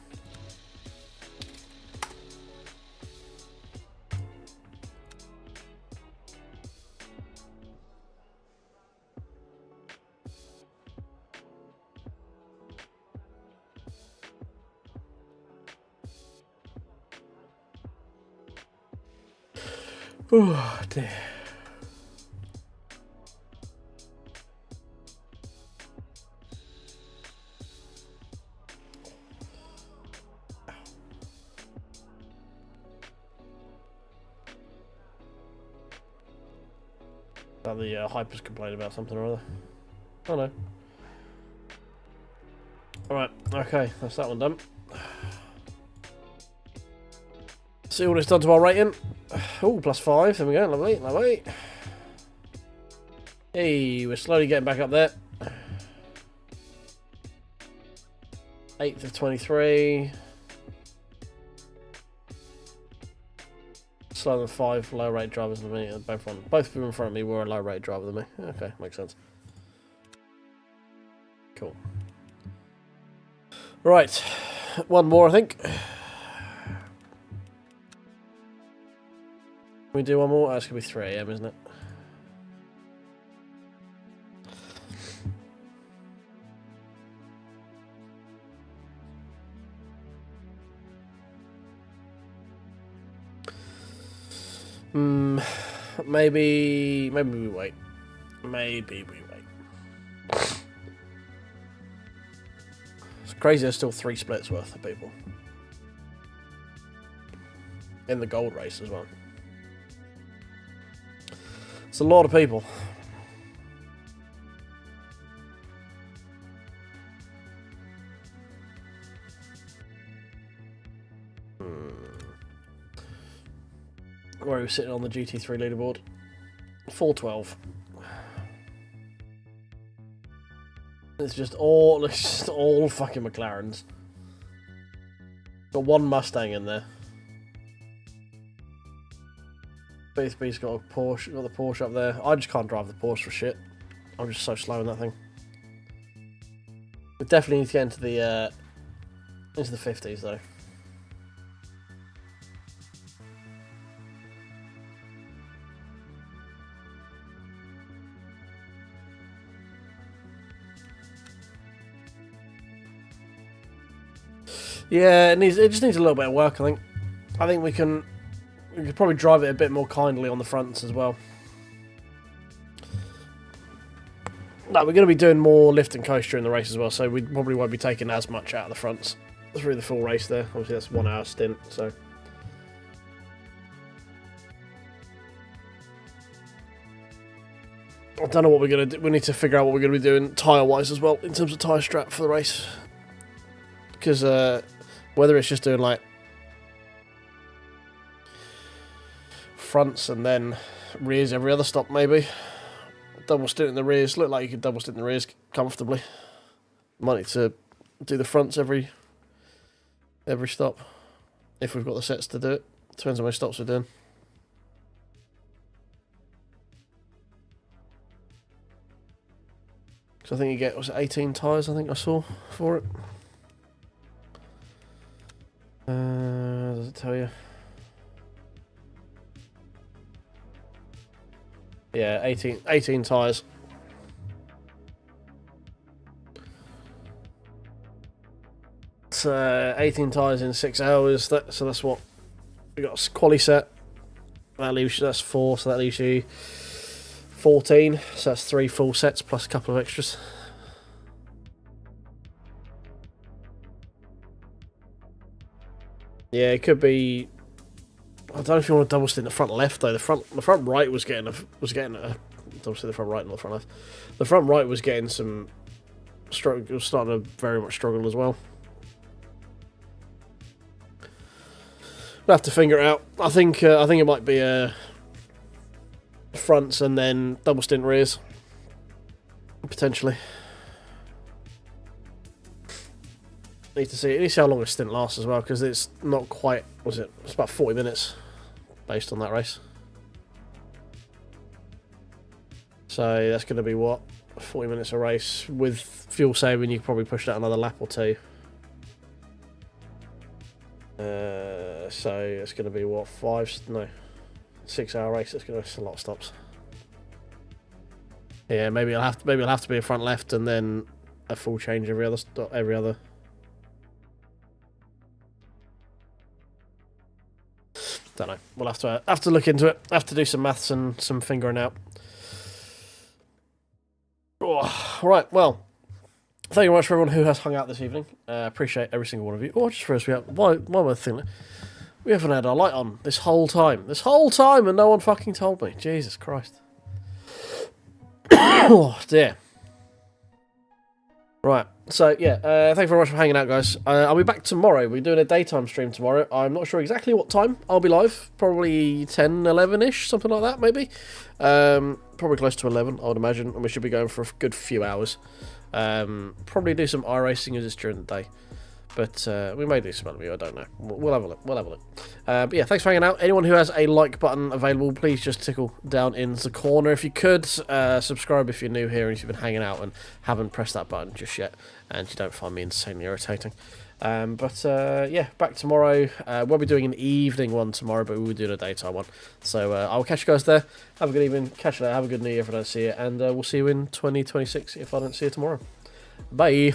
Oh dear. The hypers complained about something or other. Oh no. Alright, okay, that's that one done. See what it's done to our rating. Oh, +5, there we go, lovely, lovely. Hey, we're slowly getting back up there. 8th of 23. Slower than 5 low rate drivers than me. Both people in front of me were a low rate driver than me. Okay, makes sense. Cool. Right, one more I think. Can we do one more? Oh, it's going to be 3 AM, isn't it? Maybe we wait. Maybe we wait. It's crazy there's still 3 splits worth of people. In the gold race as well. It's a lot of people. Where are we sitting on the GT3 leaderboard? 412. It's just all fucking McLarens. Got one Mustang in there. BSB's got a Porsche, got the Porsche up there. I just can't drive the Porsche for shit. I'm just so slow in that thing. We definitely need to get into the 50s though. Yeah, it just needs a little bit of work, I think. I think we could probably drive it a bit more kindly on the fronts as well. No, we're going to be doing more lift and coast during the race as well, so we probably won't be taking as much out of the fronts through the full race there. Obviously that's a 1 hour stint, so. I don't know what we're going to do. We need to figure out what we're going to be doing tyre-wise as well, in terms of tyre strap for the race. Because whether it's just doing like fronts and then rears every other stop, maybe double stint in the rears. Look like you could double stint in the rears comfortably. Might need to do the fronts every stop if we've got the sets to do it. Depends how many stops we're doing. Because I think you get, was it 18 tyres? I think I saw for it. Does it tell you? Yeah, 18 tyres. It's 18 tyres in 6 hours. So that's what we got. A quali set. That leaves you, that's 4, so that leaves you 14. So that's 3 full sets plus a couple of extras. Yeah, it could be. I don't know if you want to double stint the front left though. The front right was getting a double stint the front right, not the front left. The front right was getting some struggle. It was starting to very much struggle as well. We'll have to figure it out. I think it might be fronts and then double stint rears potentially. Need to see how long a stint lasts as well, because it's not quite. Was it? It's about 40 minutes, based on that race. So that's going to be what, 40 minutes a race with fuel saving. You could probably push that another lap or 2. So it's going to be what, 6 hour race. It's going to be a lot of stops. Yeah, maybe it'll have to be a front left and then a full change every other. Don't know. We'll have to look into it. Have to do some maths and some fingering out. Oh, right, well, thank you very much for everyone who has hung out this evening. Appreciate every single one of you. Oh, just first, one more thing. We haven't had our light on this whole time. And no one fucking told me. Jesus Christ. Oh, dear. Right, so, yeah, thank you very much for hanging out, guys. I'll be back tomorrow. We're doing a daytime stream tomorrow. I'm not sure exactly what time I'll be live. Probably 10, 11-ish, something like that, maybe. Probably close to 11, I would imagine, and we should be going for a good few hours. Probably do some iRacing as it's during the day. But we may do some LMU, I don't know. We'll have a look. But yeah, thanks for hanging out. Anyone who has a like button available, please just tickle down in the corner if you could. Subscribe if you're new here and if you've been hanging out and haven't pressed that button just yet and you don't find me insanely irritating. Yeah, back tomorrow. We'll be doing an evening one tomorrow, but we'll be doing a daytime one. So I'll catch you guys there. Have a good evening. Catch you later. Have a good New Year if I don't see you. And we'll see you in 2026 if I don't see you tomorrow. Bye.